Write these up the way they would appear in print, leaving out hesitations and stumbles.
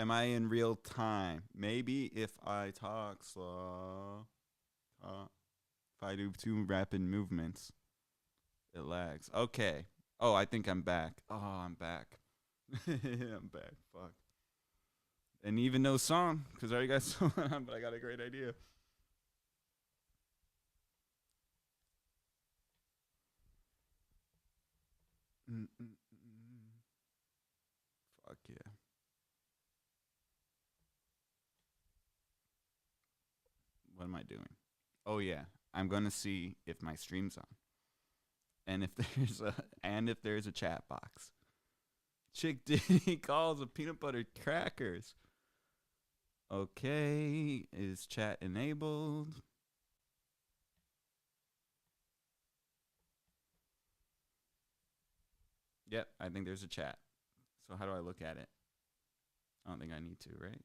Am I in real time? Maybe if I talk slow. If I do too rapid movements, it lags. Okay. Oh, I think I'm back. Oh, I'm back. I'm back. Fuck. And even no song, because I already got song on, but I got a great idea. Mm-mm-mm. Fuck yeah. What am I doing? Oh yeah. I'm gonna see if my stream's on. And if there's a chat box. Chick Diddy calls of peanut butter crackers. Okay, is chat enabled? Yep, I think there's a chat. So how do I look at it? I don't think I need to, right?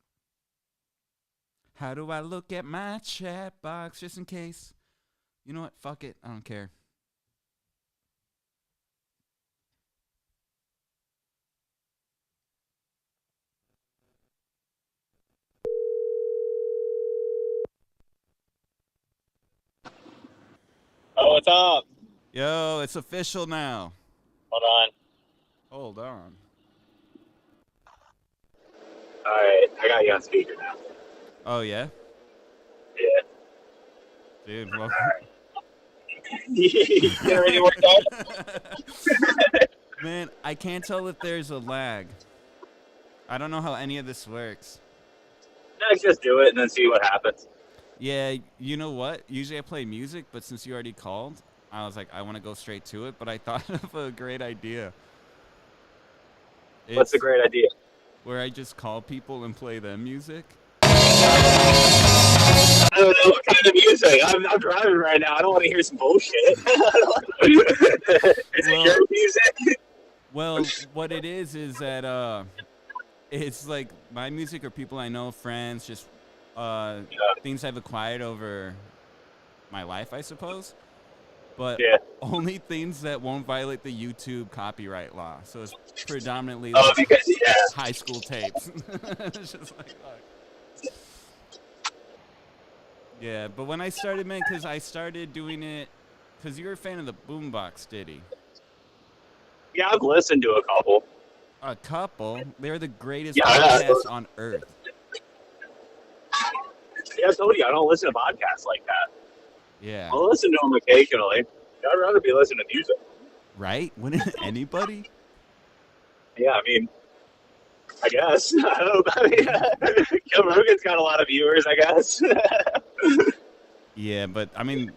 How do I look at my chat box just in case? You know what? Fuck it. I don't care. Oh, what's up? Yo, it's official now. Hold on. Hold on. All right, I got you on speaker now. Oh yeah, Yeah. dude. Well, You already worked out? man, I can't tell if there's a lag. I don't know how any of this works. Let's just do it and then see what happens. Yeah, you know what? Usually I play music, but since you already called, I was like, I want to go straight to it. But I thought of a great idea. What's the It's great idea? where I just call people and play them music. I don't know what kind of music. I'm driving right now. I don't want to hear some bullshit. Is it Well, your music? well, what it is that it's like my music or people I know, friends, just things I've acquired over my life, I suppose. But Yeah. only things that won't violate the YouTube copyright law. So it's predominantly Oh, like because yeah. high school tapes. It's just like, fuck. Yeah, but when I started, man, because I started doing it, because you were a fan of the Boombox, Diddy. Yeah, I've listened to a couple. A couple. They're the greatest Yeah, podcasts on earth. Yeah, I told you I don't listen to podcasts like that. Yeah. I'll listen to them occasionally. I'd rather be listening to music. Right? Wouldn't anybody? Yeah, I mean, I guess. I don't know. I mean, Joe Rogan's got a lot of viewers, I guess. Yeah, but I mean,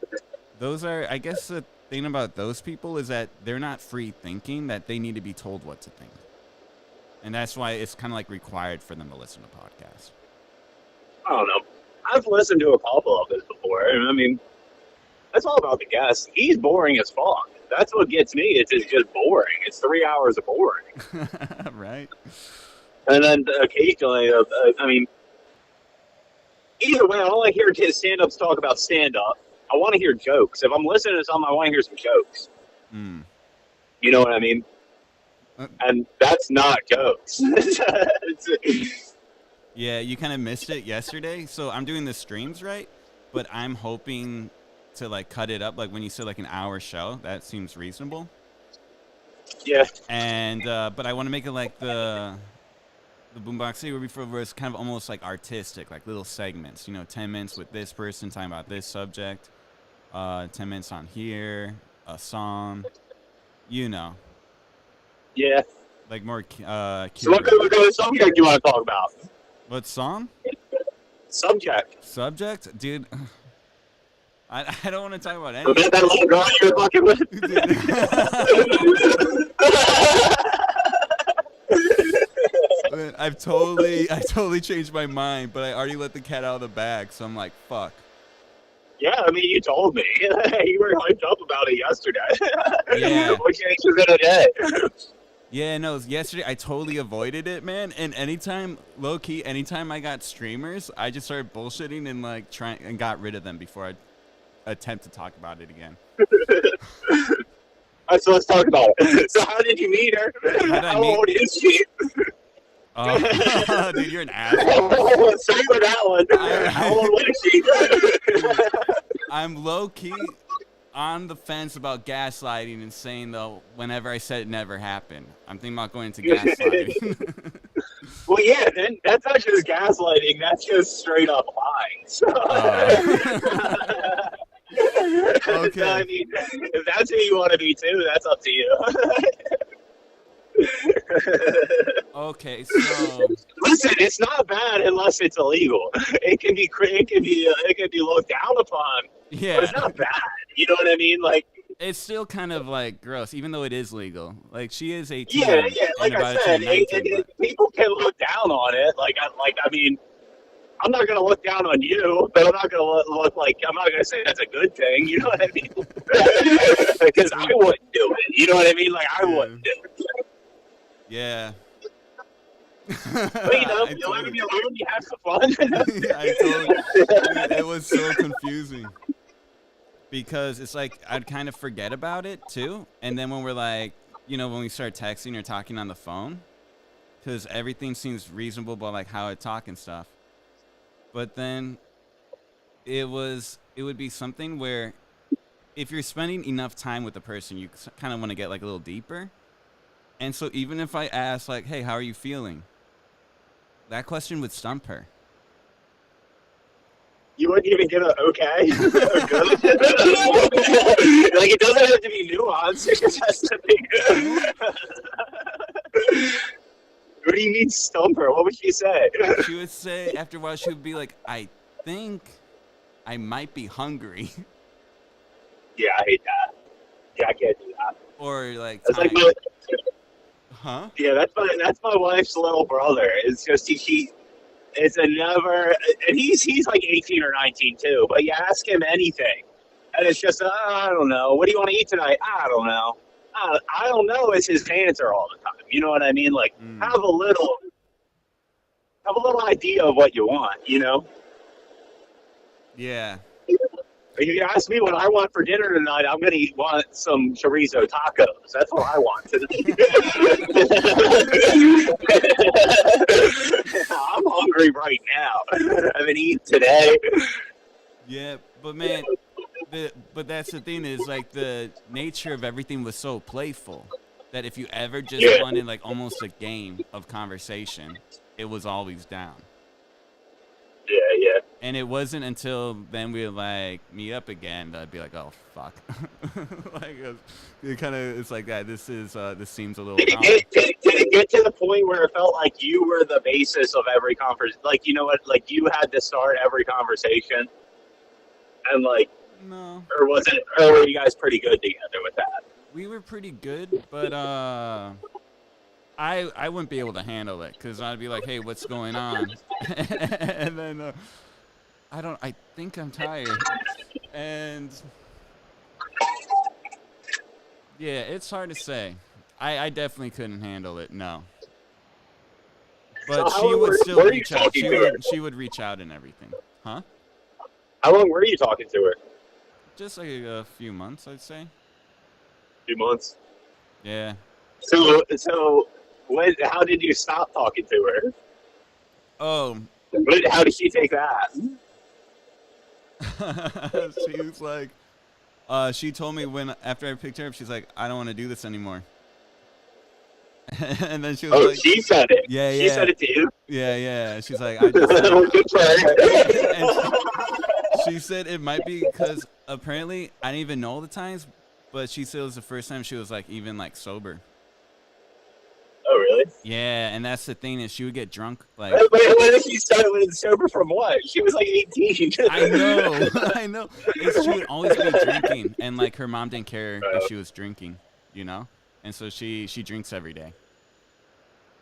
those are, I guess the thing about those people is that they're not free thinking, that they need to be told what to think. And that's why it's kind of like required for them to listen to podcasts. I don't know. I've listened to a couple of his before. I mean, that's all about the guest. He's boring as fuck. That's what gets me. It's just boring. It's 3 hours of boring. Right? And then occasionally, I mean, either way, I don't like hearing stand-ups talk about stand-up. I want to hear jokes. If I'm listening to something, I want to hear some jokes. Mm. You know what I mean? And that's not jokes. Yeah, you kind of missed it yesterday. So I'm doing the streams, right? But I'm hoping to like cut it up. Like when you said like an hour show, that seems reasonable. Yeah. And but I want to make it like the Boombox City before, where it's kind of almost like artistic, like little segments. You know, 10 minutes with this person talking about this subject. 10 minutes on here, a song. You know. Yeah. Like more So what kind of subject you want to talk about? What song? Subject. Subject? Dude, I don't want to talk about Was anything. that little girl you were fucking with? I totally changed my mind, but I already let the cat out of the bag, so I'm like, fuck. Yeah, I mean, you told me. You were hyped up about it yesterday. Yeah. What changed within a day? Yeah, no, yesterday I totally avoided it, man. And low-key, anytime I got streamers, I just started bullshitting and like and got rid of them before I attempt to talk about it again. All right, so let's talk about it. So how did you meet her? How old is she? Oh, dude, you're an asshole. Sorry for that one. How old was she? I'm low key on the fence about gaslighting and saying though whenever I said it never happened. I'm thinking about going into gaslighting. Well, yeah, then that's not just gaslighting. That's just straight up lying. So, Okay. so, I mean, if that's who you want to be too, that's up to you. Okay, so Listen, it's not bad unless it's illegal. It can be looked down upon, but yeah, it's not bad. You know what I mean? Like, it's still kind of like gross, even though it is legal. Like she is 18 yeah, like and I about to said, turn 19, but people can look down on it. I mean, I'm not gonna look down on you, but I'm not gonna look like I'm not gonna say that's a good thing. You know what I mean? Because I wouldn't do it. You know what I mean? Like I wouldn't do it. yeah. But you know, you let me be alone. You have some fun. Yeah, it was so confusing because it's like I'd kind of forget about it too, and then when we're like, when we start texting or talking on the phone, because everything seems reasonable about like how I talk and stuff, but then it would be something where if you're spending enough time with the person, you kind of want to get like a little deeper, and so even if I ask like, hey, how are you feeling? That question would stump her. You wouldn't even give it okay. Like it doesn't have to be nuanced. It just has to be. What do you mean stump her? What would she say? She would say after a while she would be like, I think I might be hungry. Yeah, I hate that. Yeah, I can't do that. Or like, It's like huh? yeah, that's my wife's little brother. It's just it's a never, and he's like 18 or 19 too. But you ask him anything, and it's just I don't know. What do you want to eat tonight? I don't know. I don't know is his answer all the time. You know what I mean? Like have a little idea of what you want. You know? Yeah. If you ask me what I want for dinner tonight, I'm gonna want some chorizo tacos. That's what I want tonight. I'm hungry right now. I haven't eaten today. Yeah, but man, but that's the thing is like the nature of everything was so playful that if you ever just wanted like almost a game of conversation, it was always down. Yeah. And it wasn't until then we would like meet up again that I'd be like, oh fuck, like it's like that. This seems a little. Did it get to the point where it felt like you were the basis of every conversation? Like you know what? Like you had to start every conversation, and like no, or was it? Or were you guys pretty good together with that? We were pretty good, but I wouldn't be able to handle it because I'd be like, hey, what's going on? And then I think I'm tired. And yeah, it's hard to say. I definitely couldn't handle it, no. But So she would still reach out. She would reach out and everything. Huh? How long were you talking to her? Just like a few months, I'd say. 2 months. Yeah. So how did you stop talking to her? Oh. How did she take that? She was like, she told me after I picked her up, she's like, I don't want to do this anymore. And then she was like, she said it. Yeah, she said it to you. Yeah. She's like, I just. Good for her. And she said it might be because apparently I didn't even know the times, but she said it was the first time she was like even like sober. Oh really? Yeah, and that's the thing is she would get drunk like. Wait, when did she start sober from what? She was like 18. I know. She would always be drinking, and like her mom didn't care if she was drinking, and so she drinks every day.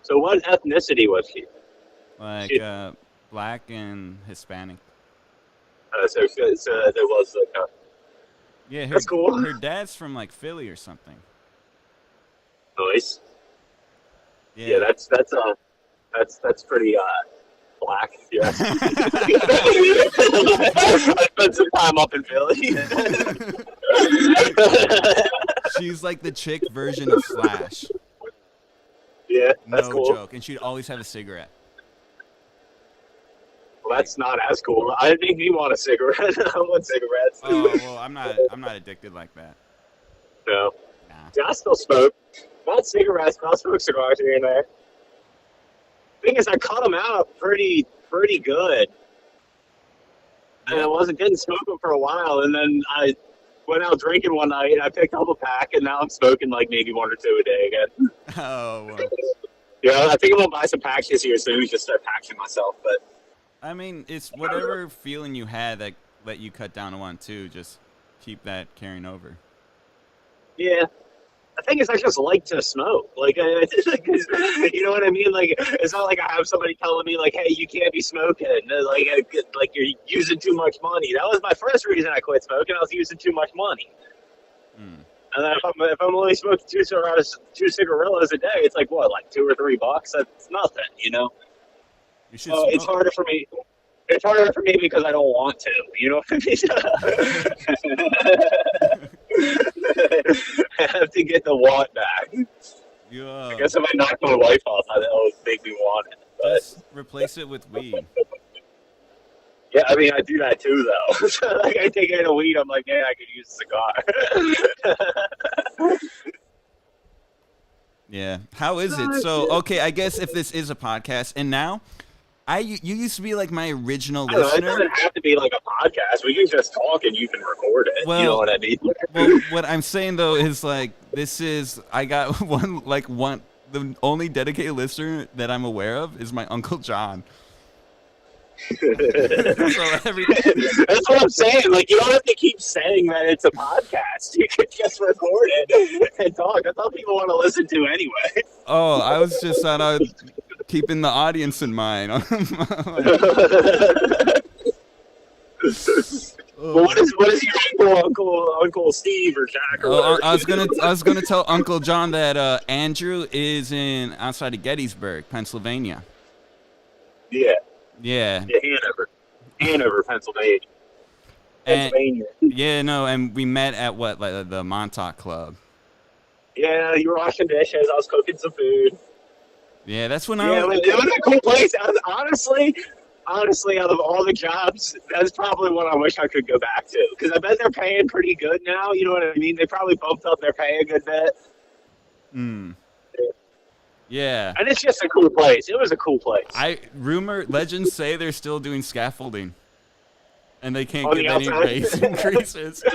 So what ethnicity was she? Like black and Hispanic. So there was like a. Yeah, that's cool. Her dad's from like Philly or something. Nice. Yeah, that's pretty black. Yeah. I spent some time up in Philly. She's like the chick version of Slash. Yeah. Yeah, that's No cool. joke. And she'd always have a cigarette. Well, that's not as cool. I didn't make me want a cigarette. I want cigarettes. Oh well, I'm not addicted like that. No. Nah. See, I still smoke. Not cigarettes, but I'll smoke cigars here and there. Thing is, I cut them out pretty good. And I wasn't getting smoking for a while, and then I went out drinking one night, and I picked up a pack, and now I'm smoking like maybe one or two a day again. Oh. Well. Yeah, I think I'm gonna buy some packs this year soon. Just start packing myself, but I mean, it's whatever feeling you had that let you cut down to one too. Just keep that carrying over. yeah. The thing is, I just like to smoke. Like, you know what I mean? Like, it's not like I have somebody telling me, like, "Hey, you can't be smoking." Like you're using too much money. That was my first reason I quit smoking. I was using too much money. Mm. And then if I'm only smoking two cigarillos a day, it's like what, like $2 or $3? That's nothing, you know. You should. It's harder for me. It's harder for me because I don't want to. You know what I mean? I have to get the want back. Yeah. I guess if I knock my wife off, that'll make me want it. But, Just replace it with weed. yeah, I mean, I do that too, though. So, like, I take in a weed, I'm like, yeah, I could use a cigar. Yeah. How is it? So, okay, I guess if this is a podcast, and now, you used to be like my original I don't know, it listener. doesn't have to be like a podcast. We can just talk and you can record it. Well, you know what I mean? Well, what I'm saying though is like I got the only dedicated listener that I'm aware of is my Uncle John. So That's what I'm saying. Like, you don't have to keep saying that it's a podcast. You could just record it and talk. That's all people want to listen to anyway. Oh, I was just keeping the audience in mind. Well, what is your Uncle Steve or Jack or whatever? I was gonna tell Uncle John that Andrew is outside of Gettysburg, Pennsylvania. Yeah. Yeah. Hanover, Pennsylvania. And we met at the Montauk Club. Yeah, you were washing dishes. I was cooking some food. Yeah, that's when it was a cool place. Honestly, out of all the jobs, that's probably one I wish I could go back to. Because I bet they're paying pretty good now. You know what I mean? They probably bumped up their pay a good bit. Hmm. Yeah. And it's just a cool place. It was a cool place. Legends say they're still doing scaffolding. And they can't On get the any outside? raise increases. Do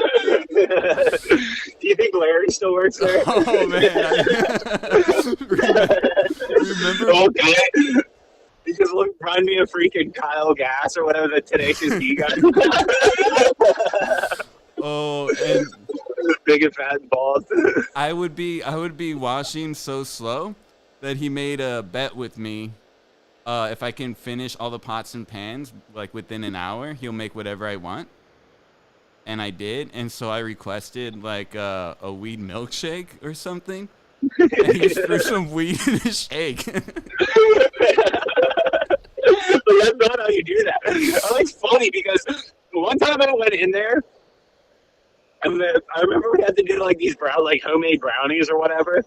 you think Larry still works there? Oh, man. Remember? Okay. You just remind me of freaking Kyle Gass or whatever the Tenacious D guy. Oh, and big and fat and bald. I would be washing so slow that he made a bet with me. If I can finish all the pots and pans like within an hour, he'll make whatever I want. And I did, and so I requested like a weed milkshake or something. And he threw some weed in his shake. But that's not how you do that. It's funny because one time I went in there, and then I remember we had to do like these homemade brownies or whatever.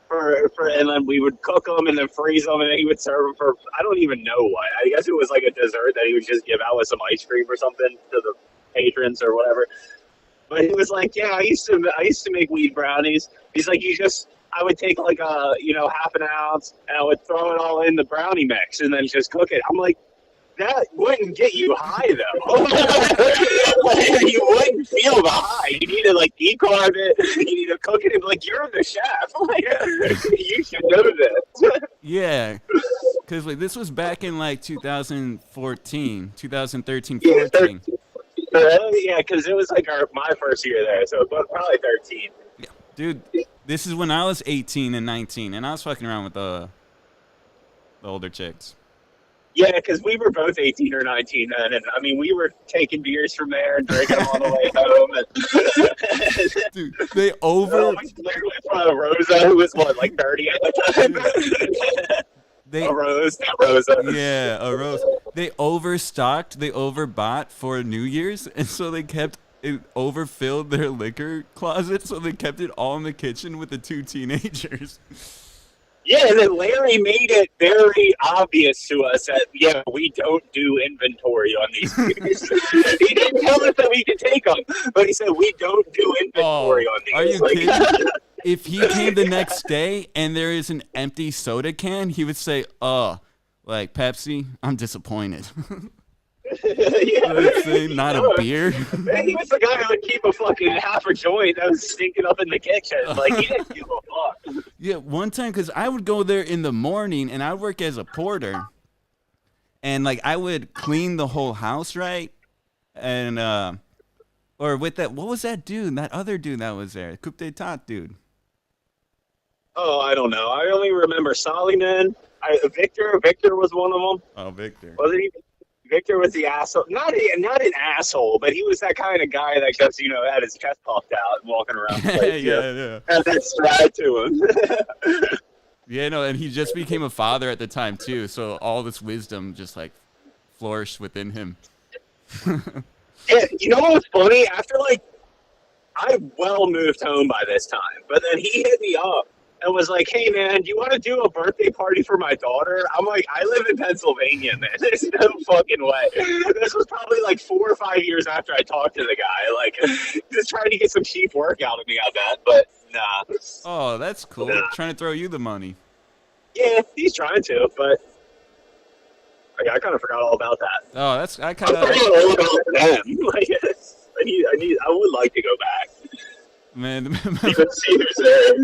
And then we would cook them and then freeze them, and then he would serve them for I don't even know what. I guess it was like a dessert that he would just give out with some ice cream or something to the patrons or whatever. But he was like, "Yeah, I used to make weed brownies." He's like, I would take like half an ounce and I would throw it all in the brownie mix and then just cook it. I'm like, that wouldn't get you high though. You wouldn't feel the high. You need to like decarb it. You need to cook it. And like, you're the chef. Like, you should know this. Yeah, because like this was back in like 2013, 14. Yeah, because it was like my first year there, so probably 13. Yeah. Dude, this is when I was 18 and 19, and I was fucking around with the older chicks. Yeah, because we were both 18 or 19 then, and I mean, we were taking beers from there and drinking them on the way home. And dude, they over. We literally from Rosa, who was like 30 at the time. A Rose, not Rosa. Yeah, a Rose. They overstocked, they overbought for New Year's, and so they kept it overfilled their liquor closet, so they kept it all in the kitchen with the two teenagers. Yeah, and then Larry made it very obvious to us that, yeah, we don't do inventory on these things. He didn't tell us that we could take them, but he said we don't do Oh, inventory on these. are you Like, kidding? If he came the next day and there is an empty soda can, he would say, like Pepsi, I'm disappointed. yeah. Let's say not a beer. Man, he was the guy who would keep a fucking half a joint that was stinking up in the kitchen. Like, he didn't give a fuck. Yeah, one time, because I would go there in the morning and I would work as a porter. And, like, I would clean the whole house, right? And, or with that, what was that dude? That other dude that was there? Coupe d'etat dude. Oh, I don't know. I only remember Soliman. Victor was one of them. Oh, Victor. Wasn't he? Victor was the asshole. Not an asshole, but he was that kind of guy that just, had his chest puffed out and walking around. Yeah. Had that stride to him. Yeah, no, and he just became a father at the time, too. So all this wisdom just, like, flourished within him. Yeah, you know what was funny? After, I well moved home by this time, but then he hit me up and was like, hey, man, do you want to do a birthday party for my daughter? I'm like, I live in Pennsylvania, man. There's no fucking way. This was probably 4 or 5 years after I talked to the guy. Just trying to get some cheap work out of me, I bet. But, nah. Oh, that's cool. Nah. Trying to throw you the money. Yeah, he's trying to, but I kind of forgot all about that. Oh, that's, I I kind of, forgot all about them. I would like to go back. man. Even see who's there.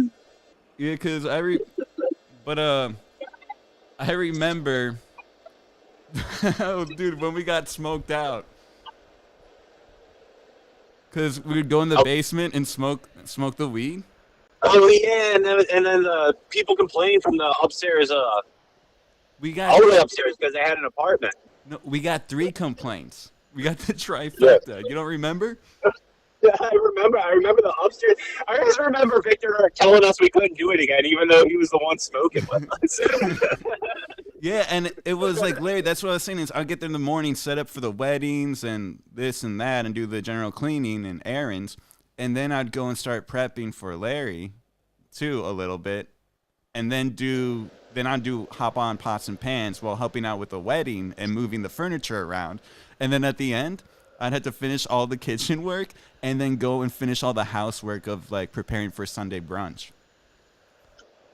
Yeah, because I remember, oh, dude, when we got smoked out. Because we would go in the basement and smoke the weed. Oh, yeah, and then the people complained from the upstairs, We got all the way upstairs because they had an apartment. no, we got 3 complaints. We got the trifecta. Yeah. You don't remember? Yeah, I remember the upstairs. I just remember Victor telling us we couldn't do it again, even though he was the one smoking with us. Yeah, and it was like, Larry, that's what I was saying is I'd get there in the morning, set up for the weddings and this and that and do the general cleaning and errands. And then I'd go and start prepping for Larry, too, a little bit. And then I'd hop on pots and pans while helping out with the wedding and moving the furniture around. And then at the end, I'd have to finish all the kitchen work and then go and finish all the housework of preparing for Sunday brunch.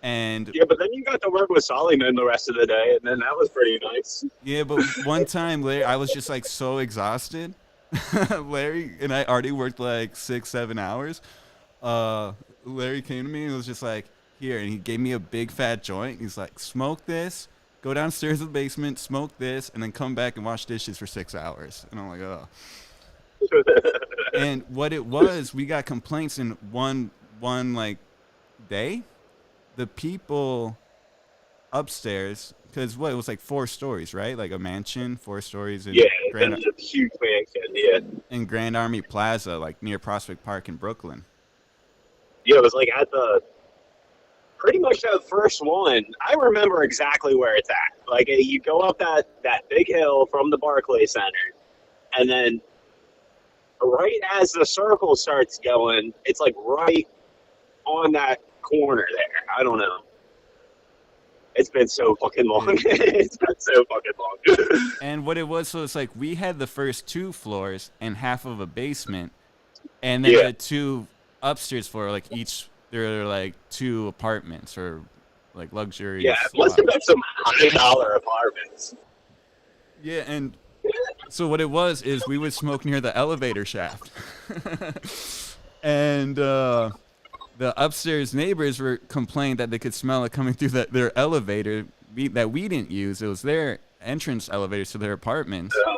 And yeah, but then you got to work with Soliman the rest of the day, and then that was pretty nice. yeah, but one time, Larry, I was just so exhausted. Larry and I already worked 6-7 hours. Larry came to me and was just like, here, and he gave me a big fat joint. He's like, smoke this, go downstairs to the basement, smoke this, and then come back and wash dishes for 6 hours. And I'm like, oh. And what it was, we got complaints in one day. The people upstairs, because it was 4 stories, right? Like a mansion, 4 stories in Grand, a huge mansion, yeah. in Grand Army Plaza, near Prospect Park in Brooklyn. Yeah, it was at the pretty much that first one. I remember exactly where it's at. You go up that big hill from the Barclays Center, and then right as the circle starts going, it's right on that corner there. I don't know. It's been so fucking long. It's been so fucking long. And what it was, so it's we had the first 2 floors and half of a basement, and then the 2 upstairs floor, each there are 2 apartments or luxury. Yeah, it must have been some $100 apartments. Yeah, and so what it was is we would smoke near the elevator shaft, and the upstairs neighbors complained that they could smell it coming through their elevator that we didn't use. It was their entrance elevators to their apartments. Yeah.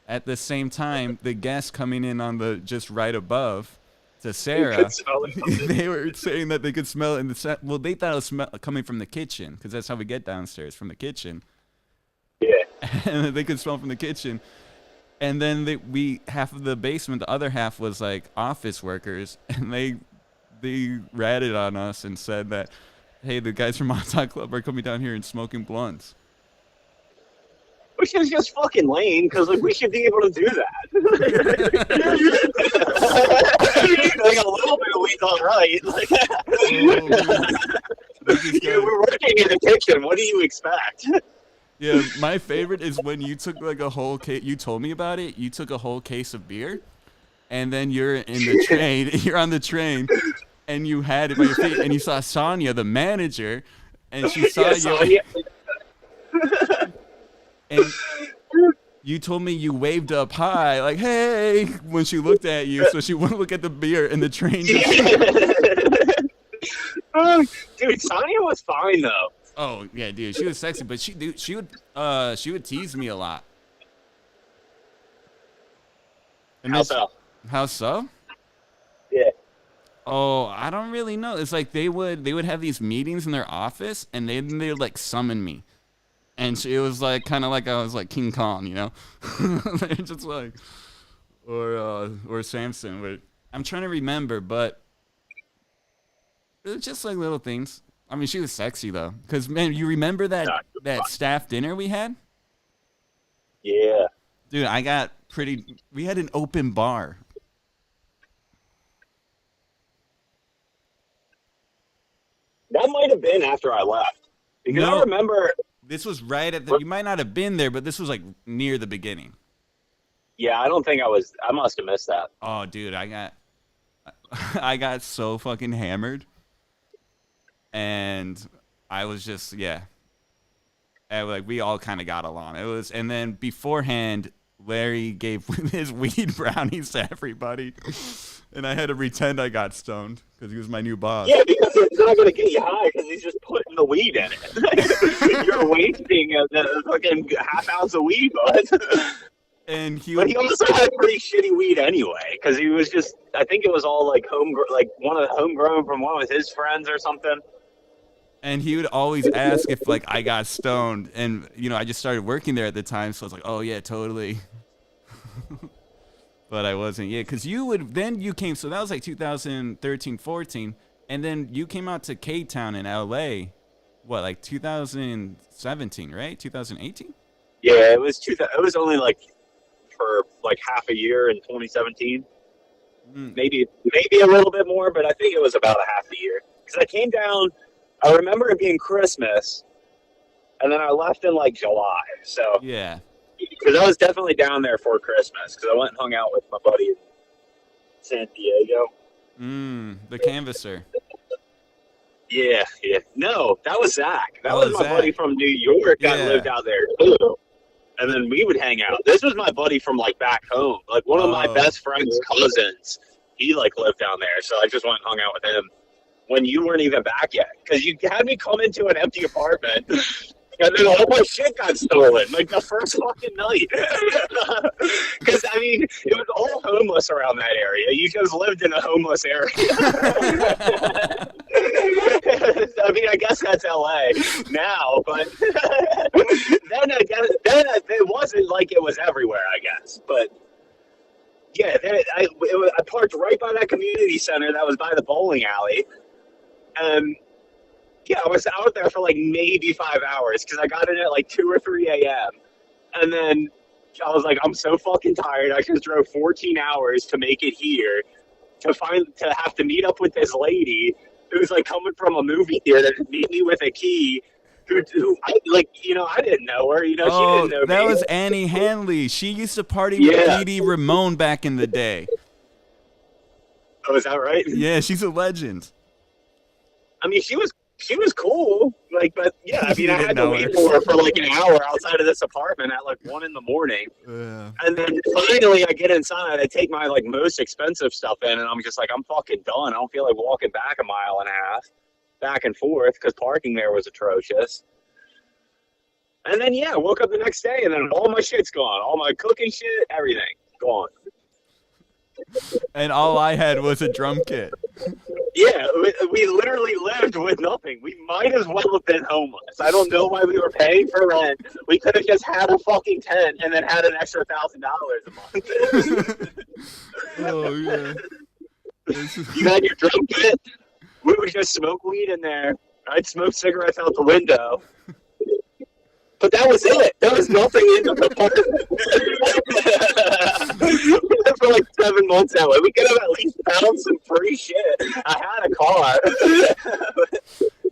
At the same time, the guests coming in on the just right above to Sarah, they were saying that they could smell it in the well, they thought it was coming from the kitchen because that's how we get downstairs, from the kitchen. Yeah. And they could smell from the kitchen. And then half of the basement, the other half was office workers, and they ratted on us and said that, hey, the guys from Montauk Club are coming down here and smoking blunts. Which is just fucking lame, because we should be able to do that. A little bit of weed's all right. We just You were working in the kitchen. What do you expect? Yeah, my favorite is when you took like a whole case. You told me about it. You took a whole case of beer, and then you're in the train. You're on the train, and you had it by your feet, and you saw Sonia, the manager, and she saw you. Sonia. And you told me you waved up high, like "Hey," when she looked at you, so she wouldn't look at the beer in the train. Dude, Sonia was fine though. Oh yeah, dude, she was sexy, but she would tease me a lot. And How so? How so? Yeah. Oh, I don't really know. It's like they would have these meetings in their office, and they would like summon me, and it was like kind of like I was like King Kong, you know? They're just like, or Samson. But I'm trying to remember, but it was just like little things. I mean, she was sexy though, because man, you remember that staff dinner we had? Yeah. Dude, we had an open bar. That might have been after I left. Because I remember... This was right at the... You might not have been there, but this was like near the beginning. Yeah, I don't think I was... I must have missed that. Oh, dude, I got so fucking hammered. And I was just, yeah. And like, we all kind of got along. It was... And then beforehand, Larry gave his weed brownies to everybody. And I had to pretend I got stoned because he was my new boss. Yeah, because it's not going to get you high because he's just putting the weed in it. You're wasting the fucking half ounce of weed, bud. And but he also had pretty shitty weed anyway because he was just, I think it was all like homegrown from one of his friends or something. And he would always ask if like I got stoned, and you know I just started working there at the time, so I was like, oh yeah, totally. But I wasn't, yeah, because you came, so that was like 2013, 14, and then you came out to K-Town in LA, what, like 2017, right? 2018? Yeah, it was only like for like half a year in 2017. Maybe a little bit more, but I think it was about a half a year. Because I came down, I remember it being Christmas, and then I left in like July, so. Yeah. Because I was definitely down there for Christmas, because I went and hung out with my buddy in San Diego. The canvasser. Yeah. No, that was Zach. That was my buddy from New York that lived out there, too. And then we would hang out. This was my buddy from, like, back home. Like, one of my best friend's cousins, he, like, lived down there. So I just went and hung out with him when you weren't even back yet. Because you had me come into an empty apartment. And then all my shit got stolen, like the first fucking night. Because, I mean, it was all homeless around that area. You just lived in a homeless area. I mean, I guess that's LA now, but then it wasn't like it was everywhere, I guess. But, yeah, I parked right by that community center that was by the bowling alley. Yeah, I was out there for like maybe 5 hours because I got in at like 2 or 3 a.m. And then I was like, I'm so fucking tired. I just drove 14 hours to make it here to have to meet up with this lady who's like coming from a movie theater to meet me with a key. Who I didn't know her. You know, she didn't know me. That was Annie Hanley. She used to party with Diddy Ramone back in the day. Oh, is that right? Yeah, she's a legend. I mean, she was cool, like, but yeah, I mean, I had to wait for her for like an hour outside of this apartment at like 1 a.m. Yeah. And then finally I get inside, I take my like most expensive stuff in, and I'm just like, I'm fucking done. I don't feel like walking back 1.5 miles back and forth because parking there was atrocious. And then I woke up the next day, and then all my shit's gone, all my cooking shit, everything gone. And all I had was a drum kit. Yeah, we literally lived with nothing. We might as well have been homeless. I don't know why we were paying for rent. We could have just had a fucking tent and then had an extra $1,000 a month. Oh, yeah. You had your drum kit. We would just smoke weed in there. I'd smoke cigarettes out the window. But that was it. There was nothing in the apartment. For like 7 months that way. We could have at least found some free shit. I had a car.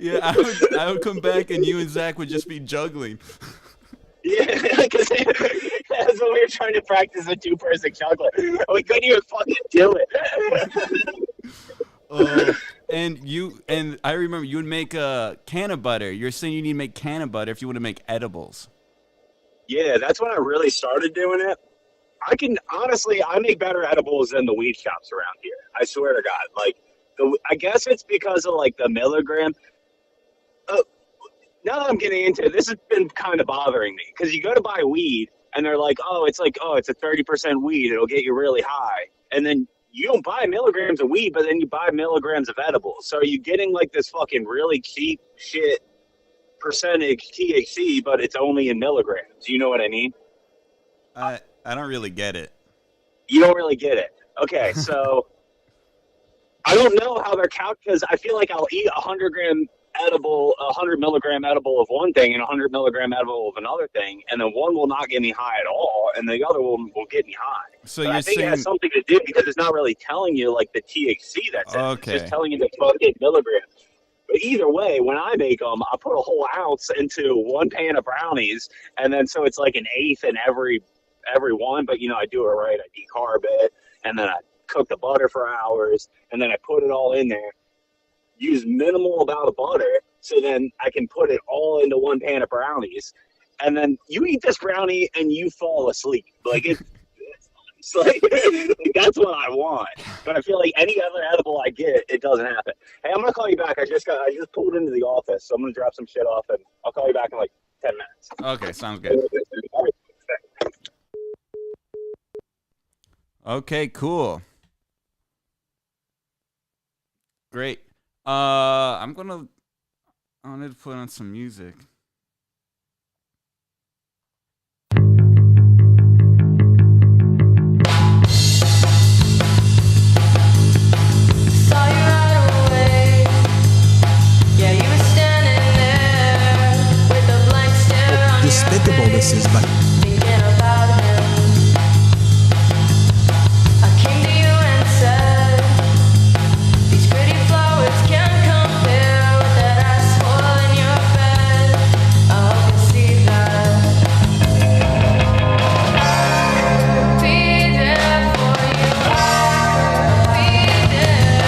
Yeah, I would come back and you and Zach would just be juggling. Yeah, because that's what we were trying to practice a two-person juggler. We couldn't even fucking do it. Oh, and I remember you would make a can of butter. You're saying you need to make can of butter if you want to make edibles. Yeah, that's when I really started doing it. I can honestly, I make better edibles than the weed shops around here. I swear to God. Like, I guess it's because of like the milligram. Uh, Now that I'm getting into it, this has been kind of bothering me because you go to buy weed and they're like, oh, it's a 30% weed. It'll get you really high. And then you don't buy milligrams of weed, but then you buy milligrams of edibles. So are you getting like this fucking really cheap shit percentage THC, but it's only in milligrams? You know what I mean? I don't really get it. You don't really get it. Okay, so I don't know how they're because I feel like I'll eat 100 milligram edible of one thing and 100 milligram edible of another thing, and then one will not get me high at all, and the other one will get me high. So but you're I think saying it has something to do because it's not really telling you like the THC that's in it. Okay. It's just telling you the fucking milligrams. But either way, when I make them, I put a whole ounce into one pan of brownies, and then so it's like an eighth in every one. But I do it right. I decarb it, and then I cook the butter for hours, and then I put it all in there. Use minimal amount of butter, so then I can put it all into one pan of brownies, and then you eat this brownie and you fall asleep. Like it's like that's what I want. But I feel like any other edible I get, it doesn't happen. Hey, I'm gonna call you back. I just pulled into the office, so I'm gonna drop some shit off, and I'll call you back in like 10 minutes. Okay, sounds good. Okay, cool. Great. I wanted to put on some music. Saw you right away. Yeah, you were standing there with a blank stare on Despicable your this is, face, but thinking about him. I came to you and said, these pretty flowers can't compare with that asshole in your bed. I hope you see that. I'll be there for you. I'll be there.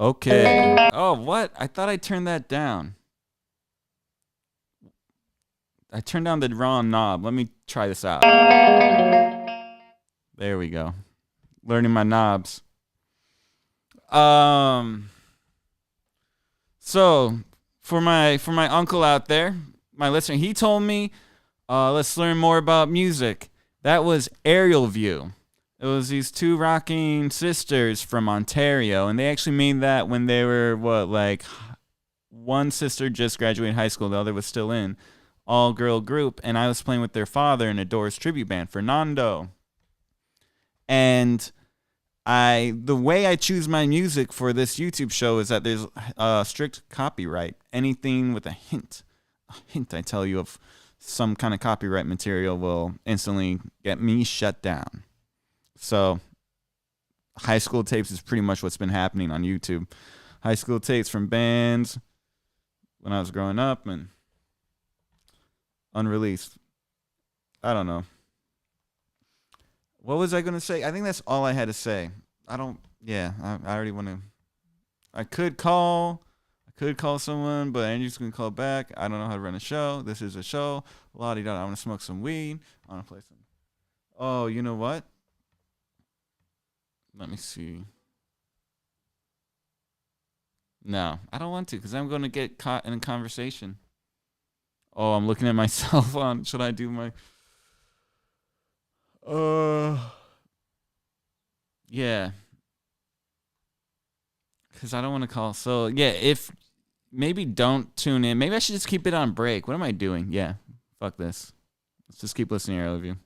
Okay. Oh, what? I thought I turned that down. I turned down the wrong knob. Let me try this out. There we go. Learning my knobs. So for my uncle out there, my listener, he told me, let's learn more about music. That was Aerial View. It was these two rocking sisters from Ontario, and they actually made that when they were one sister just graduated high school, the other was still in, all girl group, and I was playing with their father in a Doors tribute band, Fernando. And the way I choose my music for this YouTube show is that there's strict copyright. Anything with a hint, I tell you, of some kind of copyright material will instantly get me shut down. So high school tapes is pretty much what's been happening on YouTube. High school tapes from bands when I was growing up and unreleased. I don't know. What was I going to say? I think that's all I had to say. I already want to. I could call someone, but Andrew's going to call back. I don't know how to run a show. This is a show. La-di-da. I want to smoke some weed. I want to play some. Oh, you know what? Let me see. No, I don't want to because I'm going to get caught in a conversation. Oh, I'm looking at my cell phone. Should I do my... Yeah. Because I don't want to call. So, yeah, if... Maybe don't tune in. Maybe I should just keep it on break. What am I doing? Yeah, fuck this. Let's just keep listening to all of you.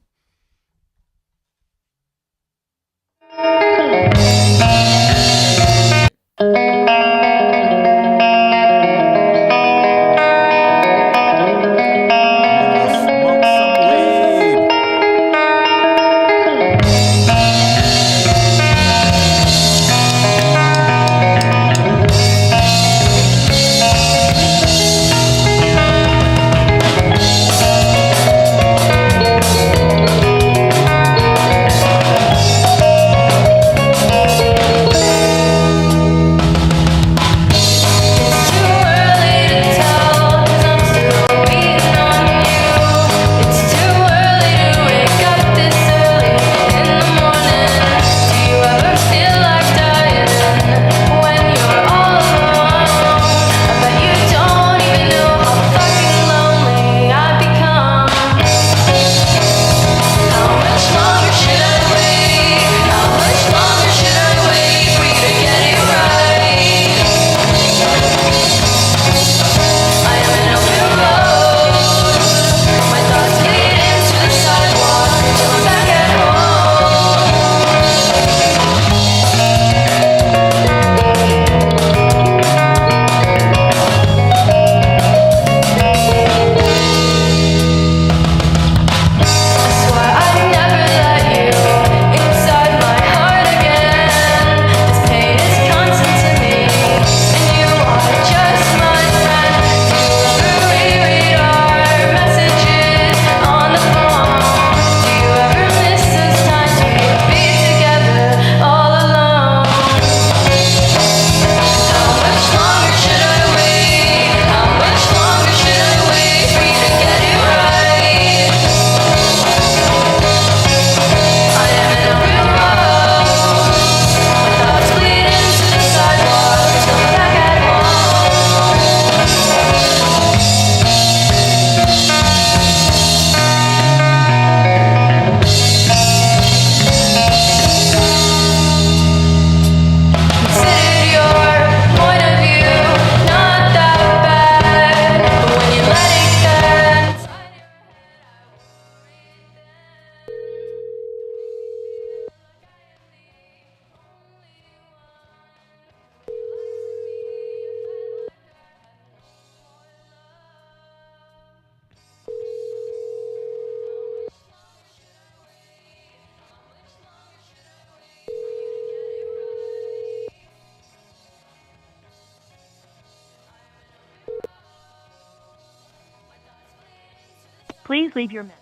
Please leave your message.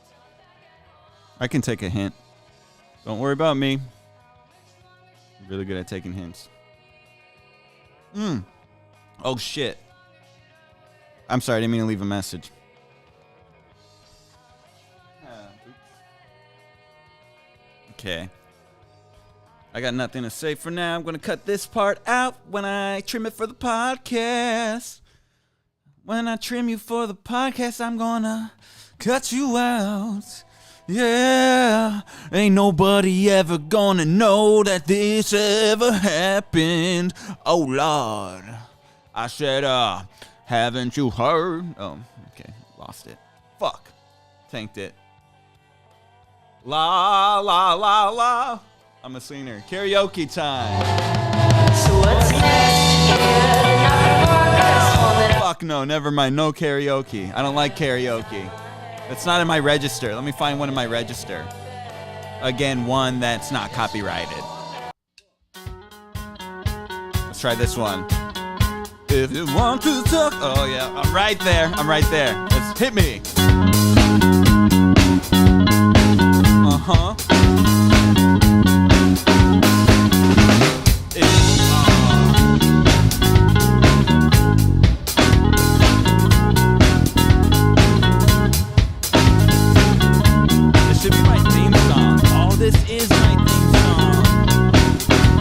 I can take a hint. Don't worry about me. I'm really good at taking hints. Oh, shit. I'm sorry, I didn't mean to leave a message. Okay. I got nothing to say for now. I'm going to cut this part out when I trim it for the podcast. When I trim you for the podcast, I'm going to cut you out. Yeah. Ain't nobody ever going to know that this ever happened. Oh, Lord. I said, haven't you heard? Oh, okay. Lost it. Fuck. Tanked it. La, la, la, la. I'm a singer. Karaoke time. So what's next? Fuck no, never mind. No karaoke. I don't like karaoke. It's not in my register. Let me find one in my register. Again, one that's not copyrighted. Let's try this one. If you want to talk. Oh, yeah. I'm right there. I'm right there. Let's hit me. Uh-huh. This should be my theme song. Oh, this is my theme song.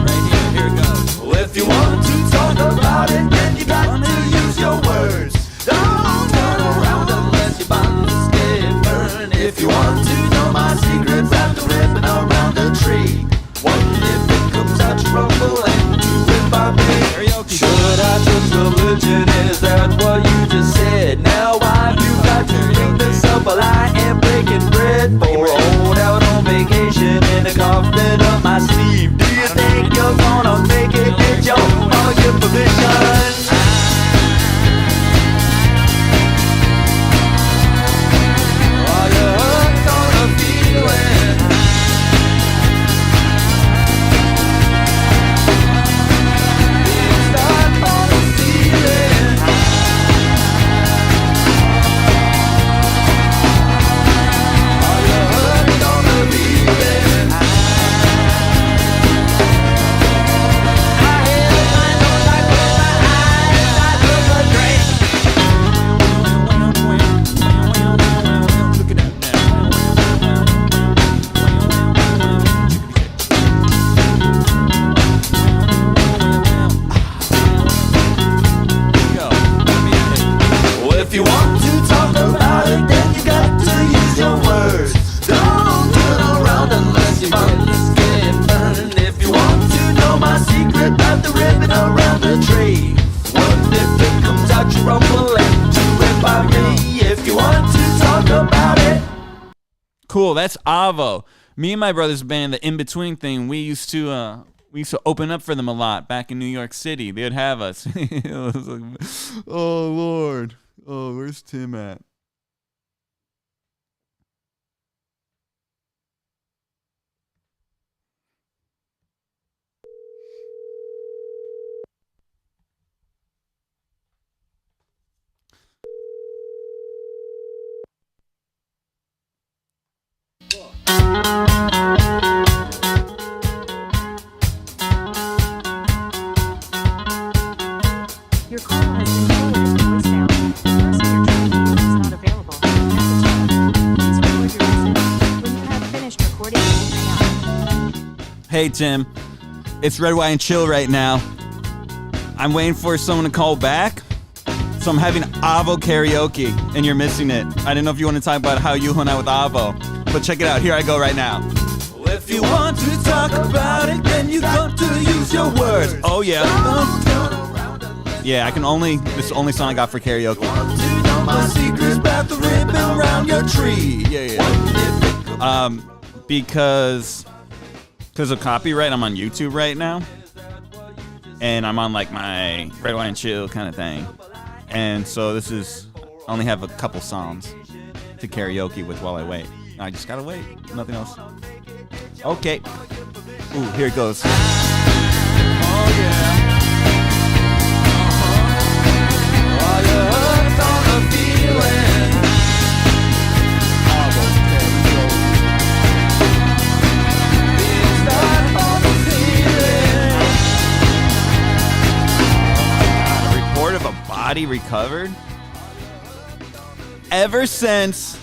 Right here. Here it goes. Well, if you want to talk about it, then you got to use your words. Don't turn around unless your body's get burned. If you want to know my secrets after ripping around the tree, what if it comes out to rumble and you rip by me? Karaoke. Should I trust religion? Is that what you just said? Now why you got to bring this up while I am breaking bread for old out on vacation in the coffin of my sleeve? Do you think you're gonna make it? Did your mama give permission? Are you hooked on a feeling? It's stuck on the ceiling. Are you hooked on the feeling? I hear the mind on like with my eyes. I look a drink. Look at that now. Well, if you want to talk about it, then you got to use your words. Don't turn around unless your body's get burned. If you want to know my secret about the ribbon around the tree, what if it comes out you rumble and you rip by me? If you want to talk about it. Cool, that's Avo. Me and my brother's band, the In Between thing, we used to open up for them a lot back in New York City. They'd have us. It was like, oh Lord. Oh, where's Tim at? Your call has been forwarded to voicemail. The person you're trying to reach is not available. At the tone, please record your message. When you have finished recording, hang up. Hey Tim, it's Red, White, and Chill right now. I'm waiting for someone to call back. So I'm having Avo karaoke, and you're missing it. I didn't know if you want to talk about how you hung out with Avo, but check it out. Here I go right now. Well, if you want to talk about it, then you got to use your words. Oh yeah. Don't turn around unless Yeah, this is the only song I got for karaoke. you want to know my secrets about the ribbon around your tree. Yeah. Because of copyright, I'm on YouTube right now, and I'm on like my Red, White, and Chill kind of thing, and so I only have a couple songs to karaoke with while I wait. I just gotta wait, nothing else. Okay. Ooh, here it goes. Oh yeah. Are you hooked on the feeling? It's stuck on the ceiling. body recovered. Ever since,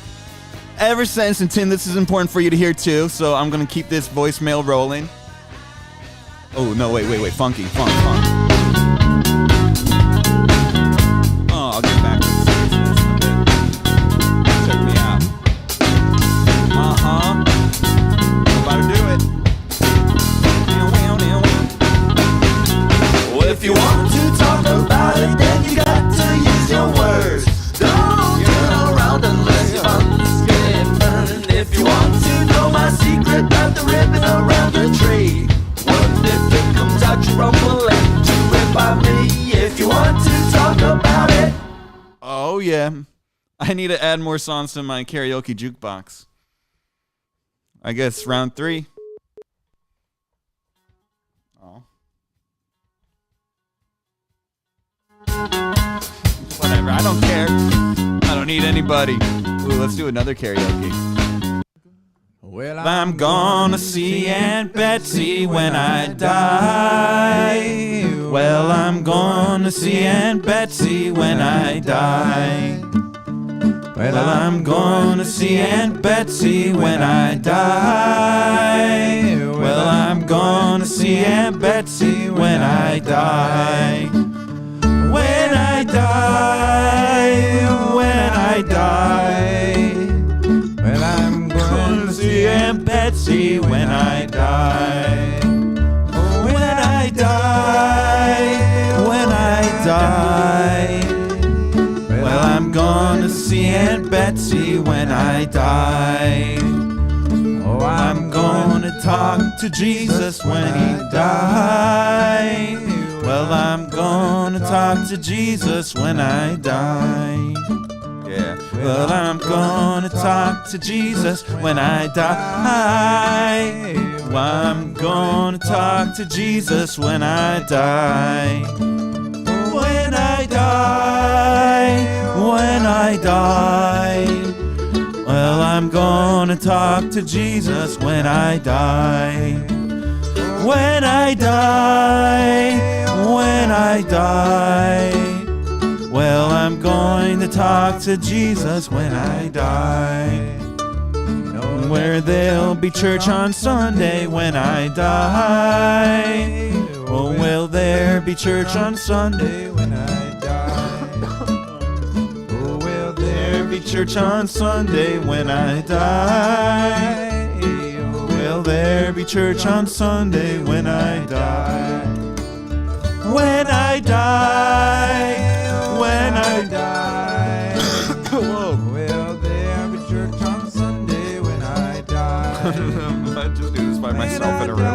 and Tim, this is important for you to hear too, so I'm gonna keep this voicemail rolling. Oh no, wait, funk. Oh, I'll get back to the seriousness. Check me out. About to do it. Well, if you want to talk about it, then you got to use your words. Don't turn around unless your funds get burned. If you want to know my secret about the ribbon around the tree, what if it comes out you rumble and you rip by me? If you want to talk about it. Oh yeah, I need to add more songs to my karaoke jukebox. I guess round 3. Oh. Whatever, I don't care. I don't need anybody. Ooh, let's do another karaoke. Well, I'm gonna see Aunt Betsy when I die. Well, I'm gonna see Aunt Betsy when I die. Well, I'm gonna see Aunt Betsy when I die. Well, I'm gonna see Aunt Betsy when I die. When I die, when I die. Well, I'm gonna see Aunt Betsy when I die. When I die, when I die. Well, I'm gonna see Aunt Betsy when I die. Oh, I'm gonna talk to Jesus when he die. Well, I'm gonna talk to Jesus when I die. Yeah. Well, I'm gonna talk to Jesus when I die. Well, I'm gonna talk to Jesus when I die. When I die, when I die. Well, I'm gonna talk to Jesus when I die. When I die, when I die. Well, I'm going to talk to Jesus when I die. Where there'll be church on Sunday when I die. Oh, will there be church on Sunday when I die? Oh, will there be church on Sunday when I die? Oh, will there be church on Sunday when I die? When I die, when I die. Whoa. Will there be church on Sunday when I die? I just do this by myself in a room.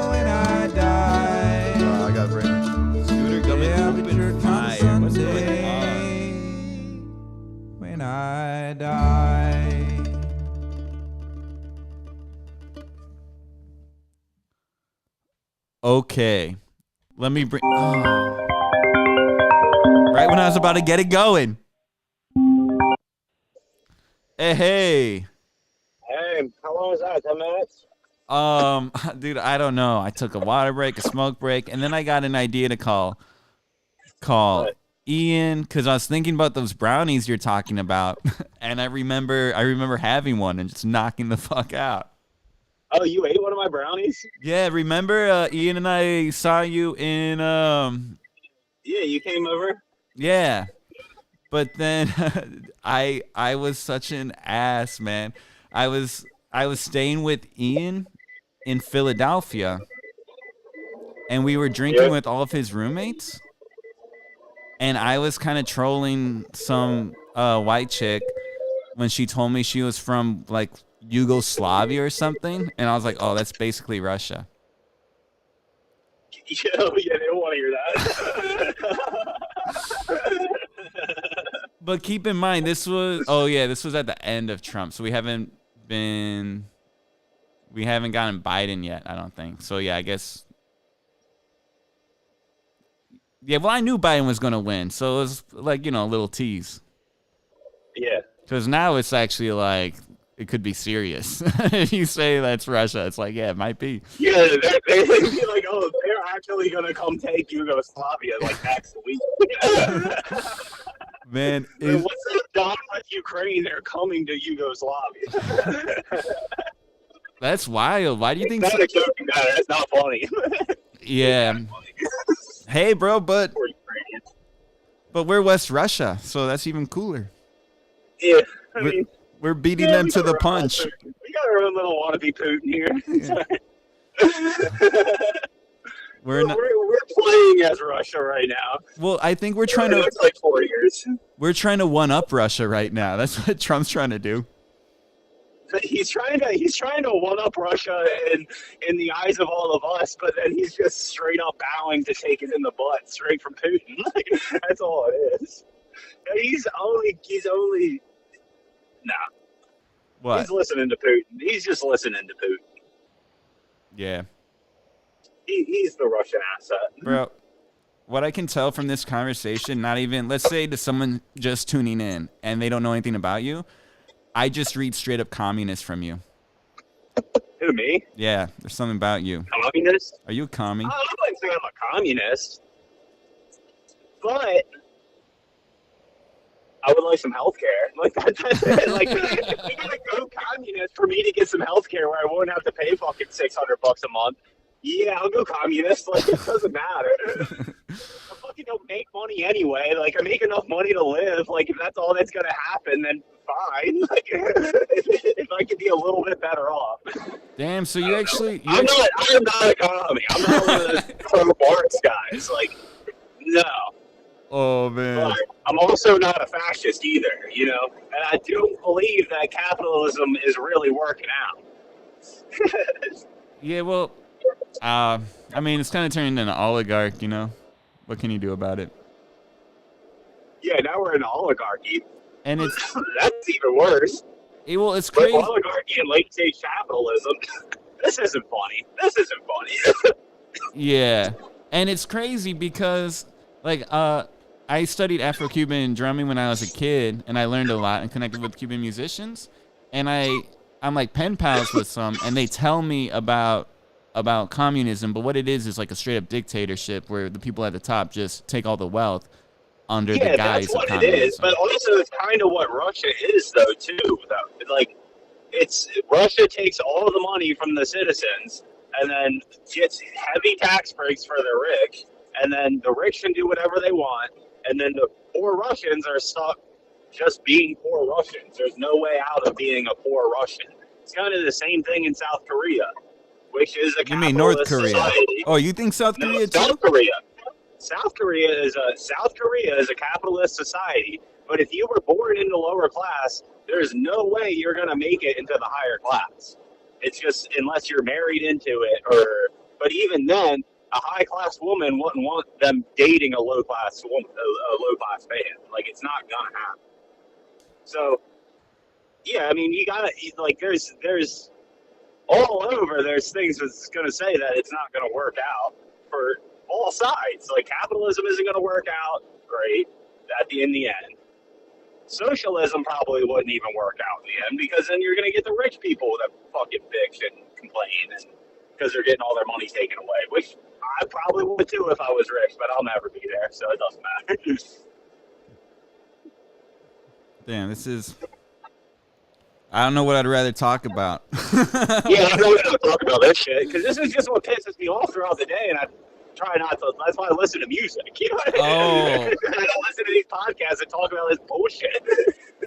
When I die. I got brain. Scooter coming open fire. What's going on? When I die. Okay. Let me bring. Oh. Right when I was about to get it going. Hey. Hey, how long was that? 10 minutes? Dude, I don't know. I took a water break, a smoke break, and then I got an idea to call What? Ian, because I was thinking about those brownies you're talking about, and I remember having one and just knocking the fuck out. Oh, you ate one of my brownies? Yeah, remember Ian and I saw you in Yeah, you came over. yeah. But then I was such an ass, man. I was staying with Ian in Philadelphia, and we were drinking with all of his roommates, and I was kind of trolling some white chick when she told me she was from like Yugoslavia or something, and I was like, oh, that's basically Russia. Yo, yeah, they don't want to hear that. But keep in mind, this was at the end of Trump, so we haven't gotten Biden yet, I don't think. So yeah, I guess. Yeah, well, I knew Biden was gonna win, so it was like, a little tease. Yeah. Because now it's actually like it could be serious. If you say that's Russia, it's like, yeah, it might be. Yeah, they'd be like, oh, they're actually gonna come take Yugoslavia like next week. Man, What's that done with Ukraine? They're coming to Yugoslavia. that's wild. Why do you think? Not a joke about it. It's not funny. Yeah. Hey, bro, but Poor Ukrainians. we're West Russia, so that's even cooler. Yeah, I mean, We're beating yeah, them we to got the our own punch. Putin. We got our own little wannabe Putin here. We're not. We're playing as Russia right now. Well, I think we're It trying to looks like 4 years. one up Russia right now. That's what Trump's trying to do. He's trying to one up Russia in the eyes of all of us, but then he's just straight up bowing to take it in the butt straight from Putin. That's all it is. He's only nah. What? He's listening to Putin. He's just listening to Putin. Yeah, He's the Russian asset. bro. What I can tell from this conversation, not even, let's say to someone just tuning in and they don't know anything about you, I just read straight up communist from you. Who, me? Yeah, there's something about you. Communist? Are you a commie? I wouldn't say I'm a communist, but I would like some health care. Like that's it. Like if we gotta go communist for me to get some health care where I won't have to pay fucking $600 a month, yeah, I'll go communist. Like it doesn't matter. I fucking don't make money anyway. Like I make enough money to live. Like if that's all that's gonna happen, then fine. Like if I could be a little bit better off. Damn, so you actually I'm not a commie. I'm not one of those pro-Barts guys. Like, no. Oh man. But I'm also not a fascist either, you know? And I do believe that capitalism is really working out. Yeah, well, I mean, it's kind of turned into an oligarch, you know? What can you do about it? Yeah, now we're in oligarchy. And it's, That's even worse. well, it's Like crazy. oligarchy and late stage capitalism. This isn't funny. This isn't funny. Yeah. And it's crazy because, like, I studied Afro-Cuban drumming when I was a kid, and I learned a lot and connected with Cuban musicians. And I'm like pen pals with some, and they tell me about communism, but what it is like a straight up dictatorship where the people at the top just take all the wealth under the guise that's what of it communism. is. But also, it's kind of what Russia is, though, too. Though, like, it's Russia takes all the money from the citizens and then gets heavy tax breaks for the rich, and then the rich can do whatever they want, and then the poor Russians are stuck just being poor Russians. There's no way out of being a poor Russian. It's kind of the same thing in South Korea, which is a You mean North capitalist Korea? society. Oh, you think South No, Korea too? South Korea. South Korea is a capitalist society. But if you were born in the lower class, there's no way you're gonna make it into the higher class. It's just unless you're married into it, but even then, a high class woman wouldn't want them dating a low class woman, a low class man. Like it's not gonna happen. So, yeah, I mean, you gotta like there's all over. There's things that's gonna say that it's not gonna work out for all sides. Like capitalism isn't gonna work out great in the end. Socialism probably wouldn't even work out in the end because then you're gonna get the rich people that fucking bitch and complain and because they're getting all their money taken away, which I probably would too if I was rich, but I'll never be there, so it doesn't matter. Damn, this is. I don't know what I'd rather talk about. Yeah, I'm not gonna talk about this shit because this is just what pisses me off throughout the day, and I try not to. That's why I listen to music. You know what I mean? I don't listen to these podcasts that talk about this bullshit.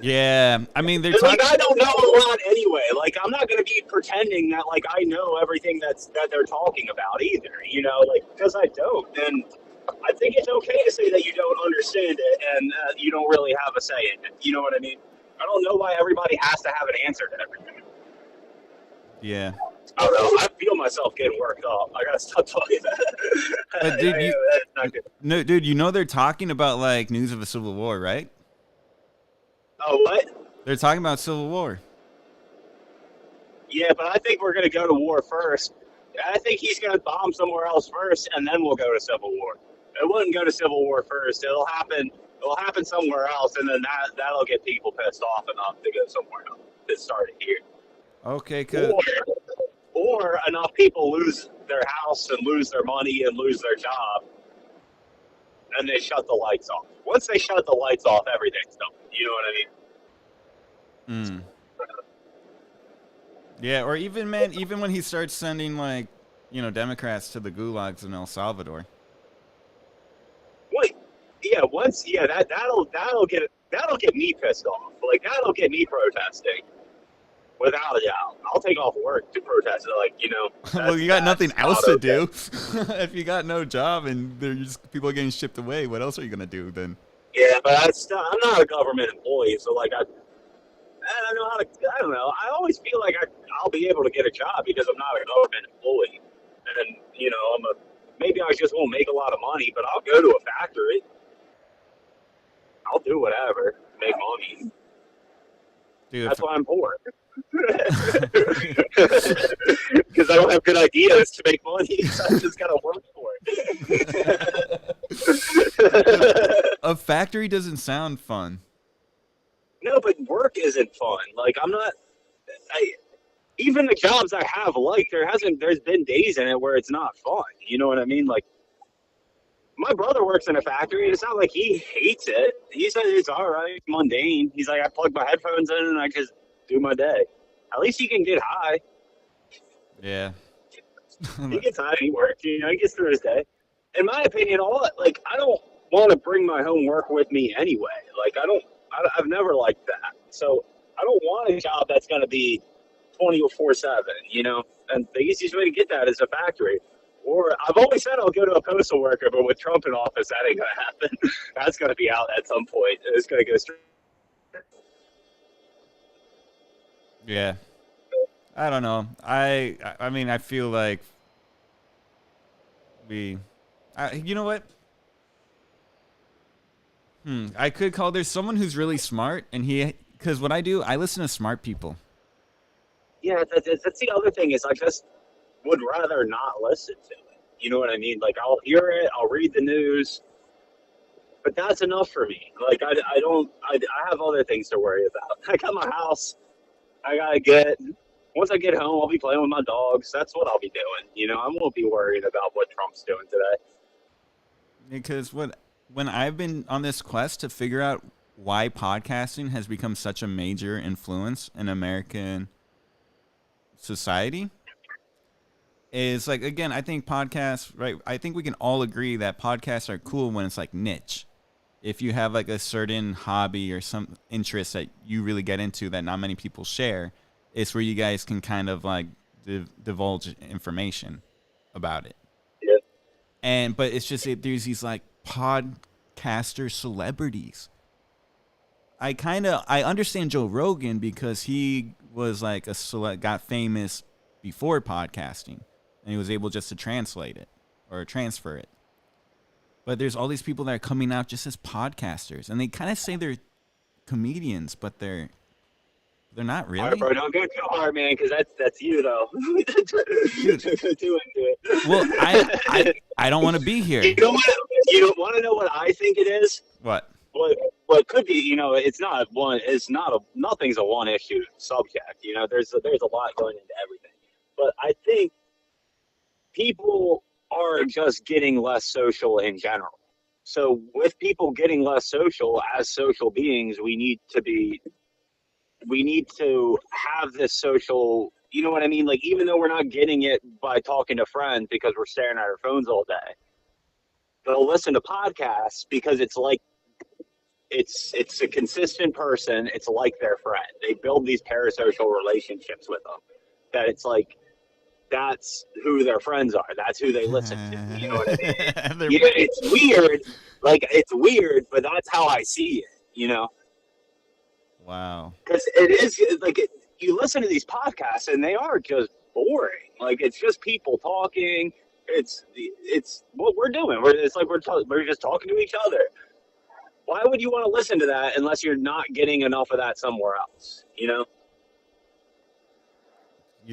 Yeah, I mean they're Like, talking. I don't know a lot anyway. Like, I'm not gonna be pretending that like I know everything that they're talking about either. You know, like because I don't. And I think it's okay to say that you don't understand it and you don't really have a say in it. You know what I mean? I don't know why everybody has to have an answer to everything. Yeah, I don't know. I feel myself getting worked up. I gotta stop talking about it. but dude, That's not good. no, dude, you know they're talking about like news of a civil war, right? Oh, what? They're talking about civil war. Yeah, but I think we're gonna go to war first. I think he's gonna bomb somewhere else first, and then we'll go to civil war. It wouldn't go to civil war first. It'll happen somewhere else, and then that'll get people pissed off enough to go somewhere else. to start it here. Okay, cause Or enough people lose their house and lose their money and lose their job, and they shut the lights off. Once they shut the lights off, everything's done. You know what I mean? yeah, or even man, even when he starts sending like, Democrats to the gulags in El Salvador. Wait, yeah, that'll get me pissed off. Like that'll get me protesting. Without a doubt, I'll take off work to protest it. Like Well, you got nothing else to okay. do. If you got no job and there's people getting shipped away, what else are you gonna do then? Yeah, but I'm not a government employee, so like I don't know how to. I don't know. I always feel like I'll be able to get a job because I'm not a government employee, and maybe I just won't make a lot of money, but I'll go to a factory. I'll do whatever to make money. Dude, That's why I'm poor. Because I don't have good ideas to make money, so I just gotta work for it. a factory doesn't sound fun. No, but work isn't fun. Like even the jobs I have, like there's been days in it where it's not fun. You know what I mean? Like my brother works in a factory, and it's not like he hates it. He says it's all right, mundane. He's like, I plug my headphones in and I just do my day. At least he can get high. Yeah. He gets high and he works. He gets through his day. In my opinion, I don't want to bring my homework with me anyway. Like I've never liked that. So I don't want a job that's going to be 24/7. And the easiest way to get that is a factory. Or I've always said I'll go to a postal worker, but with Trump in office, that ain't gonna happen. That's gonna be out at some point. It's gonna go straight. Yeah. I don't know. I mean, I feel like you know what? I could call there's someone who's really smart, and because what I do, I listen to smart people. Yeah, that's the other thing is I just would rather not listen to it. You know what I mean? Like I'll hear it, I'll read the news, but that's enough for me. Like I have other things to worry about. I got my house. Once I get home, I'll be playing with my dogs. That's what I'll be doing. I won't be worried about what Trump's doing today. Because when I've been on this quest to figure out why podcasting has become such a major influence in American society, is like, again, I think podcasts, right? I think we can all agree that podcasts are cool when it's like niche. If you have like a certain hobby or some interest that you really get into that not many people share, it's where you guys can kind of like divulge information about it. Yeah. But it's just there's these like podcaster celebrities. I understand Joe Rogan because he was like got famous before podcasting. And he was able just to translate it or transfer it. But there's all these people that are coming out just as podcasters, and they kind of say they're comedians, but they're not really. All right, bro, don't go too hard, man, because that's you though. Dude. Too into it. Well, I don't want to be here. You know what? You don't want to know what I think it is? What? What could be? It's not one. It's not nothing's a one issue subject. There's a lot going into everything. But I think people are just getting less social in general. So with people getting less social as social beings, we need to have this social, you know what I mean? Like, even though we're not getting it by talking to friends because we're staring at our phones all day, they'll listen to podcasts because it's like, it's a consistent person. It's like their friend. They build these parasocial relationships with them that it's like, that's who their friends are. That's who they listen to. You know what I mean? It's weird. Like, it's weird, but that's how I see it, Wow. Because it is, like, you listen to these podcasts, and they are just boring. Like, it's just people talking. It's what we're doing. It's like we're just talking to each other. Why would you want to listen to that unless you're not getting enough of that somewhere else, You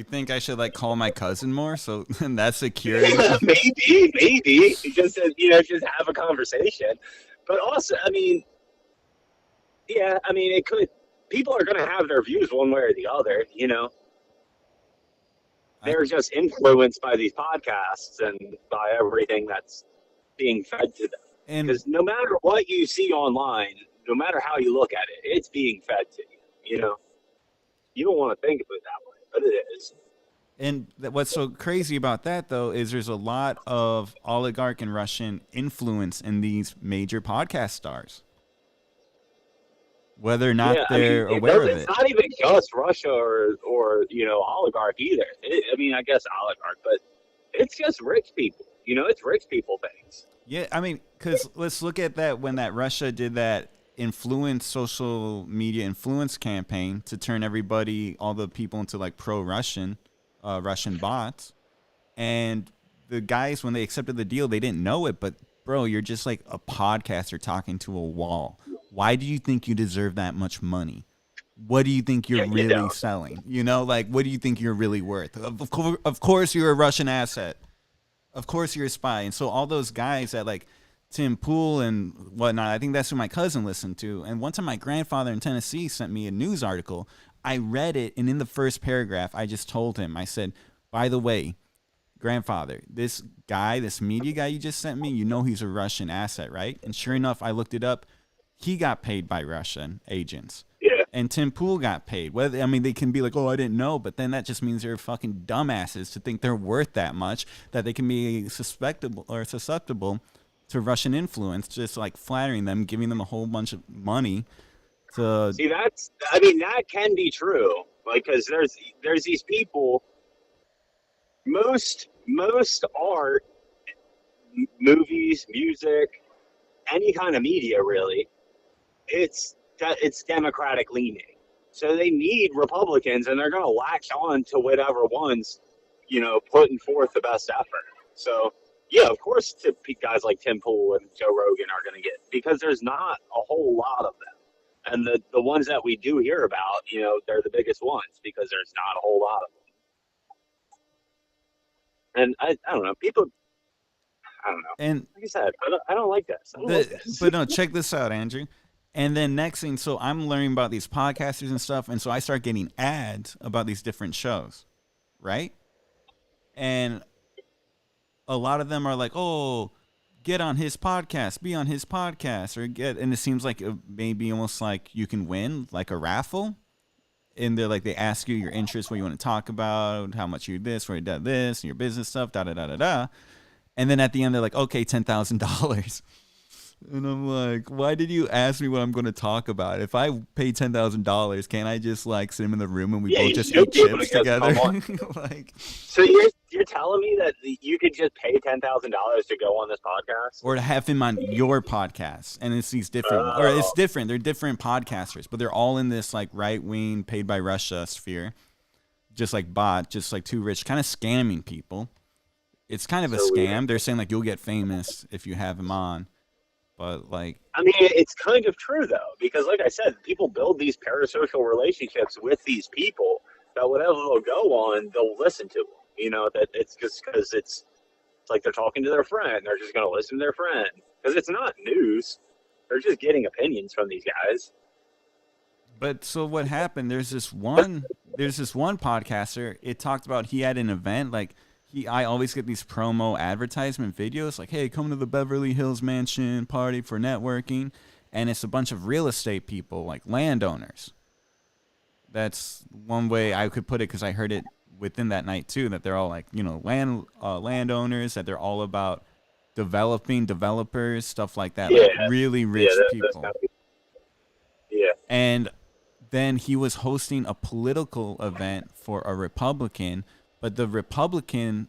think I should like call my cousin more? So that's a cure. maybe just have a conversation. But also, it could. people are going to have their views one way or the other. I, They're just influenced by these podcasts and by everything that's being fed to them. and Because no matter what you see online, no matter how you look at it, it's being fed to you. You don't want to think of it that way, but it is. what's so crazy about that though is there's a lot of oligarch and Russian influence in these major podcast stars, whether or not Yeah, they're aware of it's it. not even just Russia or oligarch either. I guess oligarch, but it's just rich people. It's rich people things. Yeah, I mean, because let's look at that when that Russia did that social media influence campaign to turn everybody, all the people into like pro-Russian, Russian bots. And the guys, when they accepted the deal, they didn't know it. But bro, you're just like a podcaster talking to a wall. Why do you think you deserve that much money? What do you think you're really selling? What do you think you're really worth? Of course, you're a Russian asset. Of course you're a spy. And so all those guys that like Tim Pool and whatnot, I think that's who my cousin listened to. And one time my grandfather in Tennessee sent me a news article. I read it, and in the first paragraph, I just told him, I said, by the way, grandfather, this media guy you just sent me, he's a Russian asset, right? And sure enough, I looked it up. He got paid by Russian agents. Yeah. And Tim Pool got paid. They can be like, oh, I didn't know, but then that just means they're fucking dumbasses to think they're worth that much, that they can be susceptible to Russian influence, just like flattering them, giving them a whole bunch of money to See, that can be true. Like, because there's these people. Most art, movies, music, any kind of media, really, it's Democratic leaning. So they need Republicans, and they're going to latch on to whatever one's, putting forth the best effort. So, yeah, of course, guys like Tim Pool and Joe Rogan are going to get, because there's not a whole lot of them. And the ones that we do hear about, they're the biggest ones because there's not a whole lot of them. And I don't know, people, I don't know. and Like I said, I don't like this. I don't like this. but no, check this out, Andrew. And then next thing, so I'm learning about these podcasters and stuff, and so I start getting ads about these different shows, right? And a lot of them are like, oh, get on his podcast, be on his podcast, and it seems like it may be almost like you can win, like a raffle. And they're like, they ask you your interests, what you want to talk about, how much you this, where you did this, and your business stuff, da da da da da. And then at the end, they're like, okay, $10,000. And I'm like, why did you ask me what I'm going to talk about? If I pay $10,000, can't I just like sit in the room and we both just eat chips together? Like, so you're telling me that you could just pay $10,000 to go on this podcast, or to have him on your podcast? And it's these different, or it's different. They're different podcasters, but they're all in this like right wing, paid by Russia sphere, just like bot, just like too rich, kind of scamming people. It's kind of a scam. Weird. They're saying like you'll get famous if you have him on. But like, I mean, it's kind of true though, because like I said, people build these parasocial relationships with these people that whatever they'll go on, they'll listen to them. That it's just because it's like they're talking to their friend. They're just going to listen to their friend because it's not news. They're just getting opinions from these guys. But so what happened? There's this one podcaster. It talked about he had an event like. I always get these promo advertisement videos like, hey, come to the Beverly Hills Mansion party for networking. And it's a bunch of real estate people, like landowners. That's one way I could put it because I heard it within that night too, that they're all like, landowners, that they're all about developers, stuff like that. Yeah. Like really rich people. Yeah. And then he was hosting a political event for a Republican. But the Republican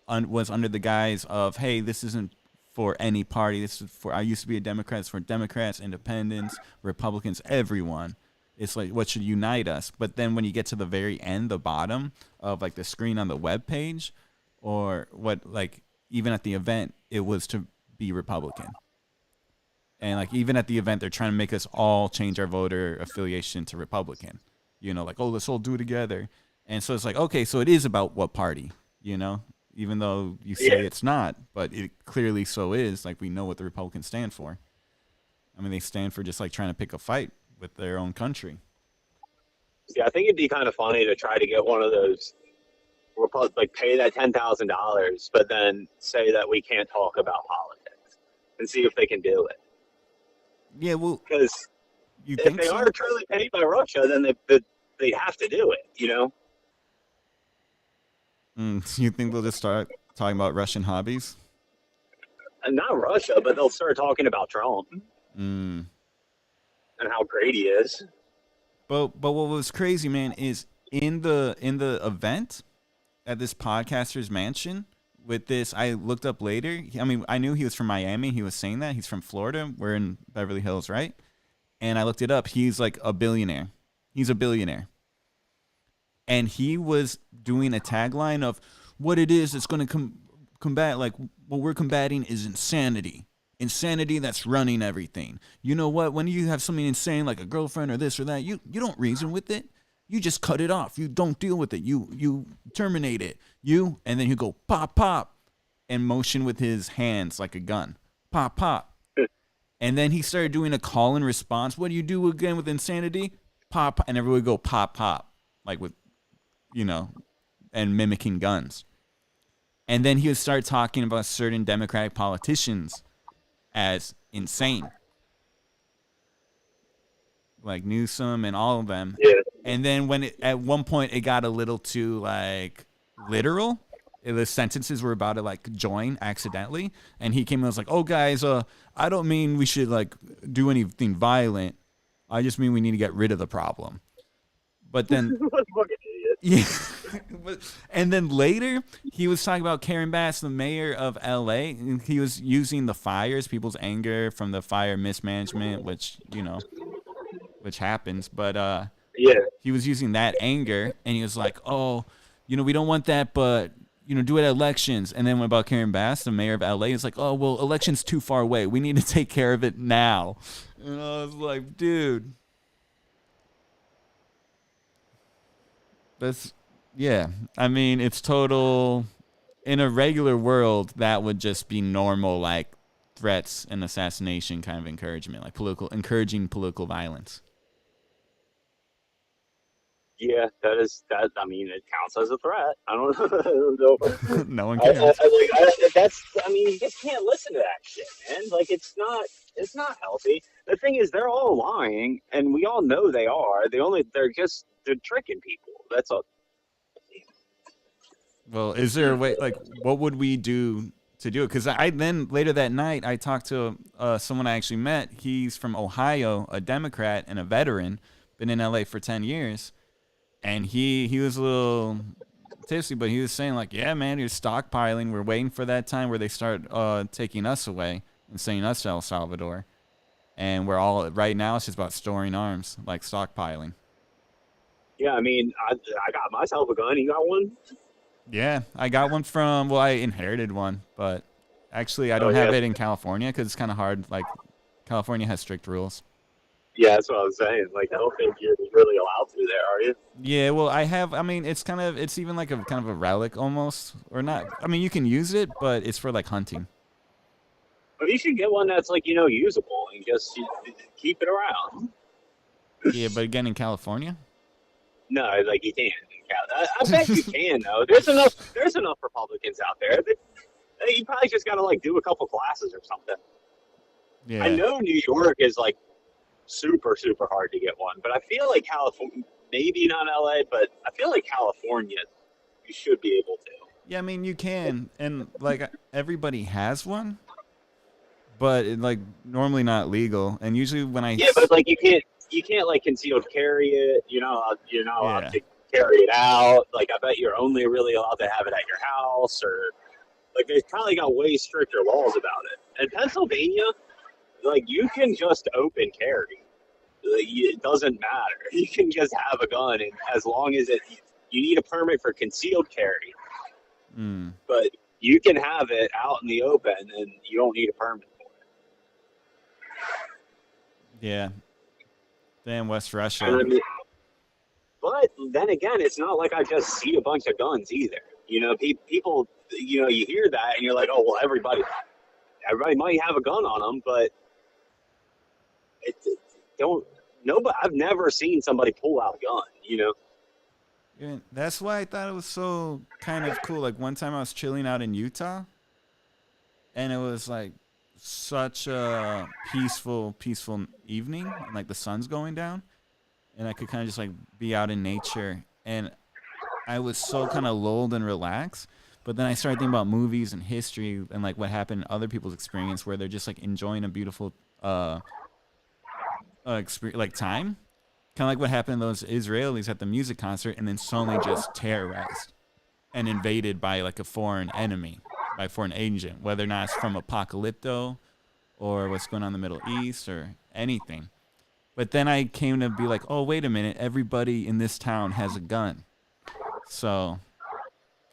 was under the guise of, hey, this isn't for any party. This is I used to be a Democrat. It's for Democrats, independents, Republicans, everyone. It's like what should unite us. But then when you get to the very end, the bottom of like the screen on the web page, or what, like even at the event, it was to be Republican. And like even at the event, they're trying to make us all change our voter affiliation to Republican. Like, oh, let's all do it together. And so it's like, okay, so it is about what party, even though you say it's not, but it clearly so is. Like, we know what the Republicans stand for. I mean, they stand for just like trying to pick a fight with their own country. See, I think it'd be kind of funny to try to get one of those, like pay that $10,000, but then say that we can't talk about politics and see if they can do it. Yeah, well, Because you if think they so? are truly paid by Russia, then they have to do it. You know, You think they'll just start talking about Russian hobbies? and not Russia, but they'll start talking about Trump Mm. and how great he is. But what was crazy, man, is in the event at this podcaster's mansion with this. I looked up later. I mean, I knew he was from Miami. He was saying that he's from Florida. We're in Beverly Hills, right? And I looked it up. He's like a billionaire. He's a billionaire. And he was doing a tagline of what it is that's going to combat, like what we're combating is insanity. Insanity that's running everything. You know what? When you have something insane like a girlfriend or this or that, you don't reason with it. You just cut it off. You don't deal with it. You terminate it. And then you go pop pop and motion with his hands like a gun. Pop pop. And then he started doing a call and response. What do you do again with insanity? Pop, and everyone would go pop pop, like with, and mimicking guns. And then he would start talking about certain Democratic politicians as insane, like Newsom and all of them. Yeah. And then at one point it got a little too like literal. The sentences were about to like join accidentally, and he came and was like, "Oh guys, I don't mean we should like do anything violent. I just mean we need to get rid of the problem." But then, yeah, and then later he was talking about Karen Bass, the mayor of L.A., and he was using the fires, people's anger from the fire mismanagement, which happens. But Yeah. he was using that anger, and he was like, "Oh, we don't want that, but do it at elections." And then what about Karen Bass, the mayor of LA? It's like, "Oh, well, elections too far away. We need to take care of it now." And I was like, dude, yeah. I mean, it's total. In a regular world, that would just be normal, like threats and assassination kind of encouragement, like encouraging political violence. Yeah, that. I mean, it counts as a threat. I don't know. No one cares. I mean, you just can't listen to that shit, man. Like, it's not healthy. The thing is, they're all lying, and we all know they are. They're tricking people. That's all. Well, is there a way, like, what would we do to do it? Because I then later that night, I talked to someone I actually met. He's from Ohio, a Democrat and a veteran, been in LA for 10 years. And he was a little tipsy, but he was saying, like, yeah, man, you're stockpiling. We're waiting for that time where they start taking us away and sending us to El Salvador. And we're all, right now, it's just about storing arms, like stockpiling. Yeah, I mean, I got myself a gun. You got one? Yeah, I got one I inherited one, but actually I don't have it in California because it's kind of hard. Like, California has strict rules. Yeah, that's what I was saying. Like, I don't think you're really allowed to there, are you? Yeah, well, I mean, it's even like a kind of a relic almost, or not. I mean, you can use it, but it's for like hunting. But you should get one that's like, usable and just keep it around. Yeah, but again, in California? No, like you can't. I bet you can though. There's enough Republicans out there. You probably just gotta like do a couple classes or something. Yeah. I know New York is like super, super hard to get one, but I feel like California, maybe not LA, but I feel like California, you should be able to. Yeah, I mean, you can, and like everybody has one, but like normally not legal. And usually when but like you can't like concealed carry it. You're not allowed to carry it out. Like, I bet you're only really allowed to have it at your house, or like they've probably got way stricter laws about it. In Pennsylvania, like, you can just open carry. Like, it doesn't matter. You can just have a gun, and as long as you need a permit for concealed carry. But you can have it out in the open, and you don't need a permit for it. Yeah. Damn, West Russia. But then again, it's not like I just see a bunch of guns either. People, you hear that and you're like, oh, well, everybody might have a gun on them, but nobody. I've never seen somebody pull out a gun. Yeah, that's why I thought it was so kind of cool. Like one time I was chilling out in Utah, and it was like such a peaceful evening, and like the sun's going down, and I could kind of just like be out in nature, and I was so kind of lulled and relaxed. But then I started thinking about movies and history and like what happened in other people's experience, where they're just like enjoying a beautiful like time, kind of like what happened to those Israelis at the music concert, and then suddenly just terrorized and invaded by like a foreign enemy, by a foreign agent, whether or not it's from Apocalypto or what's going on in the Middle East or anything. But then I came to be like, oh, wait a minute, everybody in this town has a gun. So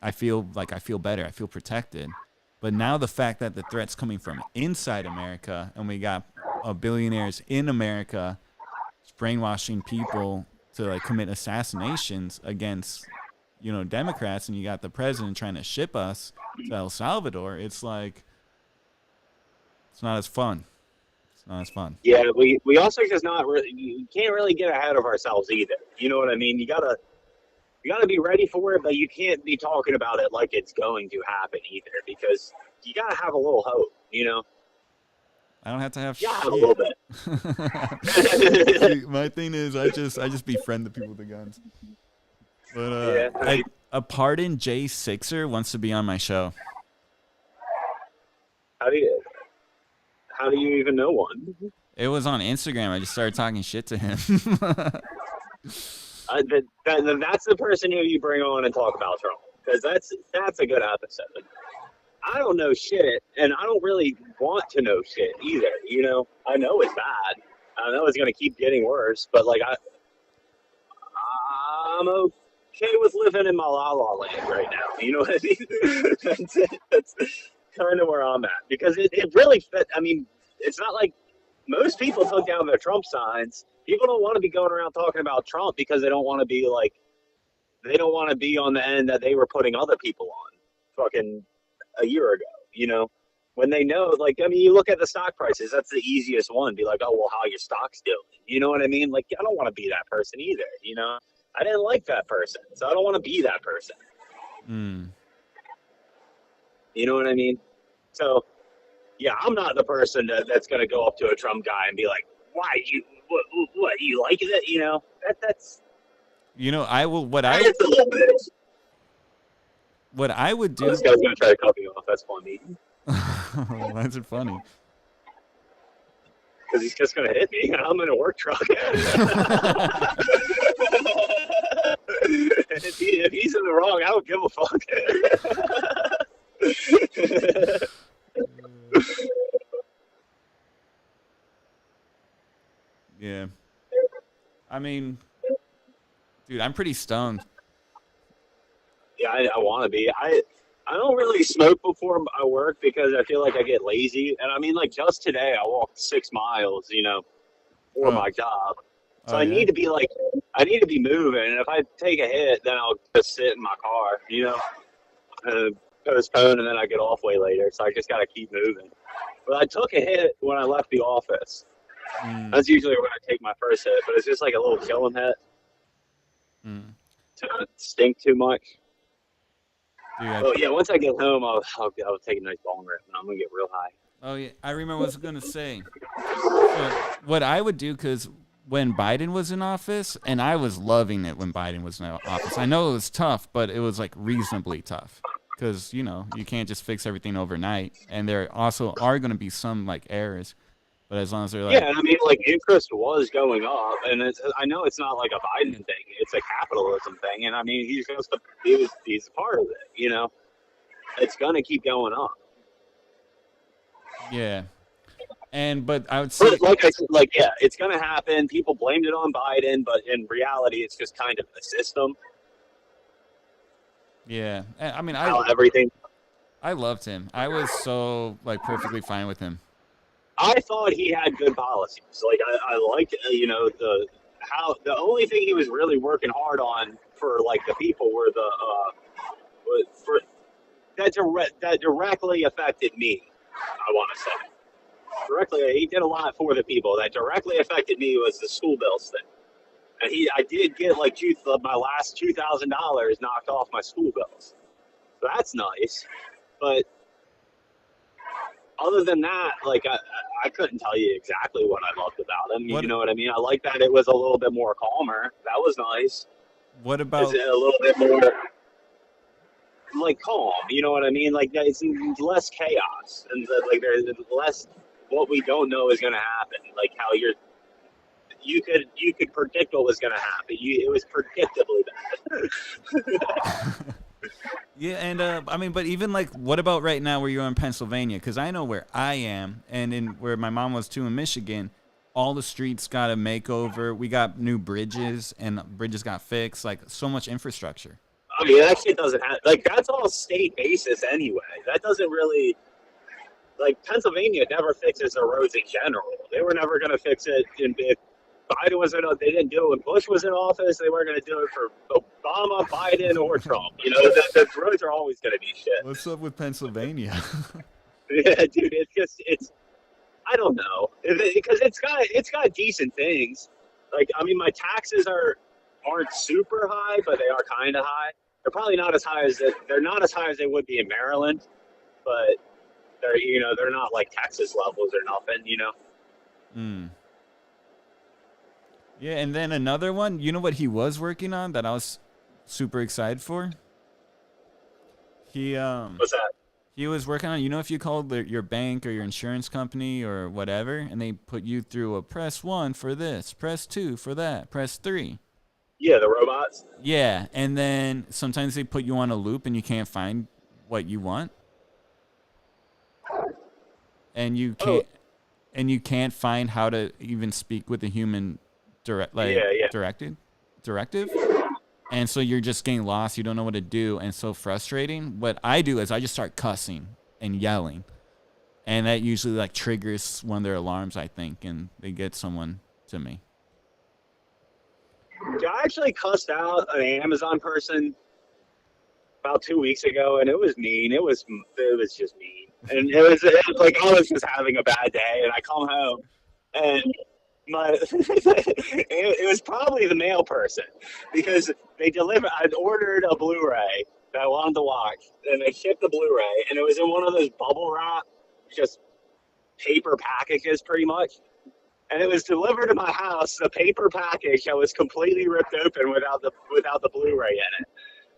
I feel better. I feel protected. But now the fact that the threat's coming from inside America, and we got billionaires in America brainwashing people to like commit assassinations against, Democrats, and you got the president trying to ship us to El Salvador. It's like, it's not as fun. It's not as fun. Yeah, we also just not really. You can't really get ahead of ourselves either. You know what I mean? You gotta be ready for it, but you can't be talking about it like it's going to happen either, because you gotta have a little hope. I don't have to have Yeah, shit. a little bit. See, my thing is, I just befriend the people with the guns. But a pardon Jay Sixer wants to be on my show. How do you even know one? It was on Instagram. I just started talking shit to him. That's the person who you bring on and talk about Trump, because that's a good episode. I don't know shit, and I don't really want to know shit either. I know it's bad. I know it's gonna keep getting worse, but like I'm okay with living in my la la land right now. You know what I mean? That's kind of where I'm at, because it really fit. I mean, it's not like most people took down their Trump signs. People don't want to be going around talking about Trump because they don't want to be on the end that they were putting other people on fucking a year ago, when they know, like, I mean, you look at the stock prices, that's the easiest one. Be like, oh, well, how your stock's doing? You know what I mean? Like, I don't want to be that person either, I didn't like that person, so I don't want to be that person. You know what I mean? So, yeah, I'm not the person that's going to go up to a Trump guy and be like, why, what you like it? That's... I will, what I would do. This guy's gonna try to cut me off. That's funny. Why is it funny? Because he's just gonna hit me, and I'm in a work truck. if he's in the wrong, I don't give a fuck. Yeah. I mean, dude, I'm pretty stoned. Yeah, I want to be. I don't really smoke before I work because I feel like I get lazy. And I mean, like, just today I walked 6 miles, for my job. So I need to be moving. And if I take a hit, then I'll just sit in my car, and postpone, and then I get off way later. So I just got to keep moving. But I took a hit when I left the office. That's usually when I take my first hit, but it's just like a little killing hit. To not stink too much. Yeah, once I get home, I'll take a nice bong rip, and I'm gonna get real high. Oh yeah, I remember what I was gonna say. So what I would do, because when Biden was in office, and I was loving it when Biden was in office. I know it was tough, but it was like reasonably tough, because you can't just fix everything overnight, and there also are gonna be some like errors. But as long as they're like, yeah, I mean, like, interest was going up, and I know it's not like a Biden thing; it's a capitalism thing, and I mean, he's a part of it, It's gonna keep going up. Yeah, but I would say, like I said, yeah, it's gonna happen. People blamed it on Biden, but in reality, it's just kind of the system. Yeah, I mean, everything. I loved him. I was so like perfectly fine with him. I thought he had good policies. Like I liked, the only thing he was really working hard on for like the people were that directly affected me. I want to say, directly. He did a lot for the people. That directly affected me was the school bills thing. And I did get like my last $2,000 knocked off my school bills. So that's nice. But other than that, like I couldn't tell you exactly what I loved about him. What You know what I mean? I like that it was a little bit more calmer. That was nice. what It's about a little bit more like calm. You know what I mean? Like it's less chaos and like there's less what we don't know is going to happen. Like how you could predict what was going to happen. It was predictably bad. Yeah, and I mean, but even like, what about right now where you're in Pennsylvania? Because I know where I am, and in where my mom was too in Michigan, all the streets got a makeover. We got new bridges, and bridges got fixed. Like so much infrastructure. I mean, that shit doesn't have like that's all state basis anyway. That doesn't really like Pennsylvania never fixes the roads in general. They were never going to fix it if Biden was in. They didn't do it when Bush was in office. They weren't going to do it for Obama, Biden, or Trump. You know, the roads are always going to be shit. What's up with Pennsylvania? Yeah, dude, it's. I don't know because it's got decent things. Like I mean, my taxes aren't super high, but they are kind of high. They're probably not as high as they're not as high as they would be in Maryland, but they're not like Texas levels or nothing. You know. Mm. Yeah, and then another one. You know what he was working on that I was super excited for? What's that? He was working on, if you called your bank or your insurance company or whatever, and they put you through a press 1 for this, press 2 for that, press 3. Yeah, the robots. Yeah, and then sometimes they put you on a loop and you can't find what you want. And you can't find how to even speak with a human directive. And so you're just getting lost. You don't know what to do. And so frustrating. What I do is I just start cussing and yelling. And that usually like triggers one of their alarms, I think. And they get someone to me. I actually cussed out an Amazon person about 2 weeks ago. And it was mean. It was just mean. And it was like I was just having a bad day. And I come home and it was probably the mail person because I'd ordered a Blu-ray that I wanted to watch and they shipped the Blu-ray and it was in one of those bubble wrap, just paper packages pretty much. And it was delivered to my house, the paper package that was completely ripped open without the Blu-ray in it.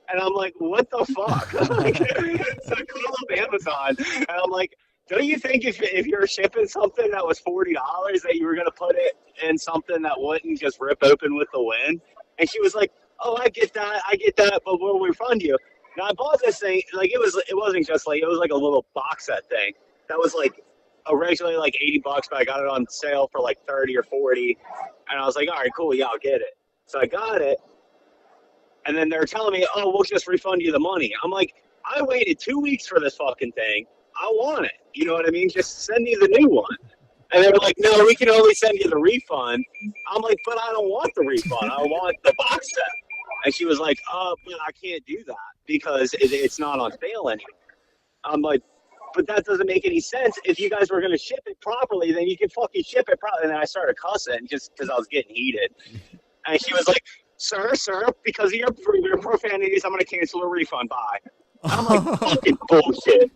And I'm like, what the fuck? So I call up Amazon and I'm like, don't you think if you're shipping something that was $40 that you were going to put it in something that wouldn't just rip open with the wind? And she was like, oh, I get that, but we'll refund you. Now I bought this thing, like it wasn't just like, it was like a little box set thing that was like originally like $80, but I got it on sale for like 30 or 40. And I was like, all right, cool, yeah, I'll get it. So I got it. And then they're telling me, oh, we'll just refund you the money. I'm like, I waited 2 weeks for this fucking thing. I want it. You know what I mean? Just send me the new one. And they were like, no, we can only send you the refund. I'm like, but I don't want the refund. I want the box set. And she was like, but I can't do that because it's not on sale anymore. I'm like, but that doesn't make any sense. If you guys were going to ship it properly, then you can fucking ship it properly. And then I started cussing just because I was getting heated. And she was like, sir, because of your profanities, I'm going to cancel a refund. Bye. I'm like, fucking bullshit.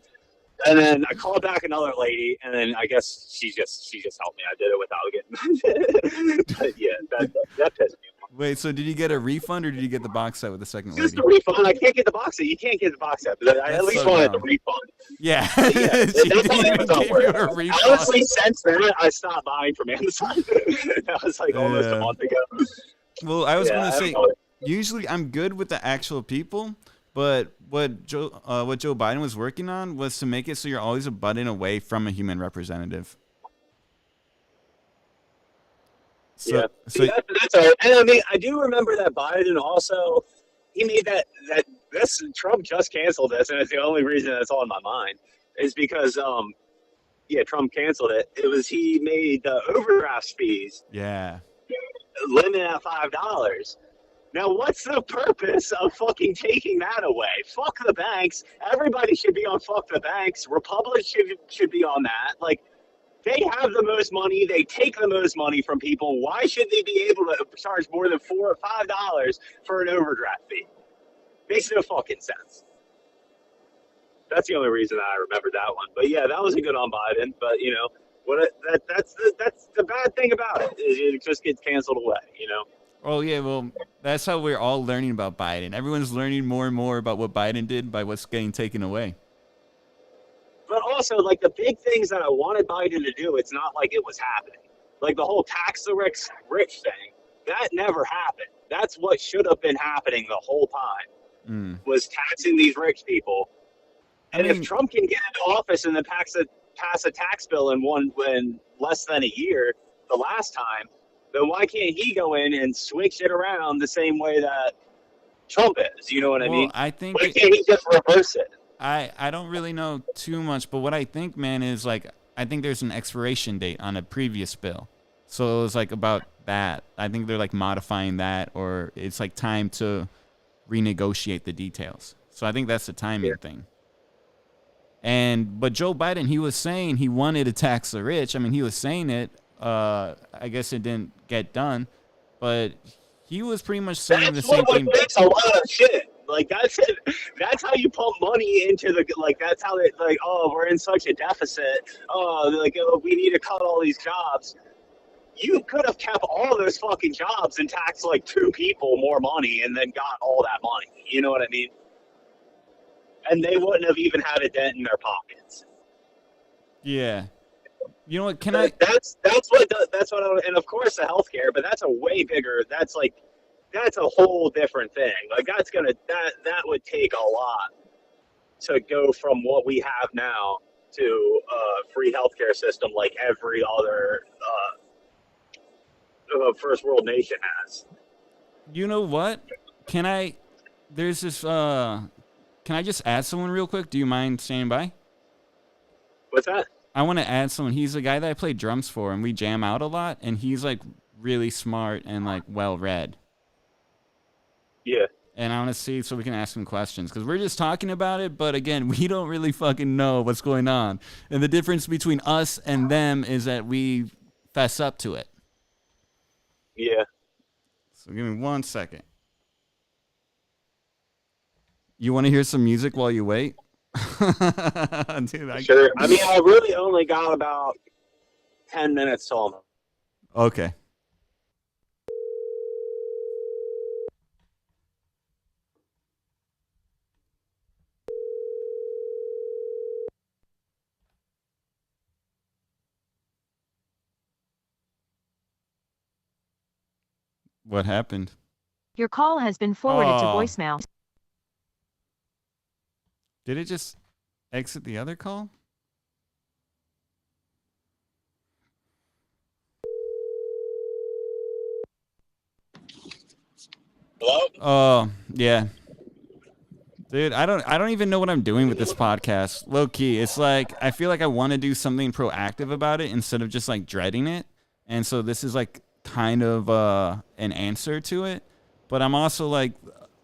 And then I called back another lady, and then I guess she just helped me. I did it without getting. But yeah, that pissed me off. Wait, so did you get a refund or did you get the box set with the second lady? Just a refund. I can't get the box set. You can't get the box set. But I at least wanted the refund. Yeah. But yeah, that's how Amazon works. Honestly, since then, I stopped buying from Amazon. That was like almost a month ago. Well, I was going to say, usually I'm good with the actual people. But what Joe Biden was working on was to make it so you're always a button away from a human representative. So that's all right. And I mean, I do remember that Biden also he made that this Trump just canceled this, and it's the only reason that's on my mind is because Trump canceled it. It was he made the overdraft fees limit at $5. Now, what's the purpose of fucking taking that away? Fuck the banks. Everybody should be on fuck the banks. Republicans should be on that. Like, They have the most money. They take the most money from people. Why should they be able to charge more than $4 or $5 for an overdraft fee? Makes no fucking sense. That's the only reason I remembered that one. But yeah, that was a good on Biden. But you know, that's the bad thing about it is it just gets canceled away. You know. Oh yeah, well, that's how we're all learning about Biden. Everyone's learning more and more about what Biden did by what's getting taken away. But also, like the big things that I wanted Biden to do, it's not like it was happening. Like the whole tax the rich thing, that never happened. That's what should have been happening the whole time was taxing these rich people. And if Trump can get into office and then pass a tax bill in less than a year, the last time, then why can't he go in and switch it around the same way that Trump is? You know what I mean? I think why can't he just reverse it? I don't really know too much, but what I think, man, is like I think there's an expiration date on a previous bill. So it was like about that. I think they're like modifying that, or it's like time to renegotiate the details. So I think that's the timing thing. But Joe Biden, he was saying he wanted to tax the rich. I mean, he was saying it. I guess it didn't get done, but he was pretty much saying the same thing. That's a lot of shit. Like that's it. That's how you pump money into the That's how they like. Oh, we're in such a deficit. We need to cut all these jobs. You could have kept all those fucking jobs and taxed like 2 people more money, and then got all that money. You know what I mean? And they wouldn't have even had a dent in their pockets. Yeah. You know what? That's what. And of course the healthcare, but that's a way bigger. That's a whole different thing. Like that would take a lot to go from what we have now to a free healthcare system like every other first world nation has. You know what? Can I just add someone real quick? Do you mind standing by? What's that? I want to add someone. He's a guy that I play drums for, and we jam out a lot, and he's like really smart and like well read. Yeah. And I want to see so we can ask him questions because we're just talking about it, but again, we don't really fucking know what's going on. And the difference between us and them is that we fess up to it. Yeah. So give me 1 second. You want to hear some music while you wait? Dude, sure. I mean, I really only got about 10 minutes till I'm... Okay. What happened? Your call has been forwarded to voicemail. Did it just exit the other call? Hello? Oh, yeah. Dude, I don't even know what I'm doing with this podcast. Low key. It's like I feel like I want to do something proactive about it instead of just like dreading it. And so this is like kind of an answer to it. But I'm also like,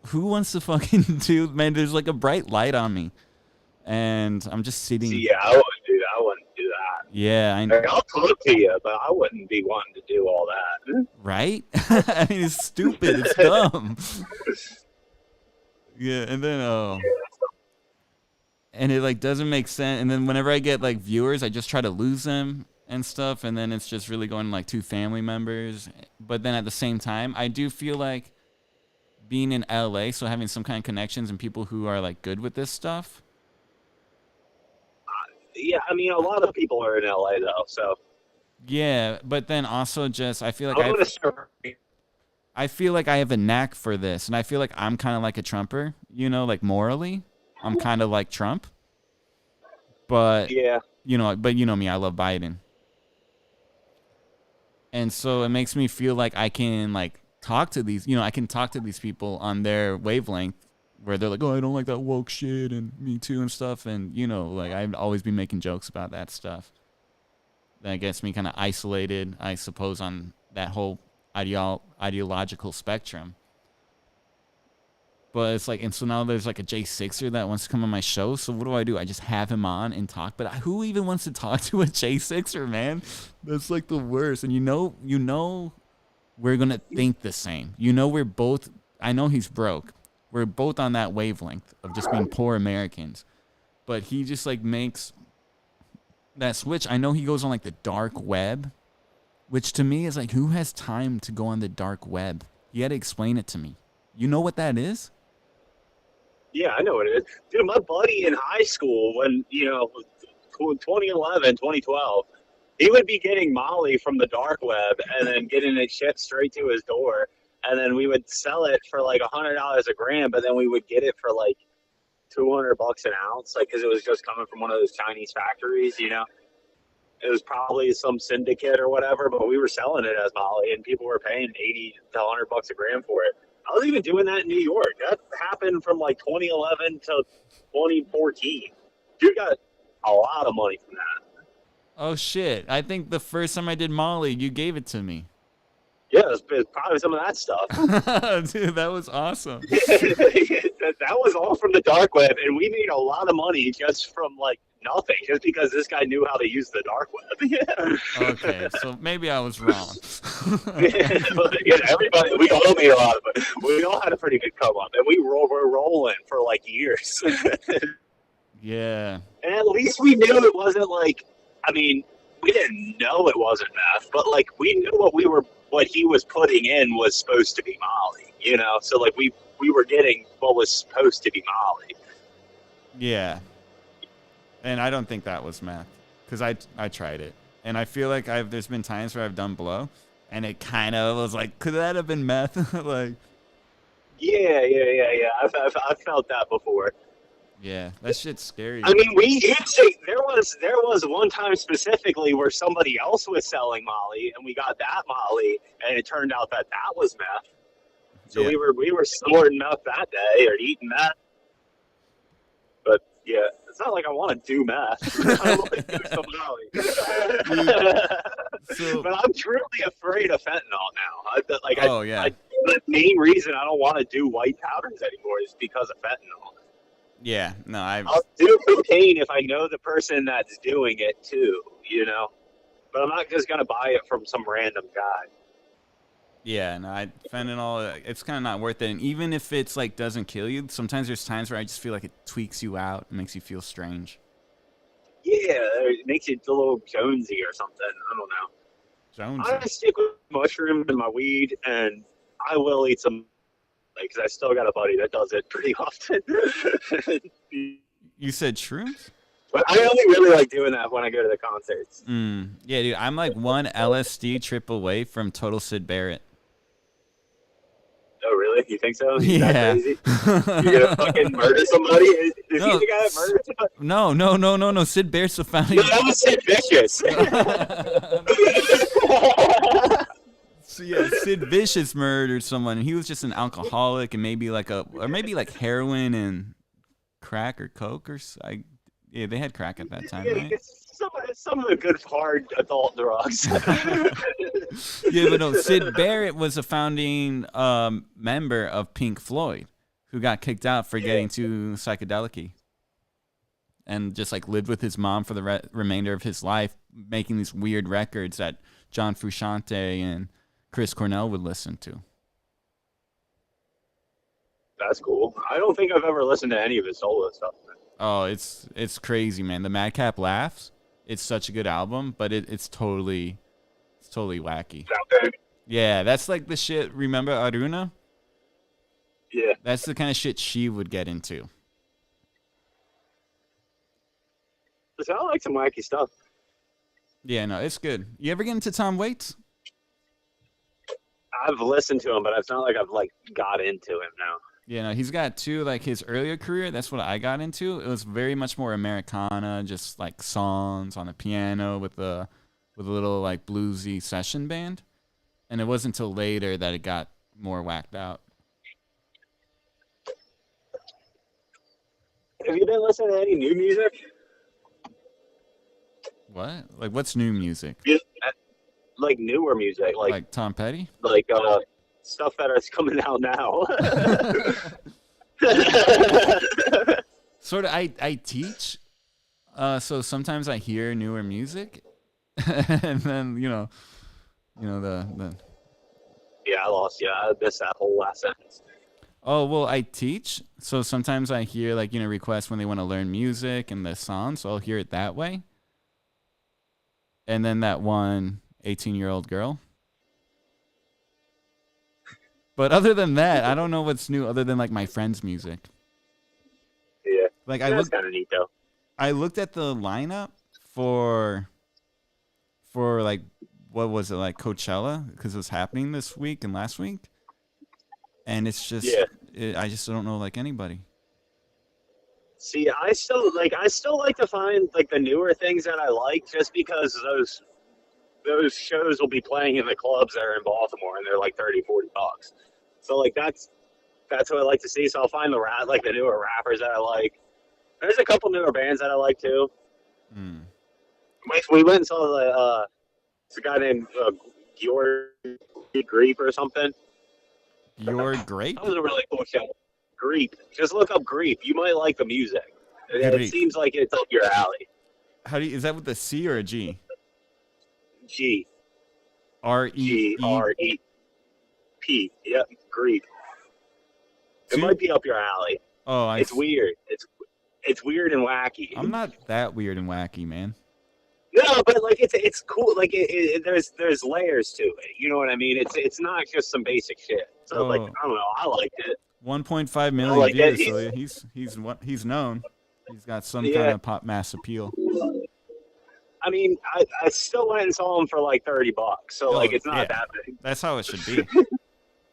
who wants to fucking do, man, there's like a bright light on me. And I'm just sitting. See, yeah, I wouldn't do that. I wouldn't do that. Yeah, I know. Like, I'll talk to you, but I wouldn't be wanting to do all that. Right? I mean, it's stupid. It's dumb. Yeah, and then and it like doesn't make sense. And then whenever I get like viewers, I just try to lose them and stuff. And then it's just really going like 2 family members. But then at the same time, I do feel like being in LA, so having some kind of connections and people who are like good with this stuff. Yeah, I mean, a lot of people are in LA though, so. Yeah, but then also just I feel like I feel like I have a knack for this, and I feel like I'm kind of like a Trumper, you know, like morally, I'm kind of like Trump. But yeah, you know me, I love Biden, and so it makes me feel like I can like talk to these, I can talk to these people on their wavelength. Where they're like, oh, I don't like that woke shit and Me Too and stuff. And, like, I'd always be making jokes about that stuff. That gets me kind of isolated, I suppose, on that whole ideological spectrum. But it's like, and so now there's like a J6er that wants to come on my show. So what do? I just have him on and talk. But who even wants to talk to a J6er, man? That's like the worst. And you know, we're gonna think the same. You know, we're both. I know he's broke. We're both on that wavelength of just being poor Americans. But he just like makes that switch. I know he goes on like the dark web, which to me is like, who has time to go on the dark web? You had to explain it to me. You know what that is? Yeah, I know what it is. Dude, my buddy in high school, when, 2011, 2012, he would be getting Molly from the dark web and then getting it shipped straight to his door. And then we would sell it for like $100 a gram, but then we would get it for like $200 an ounce, like, because it was just coming from one of those Chinese factories, It was probably some syndicate or whatever, but we were selling it as Molly, and people were paying $80 to $100 a gram for it. I was even doing that in New York. That happened from like 2011 to 2014. Dude got a lot of money from that. Oh shit! I think the first time I did Molly, you gave it to me. Yeah, it's probably some of that stuff. Dude, that was awesome. That was all from the dark web, and we made a lot of money just from like nothing, just because this guy knew how to use the dark web. Yeah. Okay, so maybe I was wrong. Yeah, everybody, we all made a lot of it. We all had a pretty good come up, and we were rolling for like years. Yeah. And at least we knew it wasn't like, I mean, we didn't know it wasn't meth, but like we knew what he was putting in was supposed to be Molly, So like we were getting what was supposed to be Molly. Yeah. And I don't think that was meth, because I tried it, and I feel like there's been times where I've done blow, and it kind of was like, could that have been meth? Like. Yeah. I've felt that before. Yeah, that shit's scary. I mean, we did say there was one time specifically where somebody else was selling Molly, and we got that Molly, and it turned out that was meth. So Yeah. we were snorting meth that day or eating meth. But yeah, it's not like I want to do meth. I want to do some Molly. So, But I'm truly afraid of fentanyl now. yeah. The main reason I don't want to do white powders anymore is because of fentanyl. Yeah, no, I'll do cocaine if I know the person that's doing it too, But I'm not just gonna buy it from some random guy. Yeah, no, fentanyl, it's kind of not worth it. And even if it's like doesn't kill you, sometimes there's times where I just feel like it tweaks you out, it makes you feel strange. Yeah, it makes you a little Jonesy or something. I don't know. Jonesy. I stick with mushrooms and my weed, and I will eat some, because I still got a buddy that does it pretty often. You said shrooms? But I only really like doing that when I go to the concerts. Yeah, dude, I'm like one LSD trip away from total Sid Barrett. Oh, really? You think so? Yeah. That crazy? You're gonna fucking murder somebody? Is he No, the guy that murdered somebody? No. Sid Barrett's the founding. No, that was Sid Vicious. So yeah, Sid Vicious murdered someone, and he was just an alcoholic, and maybe like heroin and crack or coke yeah, they had crack at that time, right? Some of the good hard adult drugs. Yeah, but no, Sid Barrett was a founding member of Pink Floyd, who got kicked out for getting too psychedelic-y, and just like lived with his mom for the remainder of his life, making these weird records that John Frusciante and Chris Cornell would listen to. That's cool. I don't think I've ever listened to any of his solo stuff. Oh, it's crazy, man. The Madcap Laughs, it's such a good album, but it's totally wacky. Yeah, that's like the shit. Remember Aruna? Yeah. That's the kind of shit she would get into. I like some wacky stuff. Yeah, no, it's good. You ever get into Tom Waits? I've listened to him, but it's not like I've got into him now. Yeah, no, he's got two, like his earlier career, that's what I got into. It was very much more Americana, just like songs on the piano with a little like bluesy session band. And it wasn't until later that it got more whacked out. Have you been listening to any new music? What? Like what's new music? Like newer music, like Tom Petty? Like stuff that is coming out now. Sort of. I teach, so sometimes I hear newer music, and then the Yeah, I lost you. I missed that whole last sentence. oh well, I teach, so sometimes I hear like requests when they want to learn music and the song, so I'll hear it that way. And then that one 18-year-old girl. But other than that, I don't know what's new other than like my friends' music. Yeah, Like that's kind of neat though. I looked at the lineup for like what was it, like Coachella, because it was happening this week and last week, and it's just I just don't know like anybody. See, I still like to find like the newer things that I like, just because those shows will be playing in the clubs that are in Baltimore, and they're like 30-40 bucks. So like that's what I like to see. So I'll find the newer rappers that I like. There's a couple newer bands that I like too. Hmm. We went and saw it's a guy named George Greep or something. You're great. That was a really cool show. Greep. Just look up Greep. You might like the music. It Greep. seems like it's up your alley. How do you, is that with a C or a G? G R-E-E. G-R-E-P. Yep, Greep. It might be up your alley. Oh, It's weird. It's weird and wacky. I'm not that weird and wacky, man. No, but like it's cool. Like there's layers to it. You know what I mean? It's not just some basic shit. So like I don't know. I liked it. 1.5 million like views. it. So he's known. He's got some kind of pop mass appeal. I mean, I still went and saw him for like $30. So like it's not that big. That's how it should be.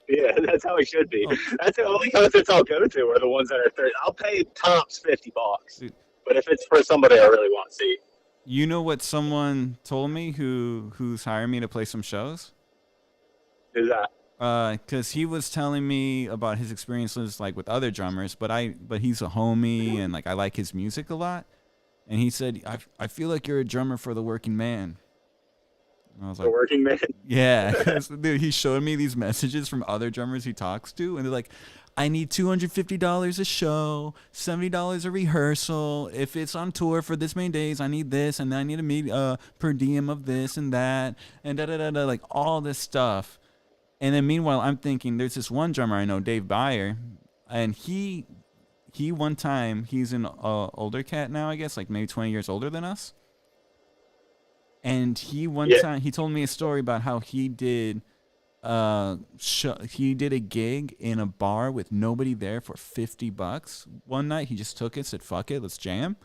Yeah, that's how it should be. That's the only concerts I'll go to are the ones that are 30. I'll pay tops $50. Dude. But if it's for somebody I really want to see. You know what someone told me who's hiring me to play some shows? Who's that? Because he was telling me about his experiences like with other drummers, but he's a homie and like I like his music a lot, and he said I feel like you're a drummer for the working man. And I was like, The working man. yeah, 'cause, dude, he showed me these messages from other drummers he talks to, and they're like, I need $250 a show, $70 a rehearsal. If it's on tour for this many days, I need this, and then I need a per diem of this and that, and da da da da, like all this stuff. And then meanwhile, I'm thinking, there's this one drummer I know, Dave Byer, and he one time, he's an older cat now, I guess, like maybe 20 years older than us. And he time he told me a story about how he did he did a gig in a bar with nobody there for $50. One night he just took it, said fuck it, let's jam.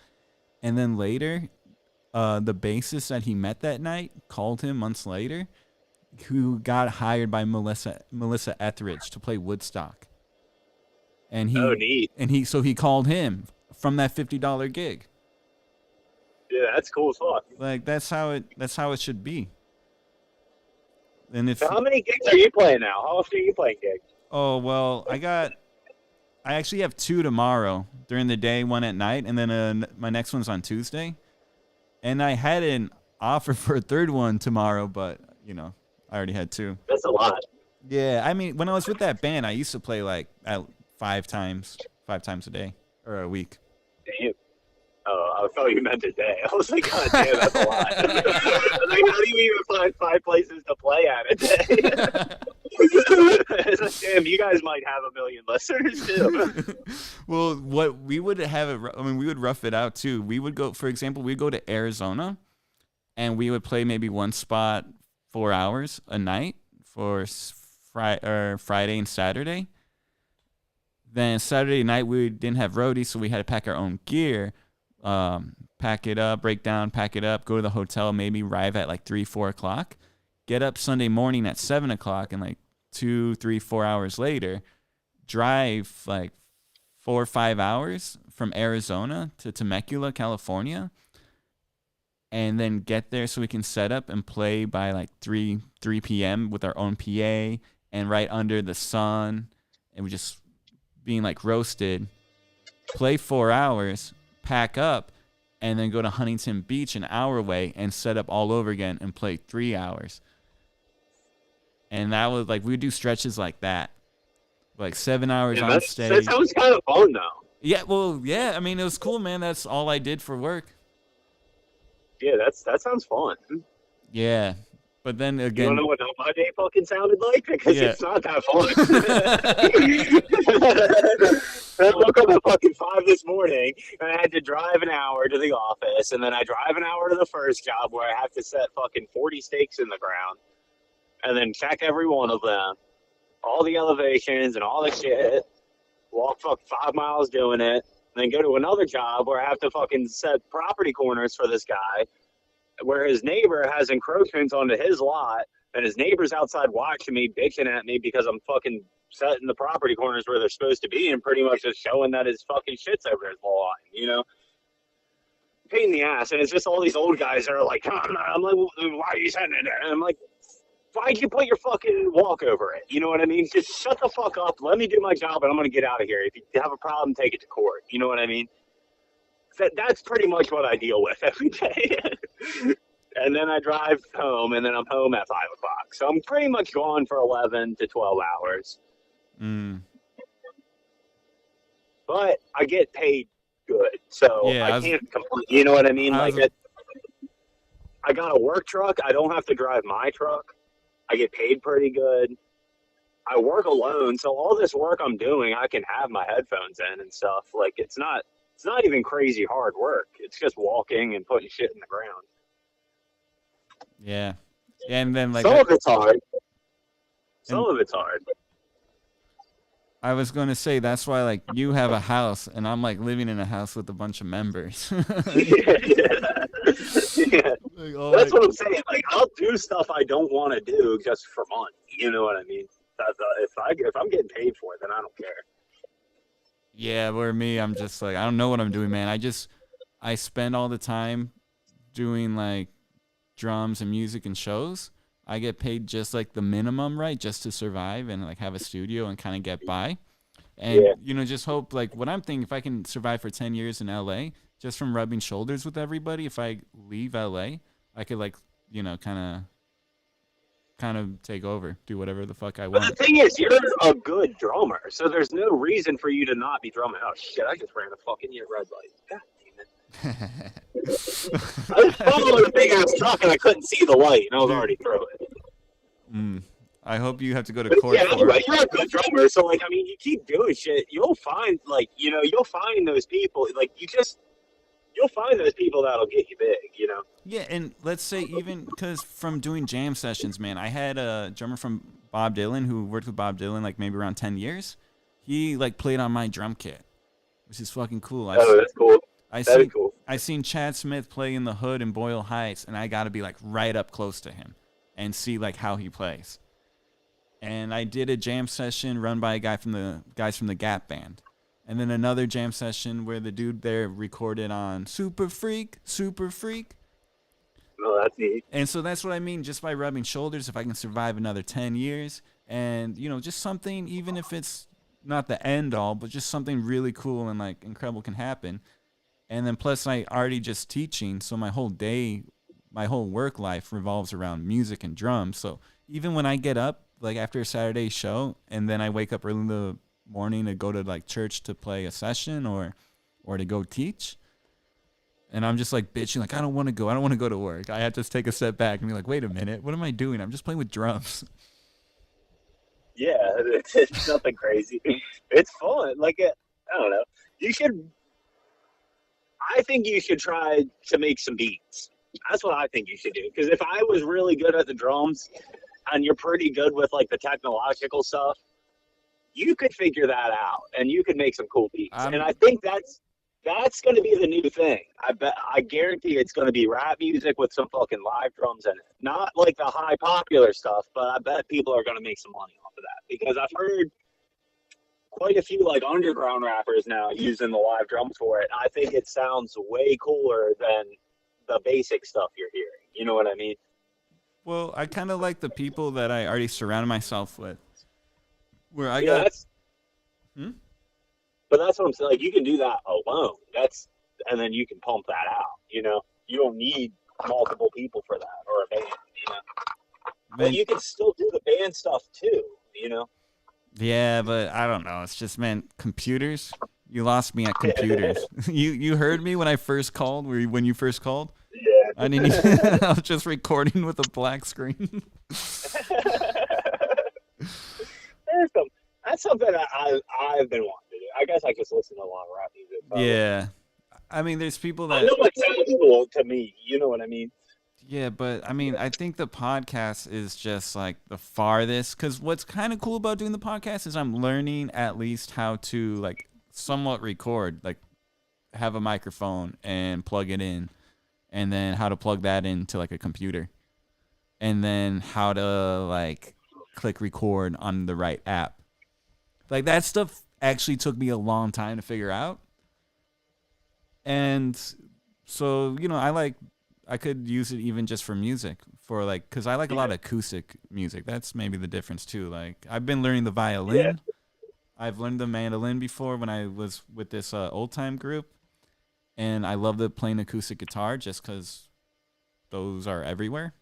And then later, the bassist that he met that night called him months later, who got hired by Melissa Etheridge to play Woodstock. And neat. And he called him from that $50 gig. Yeah, that's cool as fuck. Like that's how it should be. And if So how many gigs are you playing now? How often are you playing gigs? Oh well, I actually have 2 tomorrow during the day, 1 at night, and then my next one's on Tuesday. And I had an offer for a third one tomorrow, but I already had 2. That's a lot. Yeah, I mean, when I was with that band, I used to play like at 5 times a day or a week. Damn. Oh, I thought you meant a day. I was like, God damn, that's a lot. I was like, how do you even find 5 places to play at a day? It's like, damn, you guys might have 1 million listeners too. Well, what we would have it. I mean, we would rough it out too. We would go, for example, we'd go to Arizona, and we would play maybe one spot 4 hours a night for Friday and Saturday. Then Saturday night we didn't have roadies, so we had to pack our own gear. Pack it up, break down, pack it up, go to the hotel, maybe arrive at like 3-4 o'clock, get up Sunday morning at 7 o'clock, and like 2, 3, 4 hours later, drive like 4 or 5 hours from Arizona to Temecula, California, and then get there so we can set up and play by like 3 p.m. with our own PA and right under the sun, and we just being like roasted, play 4 hours, pack up, and then go to Huntington Beach an hour away and set up all over again and play 3 hours. And that was like, we would do stretches like that. like 7 hours Yeah, on that stage. sounds kind of fun though. Yeah, well, yeah. I mean, it was cool, man. That's all I did for work. Yeah, that sounds fun. Yeah, but then You again, don't know what my day fucking sounded like? Because yeah. it's not that fun. I woke up at fucking 5 this morning, and I had to drive an hour to the office, and then I drive an hour to the first job where I have to set fucking 40 stakes in the ground, and then check every one of them, all the elevations and all the shit, walk fuck 5 miles doing it, and then go to another job where I have to fucking set property corners for this guy, where his neighbor has encroachments onto his lot, and his neighbor's outside watching me, bitching at me because I'm fucking setting the property corners where they're supposed to be and pretty much just showing that his fucking shit's over his line, you know? Pain in the ass. And it's just all these old guys that are like, I'm like, well, why are you sending it? And I'm like, why'd you put your fucking walk over it? You know what I mean? Just shut the fuck up. Let me do my job, and I'm going to get out of here. If you have a problem, take it to court. You know what I mean? That's pretty much what I deal with every day. And then I drive home, and then I'm home at 5 o'clock. So I'm pretty much gone for 11 to 12 hours. Mm. But I get paid good, so Yeah, I can't complain. You know what I mean? I Like, I got a work truck. I don't have to drive my truck. I get paid pretty good. I work alone, so all this work I'm doing, I can have my headphones in and stuff. Like, it's not even crazy hard work. It's just walking and putting shit in the ground. Yeah, and then like Some of it's hard. Some of it's hard. I was going to say, that's why like you have a house and I'm like living in a house with a bunch of members. Yeah. Like, oh, That's what I'm saying. Like, I'll do stuff I don't want to do just for money. You know what I mean? If I'm getting paid for it, then I don't care. Yeah, where me, I'm just like, I don't know what I'm doing, man. I spend all the time doing like drums and music and shows. I get paid just like the minimum, right? Just to survive and like have a studio and kind of get by. And, you know, just hope like what I'm thinking, if I can survive for 10 years in LA, just from rubbing shoulders with everybody, if I leave LA, I could like, you know, kind of take over, do whatever the fuck I But want. the thing is, you're a good drummer, so there's no reason for you to not be drumming. Oh shit! I just ran a fucking red light. God damn it! I was following a big ass truck and I couldn't see the light, and I was already through it. I hope you have to go to But court yeah, for anyway, it. you're a good drummer, so like, I mean, you keep doing shit, you'll find like, you know, you'll find those people. Like, you'll find those people that'll get you big. You know. Yeah, and let's say even because from doing jam sessions, man, I had a drummer from Bob Dylan who worked with Bob Dylan like maybe around 10 years. He like played on my drum kit, which is fucking cool. Oh, that's cool. That'd be cool. I seen Chad Smith play in the Hood in Boyle Heights, and I got to be like right up close to him and see like how he plays. And I did a jam session run by a guy from the guys from the Gap Band. And then another jam session where the dude there recorded on Super Freak. No, that's neat. And so that's what I mean, just by rubbing shoulders, if I can survive another 10 years and, you know, just something, even if it's not the end all, but just something really cool and like incredible can happen. And then plus I already just teaching. So my whole day, my whole work life revolves around music and drums. So even when I get up, like after a Saturday show, and then I wake up early in the morning to go to like church to play a session or to go teach, and I'm just like bitching, like I don't want to go to work. I have to take a step back and be like, wait a minute, what am I doing? I'm just playing with drums. Yeah, it's nothing crazy. It's fun. Like, I don't know. I think you should try to make some beats. That's what I think you should do. Because if I was really good at the drums and you're pretty good with like the technological stuff, you could figure that out and you could make some cool beats. And I think that's going to be the new thing. I guarantee it's going to be rap music with some fucking live drums in it. Not like the high popular stuff, but I bet people are going to make some money off of that because I've heard quite a few like underground rappers now using the live drums for it. I think it sounds way cooler than the basic stuff you're hearing. You know what I mean? Well, I kind of like the people that I already surrounded myself with. Where I But that's what I'm saying. Like, you can do that alone. And then you can pump that out. You know, you don't need multiple people for that or a band. You know, but you can still do the band stuff too. You know. Yeah, but I don't know. It's just, man, computers. You lost me at computers. You heard me when I first called. When you first called? Yeah. I didn't. Even, I was just recording with a black screen. That's something I've been wanting to do. I guess I just listen to a lot of rap music. Yeah, I mean, there's people I that. know it sounds cool to me. You know what I mean? Yeah, but I mean, I think the podcast is just like the farthest. Because what's kind of cool about doing the podcast is I'm learning at least how to like somewhat record, like have a microphone and plug it in, and then how to plug that into like a computer, and then how to like click record on the right app. Like that stuff actually took me a long time to figure out. And so, I could use it even just for music, for like, because I like a lot of acoustic music. That's maybe the difference too. Like I've been learning the violin. Yeah. I've learned the mandolin before when I was with this old time group, and I love the playing acoustic guitar just because those are everywhere.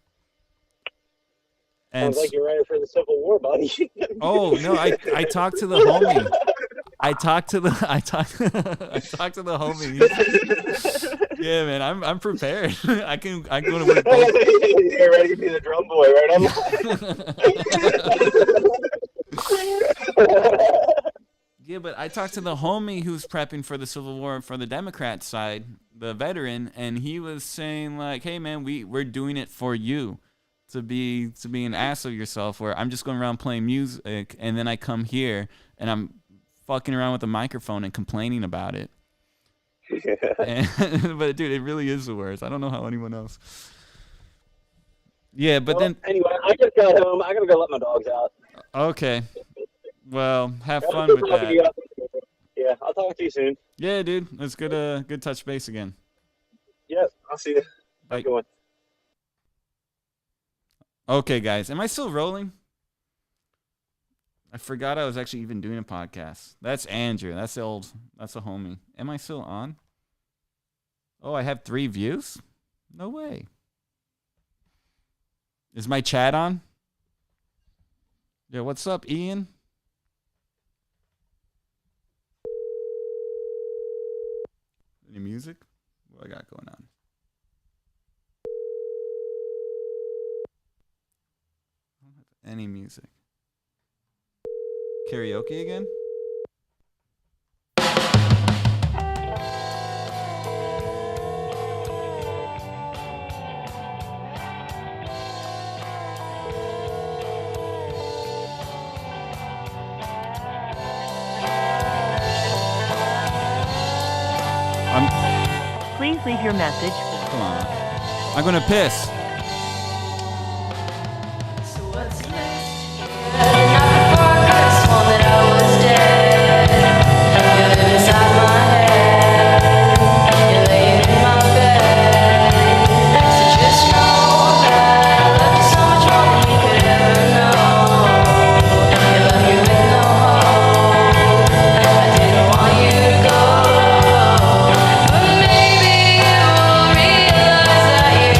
And Sounds like you're ready for the Civil War, buddy. oh no, I talked to the homie. I talked to the homie. Yeah, man, I'm prepared. I'm going to work both. You're ready to be the drum boy, right? Yeah, but I talked to the homie who's prepping for the Civil War for the Democrat side, the veteran, and he was saying like, "Hey, man, we're doing it for you, to be an ass of yourself. Where I'm just going around playing music, and then I come here and I'm fucking around with the microphone and complaining about it." But dude, it really is the worst. I don't know how anyone else. Yeah, but then anyway, I just got home. I gotta go let my dogs out. okay. Well, have fun with that. Yeah, I'll talk to you soon. Yeah, dude, it's good touch base again. Yep, I'll see you. Bye. Going. Okay, guys, am I still rolling? I forgot I was actually even doing a podcast. That's Andrew. That's a homie. Am I still on? Oh, I have 3 views? No way. Is my chat on? Yeah, what's up, Ian? Any music? What I got going on? I don't have any music. Karaoke again? Please leave your message. Come on. I'm gonna piss. So what's next? Not before I could've sworn that I was dead. You live inside my head. You're laying in my bed. So just know that I love you so much more than you could ever know. You left me with no hope. I didn't want you to go. But maybe you will realize that you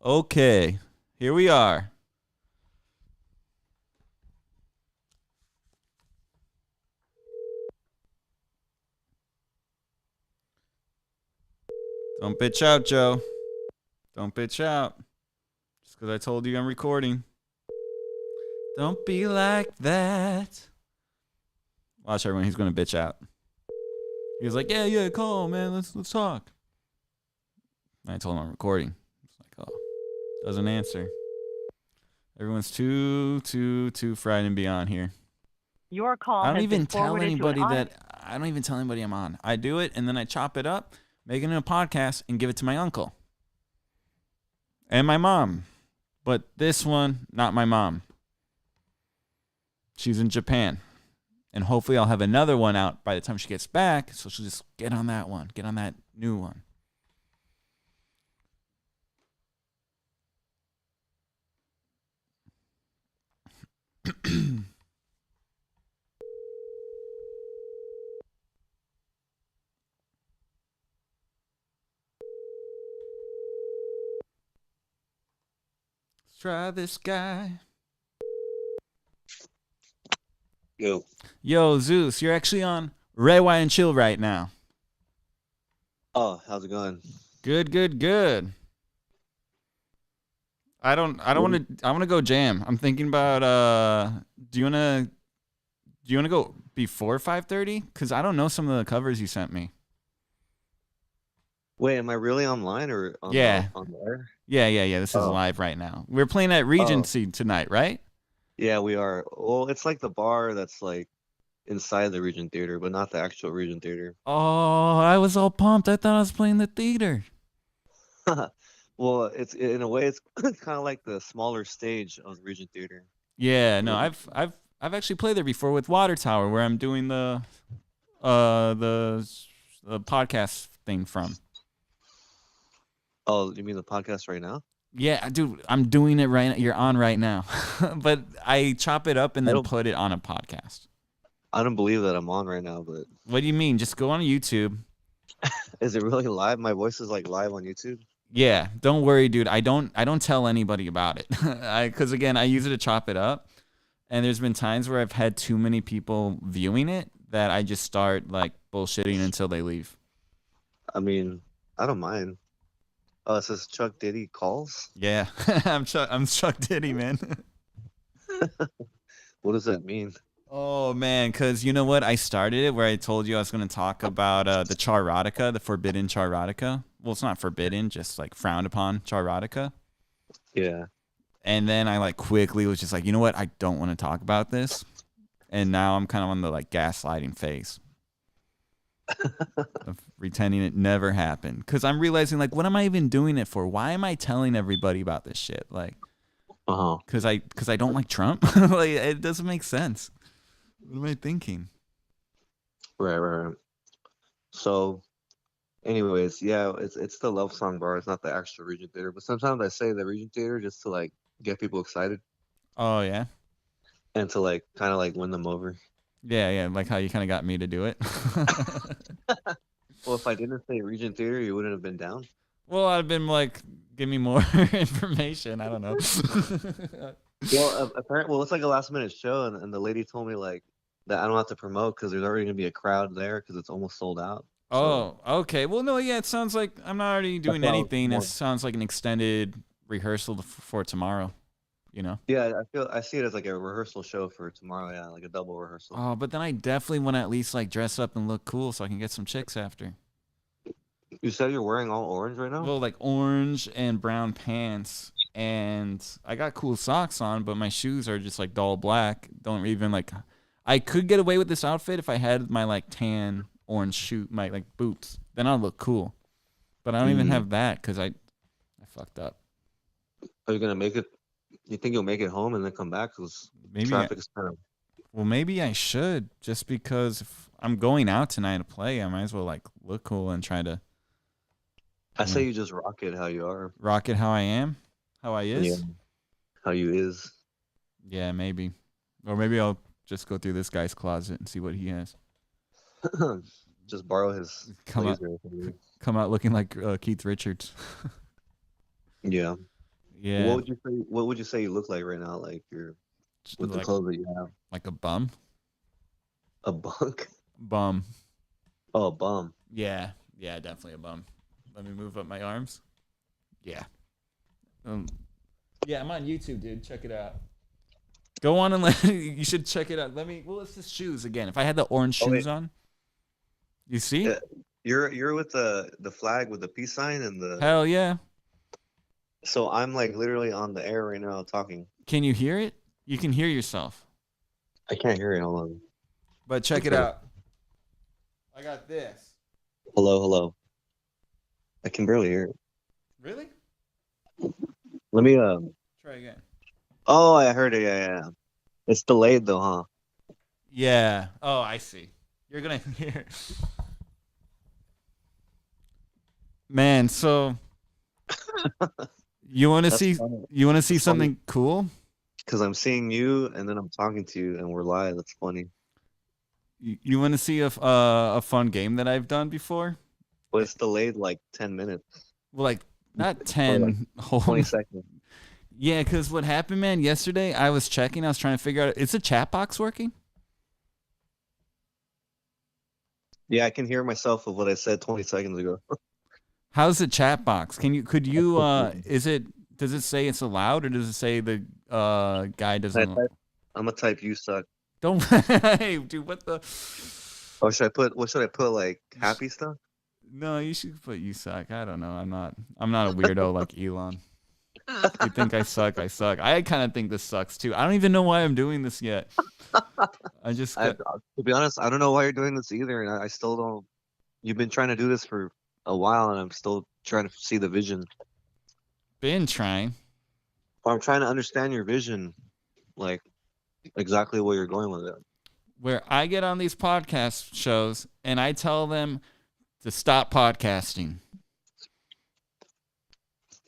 Okay, here we are. Don't bitch out, Joe. Don't bitch out. Just because I told you I'm recording. Don't be like that. Watch everyone. He's going to bitch out. He was like, yeah, call, man. Let's talk. And I told him I'm recording. It's like, oh, doesn't answer. Everyone's too fried and beyond here. Your call I don't has even been tell forwarded anybody to an that. I don't even tell anybody I'm on. I do it and then I chop it up, make it in a podcast, and give it to my uncle and my mom. But this one, not my mom. She's in Japan. And hopefully I'll have another one out by the time she gets back. So she'll just get on that one. Get on that new one. Let's try this guy. Yo, Zeus, you're actually on Red, White, and Chill right now. Oh, how's it going? Good. I want to go jam. I'm thinking about do you want to go before 5:30? Cuz I don't know some of the covers you sent me. Wait, am I really online or on Yeah. on the air? Yeah. This is live right now. We're playing at Regency tonight, right? Yeah, we are. Well, it's like the bar that's like inside the Regent Theater, but not the actual Regent Theater. Oh, I was all pumped. I thought I was playing the theater. Well, it's in a way it's kind of like the smaller stage of the Regent Theater. Yeah, no, I've actually played there before with Water Tower, where I'm doing the podcast thing from. Oh, you mean the podcast right now? Yeah, dude, I'm doing it right now. You're on right now. But I chop it up and then put it on a podcast. I don't believe that I'm on right now, but What do you mean? Just go on YouTube. is it really live? My voice is like live on YouTube? Yeah, don't worry, dude. I don't tell anybody about it. Because again, I use it to chop it up. And there's been times where I've had too many people viewing it that I just start like bullshitting until they leave. I mean, I don't mind. Oh, it says Chuck Diddy calls? Yeah, I'm Chuck Diddy, man. What does that mean? Oh man, because you know what? I started it where I told you I was going to talk about the charotica, the forbidden charotica. Well, it's not forbidden, just like frowned upon charotica. Yeah. And then I like quickly was just like, you know what? I don't want to talk about this. And now I'm kind of on the like gaslighting phase of pretending it never happened. Because I'm realizing like, what am I even doing it for? Why am I telling everybody about this shit? Like, because I don't like Trump. Like, it doesn't make sense. What am I thinking? Right. So, anyways, yeah, it's the Love Song Bar. It's not the actual Regent Theater, but sometimes I say the Regent Theater just to like get people excited Oh yeah, and to like kind of like win them over. yeah. Like how you kind of got me to do it. Well, if I didn't say Regent Theater, you wouldn't have been down. Well, I've been like, give me more information. I don't know. Well, apparently, well, it's like a last minute show, and the lady told me like that I don't have to promote because there's already gonna be a crowd there because it's almost sold out. Oh, okay. Well, no, yeah. It sounds like I'm not already doing That's why I was anything. It more- sounds like an extended rehearsal for tomorrow. You know. Yeah, I see it as like a rehearsal show for tomorrow. Yeah, like a double rehearsal. Oh, but then I definitely want to at least like dress up and look cool so I can get some chicks after. You said you're wearing all orange right now? Well, like orange and brown pants, and I got cool socks on, but my shoes are just like dull black. Don't even like. I could get away with this outfit if I had my like tan orange shoe, my like boots. Then I'll look cool. But I don't even have that because I fucked up. Are you gonna make it? You think you'll make it home and then come back? Because Maybe. traffic is kind of. Well, maybe I should, just because if I'm going out tonight to play, I might as well like look cool and try to I say you just rock it how you are. rock it how I am, how I is. Yeah. How you is. Yeah, maybe. Or maybe I'll just go through this guy's closet and see what he has. Just borrow his Come out. blazer from you. Come out looking like Keith Richards. Yeah. Yeah, What would you say you look like right now? Like you're with the like clothes that you have. a bum. A bunk? Bum. Oh, a bum. Yeah, yeah, definitely a bum. Let me move up my arms. Yeah. Yeah, I'm on YouTube, dude. Check it out. Go on and you should check it out. Well, it's the shoes again. If I had the orange Oh wait, shoes on, you see? uh, you're with the flag with the peace sign and the. Hell yeah. So I'm like literally on the air right now talking. Can you hear it? You can hear yourself. I can't hear it. Hold on. But check it out. I got this. Hello, hello. I can barely hear it. Really? Let me Try again. Oh, I heard it. Yeah, yeah. It's delayed though, huh? Yeah. Oh, I see. You're gonna hear. Man, so you want to That's see? funny. You want to see That's funny something cool? because I'm seeing you and then I'm talking to you and we're live. That's funny. You want to see a fun game that I've done before? But it's delayed like 10 minutes Well, like not or like 10 whole. 20 seconds. Yeah, because what happened, man? Yesterday I was checking. I was trying to figure out. Is the chat box working? Yeah, I can hear myself of what I said 20 seconds ago. How's the chat box? Could That's you so funny. does it say it's allowed or does it say the guy I doesn't? type, I'm gonna type you suck. Don't hey, dude, what the? Oh, what should I put like happy stuff? No, you should put you suck. I don't know. I'm not a weirdo like Elon. You think I suck, I suck. I kind of think this sucks too. I don't even know why I'm doing this yet. I just got To be honest, I don't know why you're doing this either, and I still don't. You've been trying to do this for a while, and I'm still trying to see the vision. been trying. Or I'm trying to understand your vision, like exactly where you're going with it. Where I get on these podcast shows and I tell them to stop podcasting.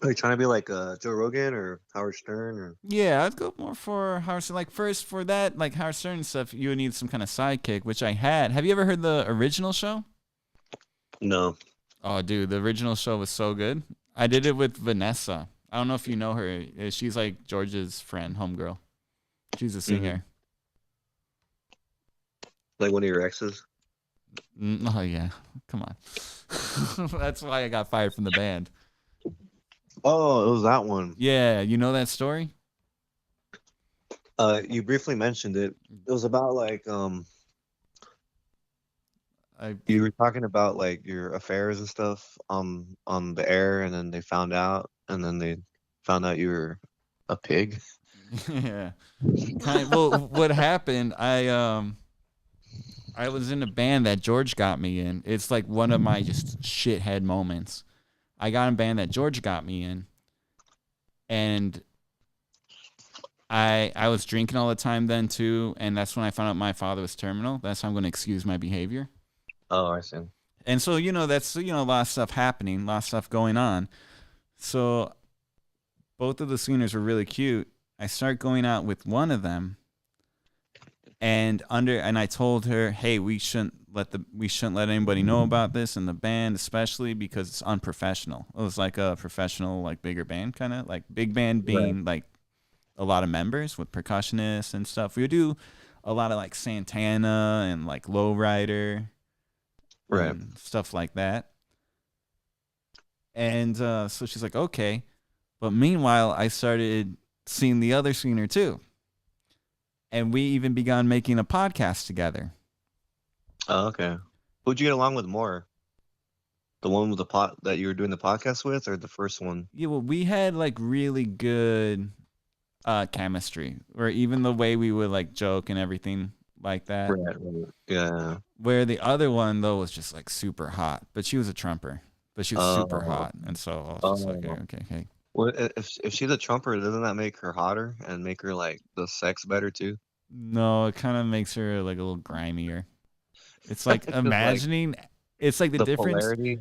Are you trying to be like Joe Rogan or Howard Stern or? Yeah, I'd go more for Howard Stern. Like first for that, like Howard Stern stuff, you would need some kind of sidekick, which I had. Have you ever heard the original show? No. Oh, dude, the original show was so good. I did it with Vanessa. I don't know if you know her. She's like George's friend, homegirl. She's a singer. Like one of your exes? Oh yeah, come on. That's why I got fired from the band. Oh, it was that one. Yeah, you know that story? You briefly mentioned it. It was about like I you were talking about like your affairs and stuff on the air, and then they found out, and then they found out you were a pig. yeah. Well, what happened? I was in a band that George got me in. It's like one of my just shithead moments. I got in a band that George got me in, and I was drinking all the time then too, and that's when I found out my father was terminal. That's how I'm going to excuse my behavior. Oh, I see. And so that's a lot of stuff happening, a lot of stuff going on. So both of the singers were really cute. I start going out with one of them, and I told her, hey, we shouldn't let anybody know about this in the band, especially because it's unprofessional. It was like a professional, like bigger band, kind of like big band being like a lot of members with percussionists and stuff. We would do a lot of like Santana and like Lowrider, Right. and stuff like that. And so she's like, okay. But meanwhile, I started seeing the other singer too. And we even began making a podcast together. Oh, okay. Who'd you get along with more? The one with the pot that you were doing the podcast with, or the first one? Yeah, well, we had like really good chemistry, or even the way we would like joke and everything like that. Right. Yeah. Where the other one though was just like super hot, but she was a trumper, but she was super Oh. hot, and so I was just like, Oh. okay. Well, if she's a trumper, doesn't that make her hotter and make her like the sex better too? No, it kind of makes her like a little grimier. It's like Just, like, imagining. It's like the the difference. polarity.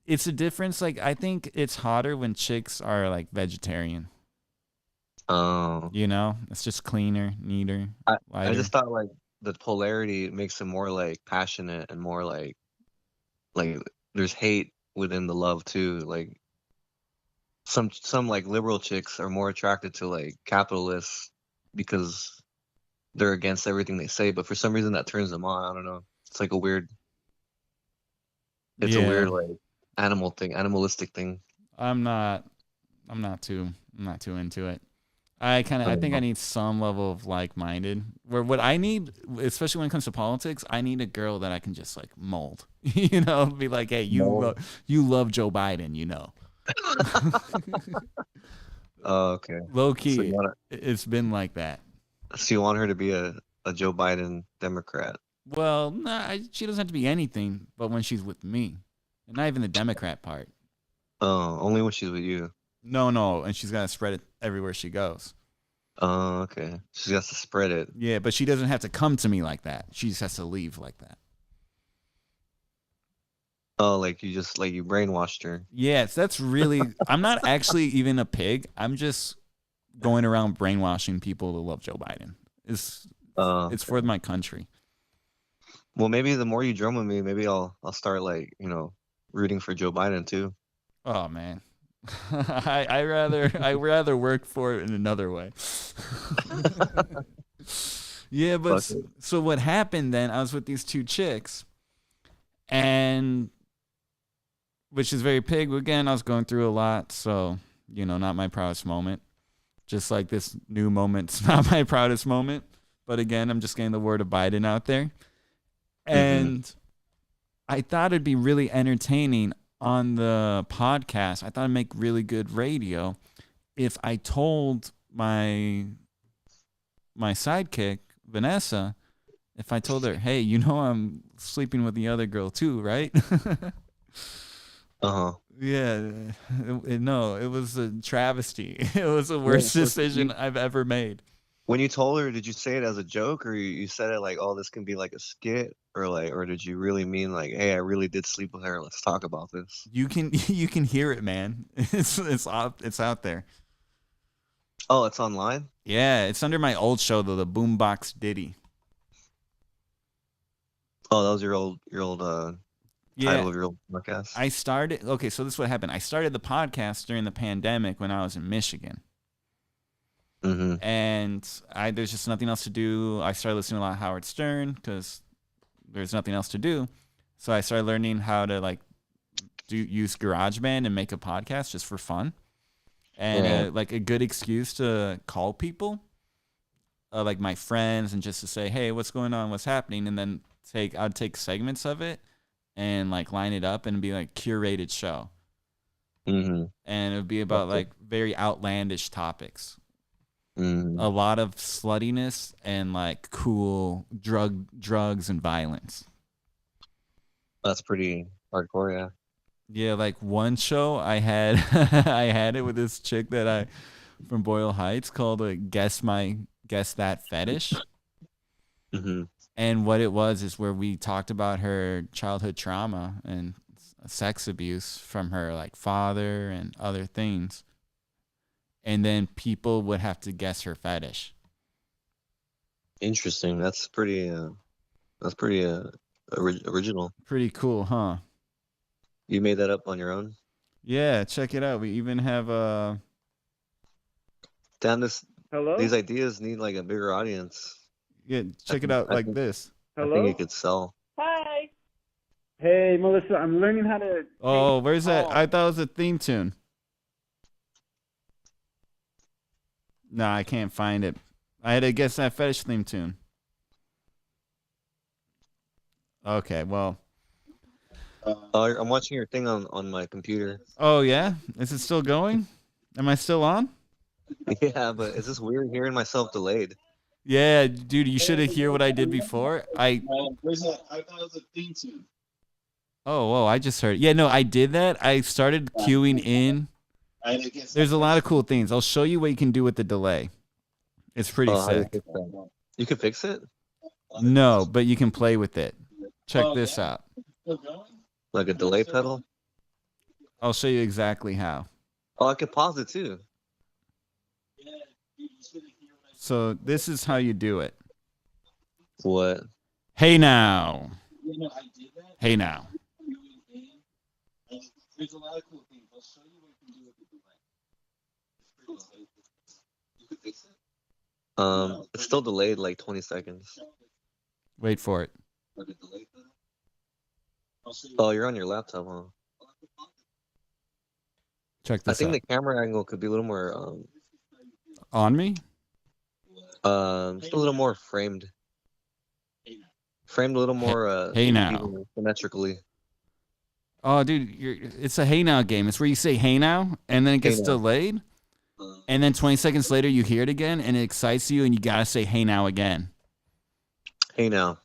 It's a difference. Like I think it's hotter when chicks are like vegetarian. Oh. It's just cleaner, neater, I lighter. just thought like the polarity makes it more like passionate and more like there's hate within the love too. Like some like liberal chicks are more attracted to like capitalists because they're against everything they say, but for some reason that turns them on. I don't know. It's like a weird. It's a weird like animalistic thing. I'm not too into it. I think I need some level of like-minded. Where what I need, especially when it comes to politics, I need a girl that I can just like mold. You know, be like, hey, you love Joe Biden, you know. Oh, okay. Low So key, it's been like that. you want her to be a Joe Biden Democrat? Well, she doesn't have to be anything, but when she's with me, and not even the Democrat part. Oh, only when she's with you. No, and she's gotta spread it everywhere she goes. Oh, okay. She has to spread it. Yeah, but she doesn't have to come to me like that. She just has to leave like that. Oh, like you brainwashed her. Yes, that's really. I'm not actually even a pig. I'm just going around brainwashing people to love Joe Biden. It's for my country. Well, maybe the more you drum with me, maybe I'll start like rooting for Joe Biden too. Oh man, I rather work for it in another way. Yeah, but so what happened then? I was with these two chicks, and which is very pig. Again, I was going through a lot, so not my proudest moment. Just like this new moment's not my proudest moment. But again, I'm just getting the word of Biden out there. And I thought it'd be really entertaining on the podcast. I thought it'd make really good radio if I told my sidekick, Vanessa, if I told her, hey, I'm sleeping with the other girl too, right? Uh-huh. Yeah. It was a travesty. It was the worst decision I've ever made. When you told her, did you say it as a joke, or you said it like, oh, this can be like a skit, or did you really mean like, hey, I really did sleep with her, let's talk about this? You can hear it, man. It's out there. Oh, it's online? Yeah, it's under my old show though, the Boombox Diddy. Oh, that was your old title of your old podcast? So this is what happened. I started the podcast during the pandemic when I was in Michigan. Mm-hmm. And there's just nothing else to do. I started listening to a lot of Howard Stern because there's nothing else to do. So I started learning how to like use GarageBand and make a podcast just for fun. And like a good excuse to call people, like my friends, and just to say, hey, what's going on? What's happening? And then I'd take segments of it and like line it up and be like curated show. Mm-hmm. And it would be about like very outlandish topics. Mm-hmm. A lot of sluttiness and like cool drugs and violence. That's pretty hardcore, yeah. Yeah, like one show I had I had it with this chick that from Boyle Heights called Guess That Fetish. Mm-hmm. And what it was is where we talked about her childhood trauma and sex abuse from her like father and other things. And then people would have to guess her fetish. Interesting. That's pretty original. Pretty cool, huh? You made that up on your own? Yeah, check it out. We even have Damn, Hello? these ideas need like a bigger audience. Yeah, check it out like this. Hello? I think it could sell. Hi. Hey, Melissa, I'm learning how to... Oh, where's that? I thought it was a theme tune. No, I can't find it. I had to guess that fetish theme tune. Okay, well. I'm watching your thing on my computer. Oh, yeah? Is it still going? Am I still on? Yeah, but it's just weird hearing myself delayed. Yeah, dude, you should have heard what I did before. Where's that? I thought it was a theme tune. Oh, whoa, I just heard. Yeah, no, I did that. I started queuing in. There's a lot of cool things. I'll show you what you can do with the delay. It's pretty sick. You can fix it? No, but you can play with it. Check this out. Like a delay pedal? I'll show you exactly how. Oh, I can pause it too. So this is how you do it. What? Hey now. Hey now. There's a lot of cool things. I'll show you what you can do with the delay. It's still delayed like 20 seconds. Wait for it. Oh, you're on your laptop, huh? Check I this think out. the camera angle could be a little more On me? just a little more framed. Framed a little more Hey now. even symmetrically. Oh, dude, it's a hey now game. It's where you say hey now, and then it gets Hey now. delayed, and then 20 seconds later you hear it again, and it excites you, and you gotta say hey now again. Hey now.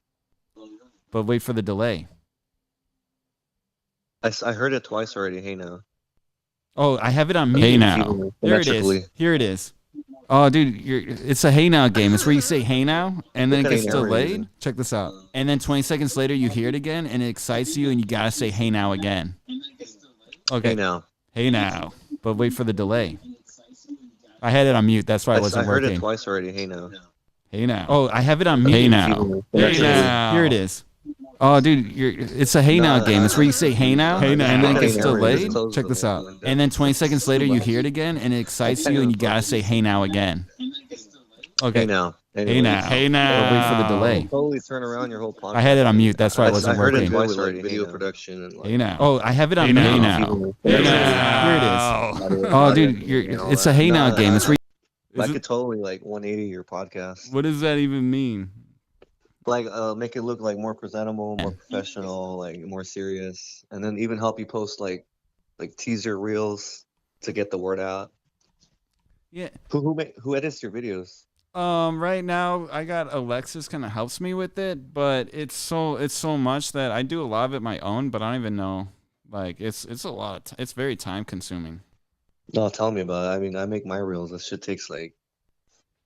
But wait for the delay. I heard it twice already. Hey now. Oh, I have it on mute. Hey now. There it is. Here it is. Oh, dude, it's a hey now game. It's where you say hey now, and then it What kind gets of camera are you delayed. using? Check this out. And then 20 seconds later you hear it again, and it excites you, and you gotta say hey now again. Okay. Hey now. Hey now. But wait for the delay. I had it on mute. That's why it wasn't I heard working. it twice already. Hey now. Hey now. Oh, I have it on mute. Hey now. Hey now. Here it is. Oh, dude, it's a hey now game. It's where you say hey now, and then it gets delayed. Check this out. And then 20 seconds later you hear it again, and it excites you, and you gotta say hey now again. Okay. Hey now. Hey now. Hey now. But wait for the delay. Totally turn around your whole podcast. I had it on mute. That's why it wasn't I heard working. it twice already. Video production and like. Hey now. Oh, I have it on mute. Hey now. Here it is. Oh, dude, it's a hey now game. It's where I could totally like 180 your podcast. What does that even mean? Like make it look like more presentable, more professional, like more serious, and then even help you post like teaser reels to get the word out. Yeah. Who edits your videos? Right now I got Alexis kind of helps me with it, but it's so much that I do a lot of it my own, but I don't even know. Like it's a lot. It's very time consuming. No, tell me about it. I mean, I make my reels. This shit takes like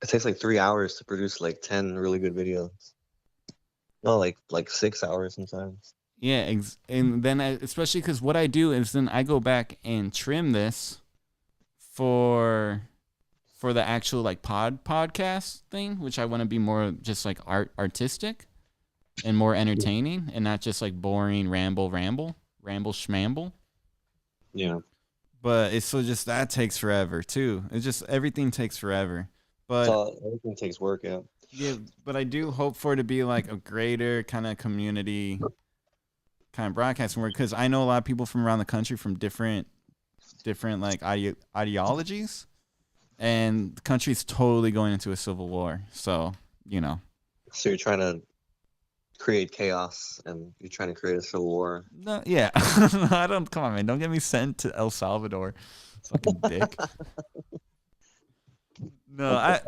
3 hours to produce like 10 really good videos. No, like 6 hours sometimes. Yeah, and then especially because what I do is then I go back and trim this for the actual like podcast thing, which I want to be more just like artistic and more entertaining, and not just like boring ramble schmamble. Yeah. But it's so just that takes forever too. It's just everything takes forever. But everything takes work, yeah. Yeah, but I do hope for it to be like a greater kind of community kind of broadcasting work, because I know a lot of people from around the country from different like ideologies, and the country's totally going into a civil war. So, you know. So you're trying to create chaos, and you're trying to create a civil war. No, yeah. I don't, come on, man. Don't get me sent to El Salvador. Fucking dick. No,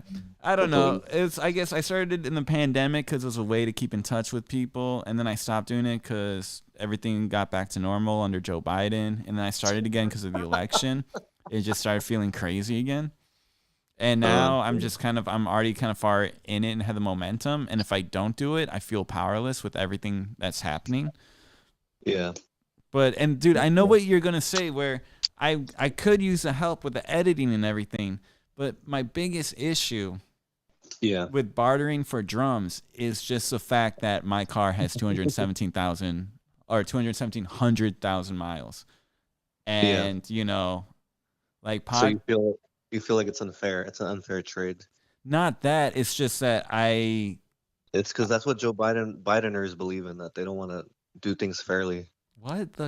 I don't know. I guess I started in the pandemic because it was a way to keep in touch with people, and then I stopped doing it because everything got back to normal under Joe Biden, and then I started again because of the election. It just started feeling crazy again, and now I'm already kind of far in it and have the momentum, and if I don't do it, I feel powerless with everything that's happening. Yeah. And dude, I know what you're gonna say. Where I could use the help with the editing and everything. But my biggest issue with bartering for drums is just the fact that my car has 217,000 miles. And, you know, like... So you feel like it's unfair. It's an unfair trade. Not that. It's just that It's because that's what Joe Bideners believe in, that they don't want to do things fairly.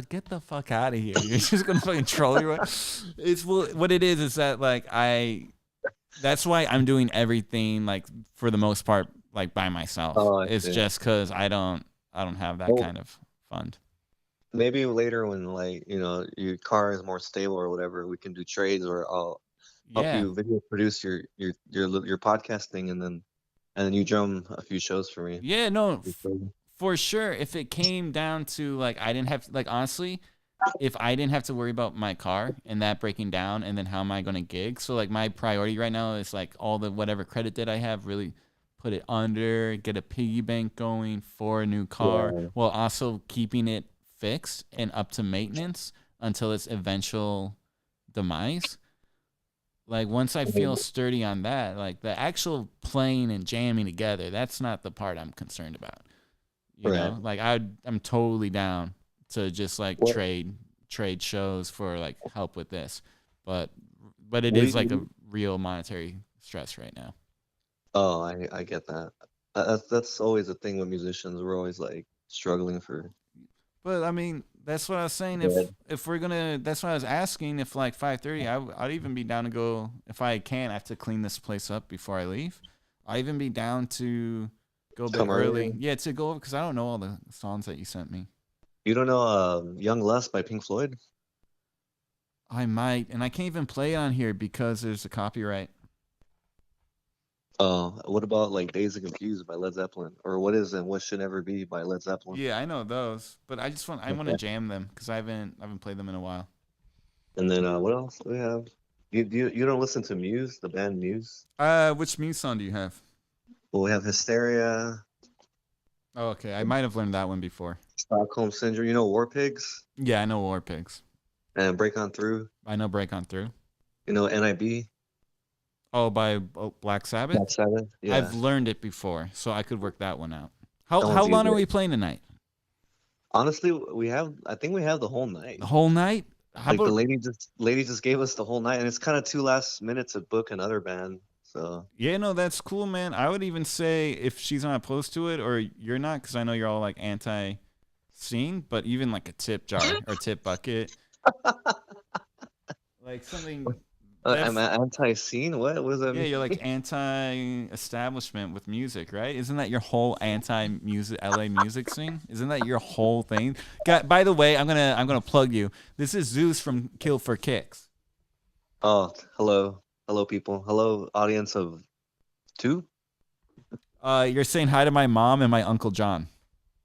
Get the fuck out of here. You're just going to fucking troll your way. What it is that, like, that's why I'm doing everything, like, for the most part, like, by myself. It's just because I don't have that kind of fund. Maybe later when, like, you know, your car is more stable or whatever, we can do trades, or I'll help you video produce your podcasting, and then you drum a few shows for me. Yeah, no, for sure. If it came down to, like, I didn't have, like, honestly, if I didn't have to worry about my car and that breaking down, and then how am I going to gig? So, like, my priority right now is, like, all the whatever credit that I have, really put it under, get a piggy bank going for a new car, while also keeping it fixed and up to maintenance until its eventual demise. Like, once I feel sturdy on that, like, the actual playing and jamming together, that's not the part I'm concerned about. You know? Like, I'm totally down to just like trade shows for like help with this, but it is like a real monetary stress right now. Oh, I get that. That's always a thing with musicians. We're always like struggling for But I mean, that's what I was saying. bread. If we're gonna, that's what I was asking. If like 5:30, I'd even be down to go. If I can, I have to clean this place up before I leave. I'd even be down to go a bit Come early. early. Yeah, to go because I don't know all the songs that you sent me. You don't know Young Lust by Pink Floyd? I might, and I can't even play it on here because there's a copyright. Oh, what about like Days of Confused by Led Zeppelin? Or What Is and What Should Never Be by Led Zeppelin? Yeah, I know those, but I want to Okay. jam them because I haven't played them in a while. And then what else do we have? You don't listen to Muse, the band Muse? Which Muse song do you have? Well, we have Hysteria, Oh, okay, I might have learned that one before. Stockholm Syndrome. You know War Pigs Yeah, I know War Pigs. and Break On Through. I know Break On Through. You know NIB, Oh, by Black Sabbath. Black Sabbath. Yeah, I've learned it before, so I could work that one out. How that how one's long are easy. we playing tonight? Honestly, I think we have the whole night. The whole night? How Like the about lady just gave us the whole night, and it's kind of too last minute to book another band. So Yeah, no, that's cool, man. I would even say if she's not opposed to it or you're not, because I know you're all like anti-scene, but even like a tip jar or tip bucket, like something I'm that's anti-scene. What does that yeah, mean? you're like anti-establishment with music, right? Isn't that your whole anti-music LA music scene? Isn't that your whole thing? By the way, I'm gonna plug you. This is Zeus from Kill for Kicks. Oh, hello, people. Hello, audience of two. You're saying hi to my mom and my uncle John.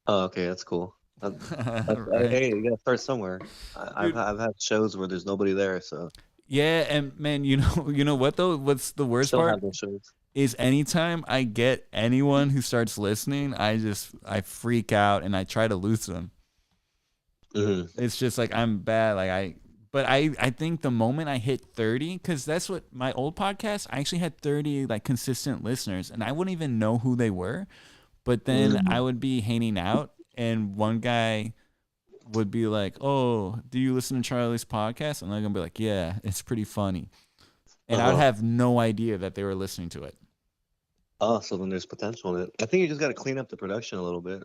Oh, okay, that's cool. Right. Hey, you gotta start somewhere. Dude. I've had shows where there's nobody there, so Yeah, and man, you know what though? What's the worst still part have those shows. is anytime I get anyone who starts listening, I freak out and I try to lose them. Hmm. It's just like I'm bad. But I think the moment I hit 30, because that's what my old podcast, I actually had 30 like consistent listeners, and I wouldn't even know who they were. But then I would be hanging out, and one guy would be like, "Oh, do you listen to Charlie's podcast?" And I'm gonna be like, "Yeah, it's pretty funny." And I would Uh-huh. have no idea that they were listening to it. Oh, so then there's potential in it. I think you just got to clean up the production a little bit.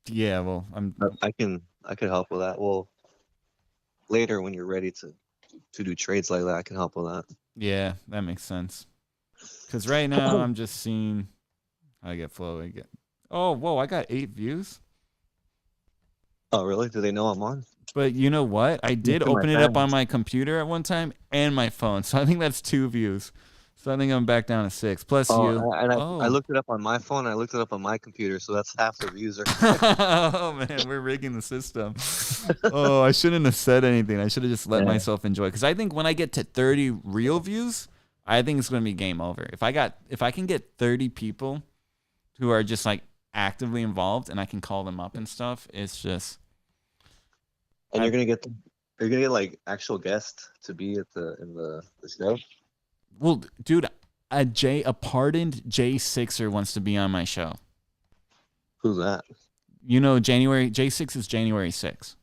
Yeah, well, I could help with that. Well, later when you're ready to do trades like that, I can help with that. yeah, that makes sense. Because right now I'm just seeing how I get flow again. Oh, whoa, I got 8 views. Oh, really? Do they know I'm on? But you know what? I did to my open it up on fans. my computer at one time and my phone. So I think that's 2 views. So I think I'm back down to 6. Plus Oh, you. I Oh. looked it up on my phone. I looked it up on my computer, so that's half the views are. Oh man, we're rigging the system. Oh, I shouldn't have said anything. I should have just let Yeah. myself enjoy. Because I think when I get to 30 real views, I think it's gonna be game over. If I can get 30 people who are just like actively involved and I can call them up and stuff, it's just And I- you're gonna get like actual guests to be at the show. well, dude. A pardoned J6er wants to be on my show. Who's that? You know, J6 is January 6th.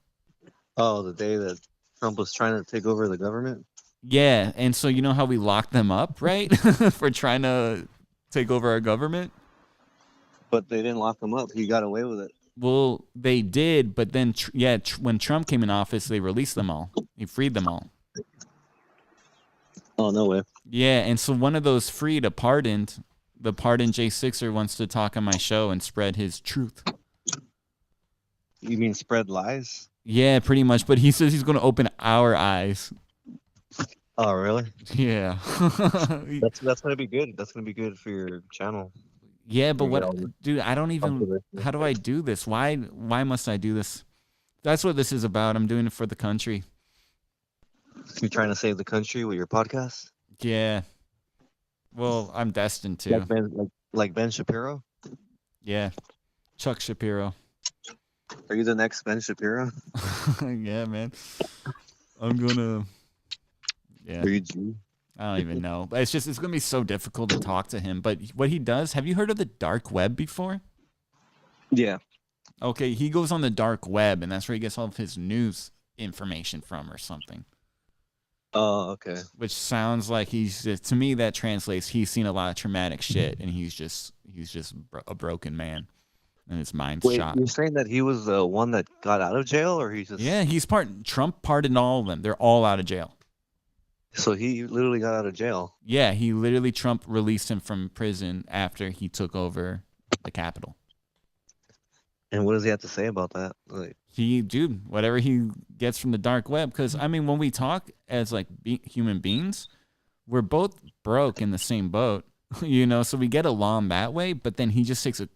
Oh, the day that Trump was trying to take over the government. Yeah, and so you know how we locked them up, right? For trying to take over our government? But they didn't lock him up. He got away with it. Well, they did, but then when Trump came in office, they released them all. He freed them all. Oh, no way. Yeah, and so one of those freed, the pardoned J6er wants to talk on my show and spread his truth. You mean spread lies? Yeah, pretty much, but he says he's going to open our eyes. Oh, really? Yeah. That's gonna be good. That's gonna be good for your channel. Yeah, but You get all the dude, I don't even, controversy. how do I do this? Why must I do this? That's what this is about. I'm doing it for the country. You trying to save the country with your podcast? Yeah. Well, I'm destined to. Like Ben Shapiro? Yeah. Chuck Shapiro. Are you the next Ben Shapiro? Yeah, man. I'm gonna. Yeah. Are you Jew? I don't even know. But it's gonna be so difficult to talk to him. But what he does, have you heard of the dark web before? Yeah. Okay, he goes on the dark web, and that's where he gets all of his news information from, or something. Oh, okay. which sounds like he's just, to me that translates he's seen a lot of traumatic shit and he's just a broken man and his mind's Wait, shot. you're saying that he was the one that got out of jail, or he Yeah, just he's Trump pardoned all of them. They're all out of jail. so he literally got out of jail? Yeah, he literally Trump released him from prison after he took over the Capitol. And what does he have to say about that? Like, Dude, whatever he gets from the dark web. Because I mean, when we talk as like human beings, we're both broke in the same boat, so we get along that way. But then he just takes a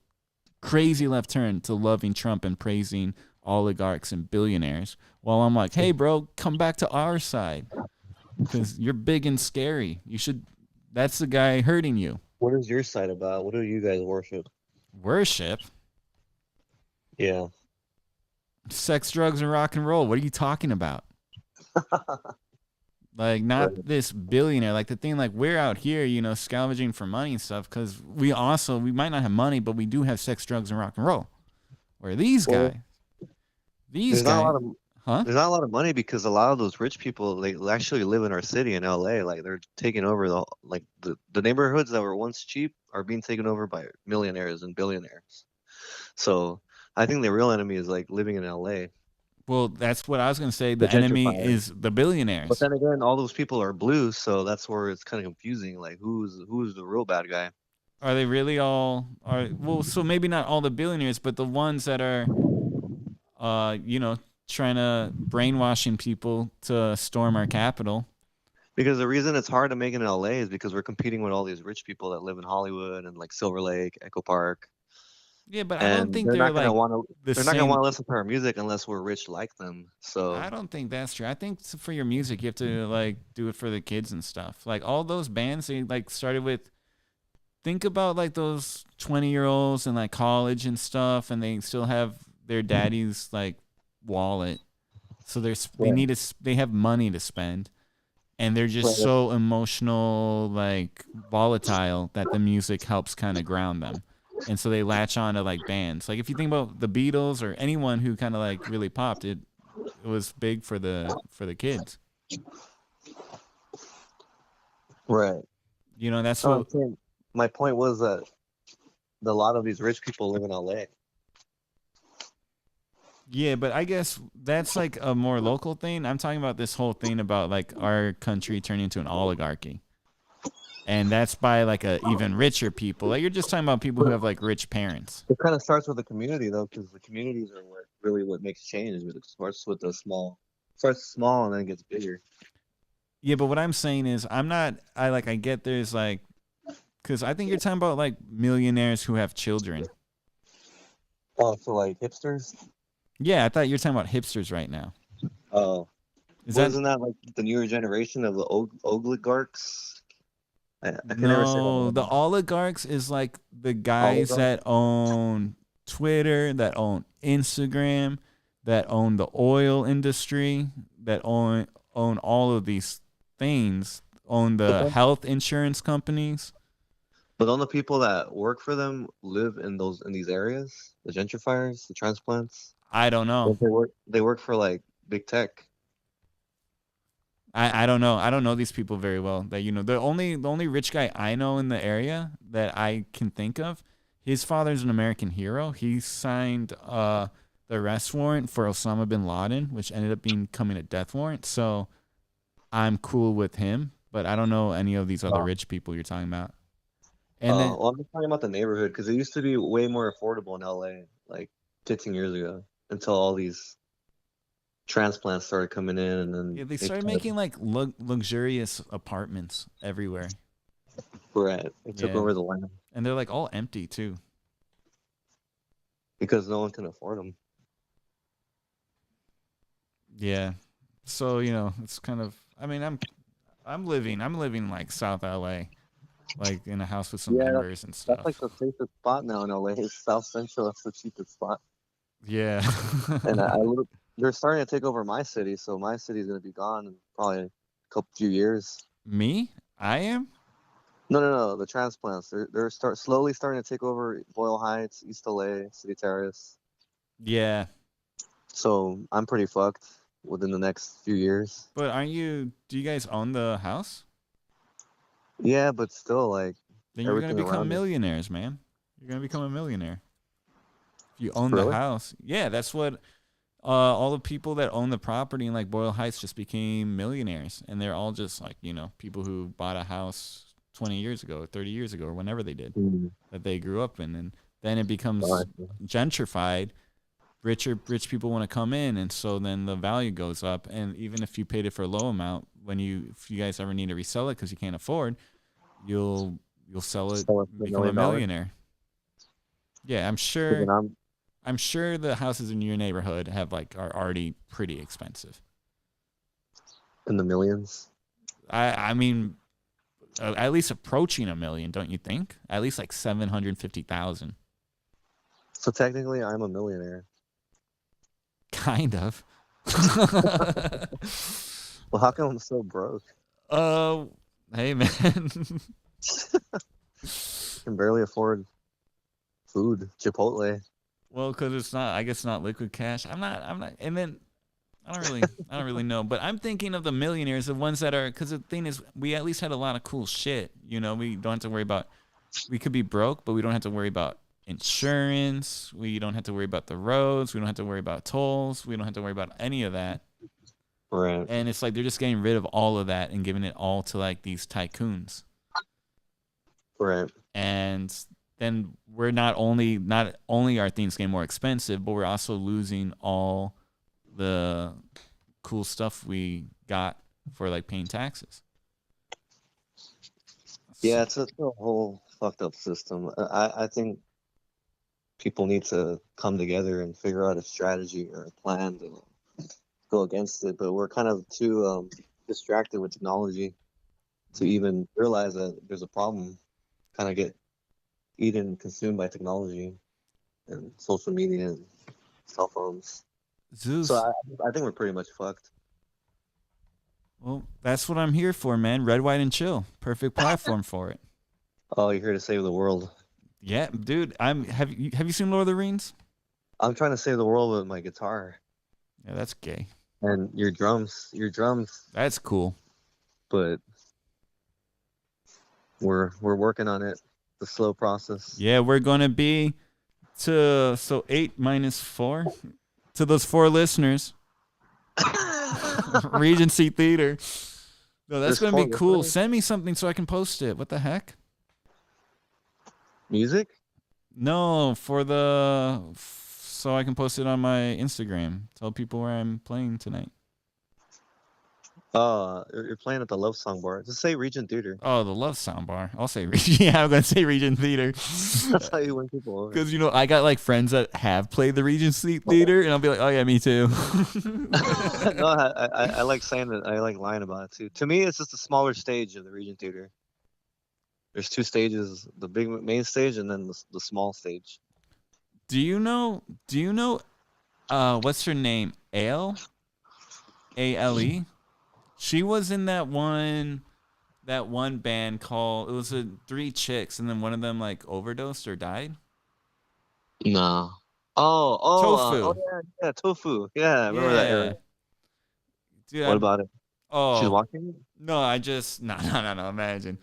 crazy left turn to loving Trump and praising oligarchs and billionaires. While I'm like, hey, bro, come back to our side because you're big and scary. That's the guy hurting you. what is your side about? What do you guys worship? Worship, Yeah. sex, drugs, and rock and roll. What are you talking about? Like, not Right. this billionaire. Like, the thing, like, we're out here, scavenging for money and stuff because we might not have money, but we do have sex, drugs, and rock and roll. Where these Well, guys, there's not a lot of huh? there's not a lot of money because a lot of those rich people they actually live in our city in LA. Like they're taking over the neighborhoods that were once cheap are being taken over by millionaires and billionaires. So I think the real enemy is like living in LA. Well, that's what I was going to say. The The enemy gentrifier. is the But billionaires. then again, all those people are blue, so that's where it's kind of confusing. Like who's the real bad guy? Are they really all? Well, so maybe not all the billionaires, but the ones that are, trying to brainwashing people to storm our capital. Because the reason it's hard to make it in LA is because we're competing with all these rich people that live in Hollywood and like Silver Lake, Echo Park, Yeah, but I don't and think they're like the they're not gonna want same. to listen to our music unless we're rich like them. So I don't think that's true. I think for your music, you have to like do it for the kids and stuff. Like all those bands, they like started with. Think about like those 20-year-olds in like college and stuff, and they still have their daddy's like wallet, so right, they have money to spend, and they're just right. so emotional, like volatile that the music helps kind of ground them, and so they latch on to like bands. Like if you think about the Beatles or anyone who kind of like really popped, it was big for the kids. Right. That's No, I'm what. saying my point was that a lot of these rich people live in LA. Yeah, but I guess that's like a more local thing. I'm talking about this whole thing about like our country turning into an oligarchy. And that's by like a even richer people. Like you're just talking about people who have like rich parents. It kind of starts with the community though, because the communities are what makes change. It starts with starts small and then gets bigger. Yeah, but what I'm saying is I get there's like cuz I think you're talking about like millionaires who have children. Oh, so like hipsters? Yeah, I thought you were talking about hipsters right now. Oh, Is that wasn't that like the newer generation of the oligarchs? I can never say that No, word. the oligarchs is like the guys Oligarchs? that own Twitter, that own Instagram, that own the oil industry, that own all of these things, own But the don't, health insurance companies. but don't the people that work for them live in these areas? The gentrifiers, the transplants? I don't know. Don't they work for like big tech. I don't know. I don't know these people very well. That the only rich guy I know in the area that I can think of, his father's an American hero. He signed the arrest warrant for Osama bin Laden, which ended up becoming a death warrant. So I'm cool with him, but I don't know any of these other Oh. rich people you're talking about. And then Well, I'm just talking about the neighborhood because it used to be way more affordable in LA like 15 years ago until all these transplants started coming in and then yeah, they they started kind of making like luxurious apartments everywhere. right, they took Yeah, over the land and they're like all empty too. because no one can afford them. Yeah. So, it's kind of I mean, I'm living like South LA, like in a house with some Yeah, members and that's like stuff. the safest spot now in LA. Is South Central. That's the cheapest spot. Yeah. And they're starting to take over my city, so my city's gonna be gone in probably a few years. Me? I am? No. The transplants. They're slowly starting to take over Boyle Heights, East LA, City Terrace. Yeah. So I'm pretty fucked. within the next few years. But do you guys own the house? Yeah, but still, like Then you're gonna everything become around it. millionaires, man. You're gonna become a millionaire. If you own the Really? house. Yeah, that's what all the people that own the property in like Boyle Heights just became millionaires. And they're all just like, people who bought a house 20 years ago, or 30 years ago, or whenever they did, that they grew up in. And then it becomes gentrified. Rich people want to come in, and so then the value goes up. And even if you paid it for a low amount, if you guys ever need to resell it because you can't afford, you'll sell it, Sell it for $1 become a million. millionaire. Yeah, I'm So then sure. I'm sure the houses in your neighborhood are already pretty expensive. in the millions. I mean, at least approaching $1 million, don't you think? At least like 750,000. So technically, I'm a millionaire. Kind of. Well, how come I'm so broke? Hey man. Can barely afford food. Chipotle. Well, because I guess not liquid cash. I'm not, and then I don't really know, but I'm thinking of the millionaires, the ones that are, because the thing is, we at least had a lot of cool shit. We don't have to worry about, we could be broke, but we don't have to worry about insurance. We don't have to worry about the roads. We don't have to worry about tolls. We don't have to worry about any of that. Right. And it's like they're just getting rid of all of that and giving it all to like these tycoons. Right. And then we're not only are things getting more expensive, but we're also losing all the cool stuff we got for like paying taxes. Yeah, it's a whole fucked up system. I think people need to come together and figure out a strategy or a plan to go against it. But we're kind of too distracted with technology to even realize that there's a problem. Kind of get eaten, consumed by technology and social media and cell phones. Zeus. So I think we're pretty much fucked. Well, that's what I'm here for, man. Red, white, and chill. Perfect platform for it. Oh, you're here to save the world. Yeah, dude. Have you seen Lord of the Rings? I'm trying to save the world with my guitar. Yeah, that's gay. And your drums. That's cool. But we're working on it. The slow process. Yeah, we're gonna be 8 minus 4 to those 4 listeners. Regency Theater. No, that's gonna be cool. Send me something so I can post it. What the heck? Music? No, so I can post it on my Instagram. Tell people where I'm playing tonight. You're playing at the Love Song Bar. Just say Regent Theater. Oh, the Love Sound Bar. I'll say yeah, I'm gonna say Regent Theater. That's how you win people over. Because I got like friends that have played the Regency Theater, and I'll be like, oh yeah, me too. No, I like saying that. I like lying about it too. To me, it's just a smaller stage of the Regent Theater. There's 2 stages: the big main stage and then the small stage. Do you know? What's her name? Ale. She was in that one band called, it was 3 chicks, and then one of them like overdosed or died. No. Tofu. Yeah, Tofu. Yeah, I remember that era. Dude, What about it? Oh, She's watching it? No, I just no. Imagine.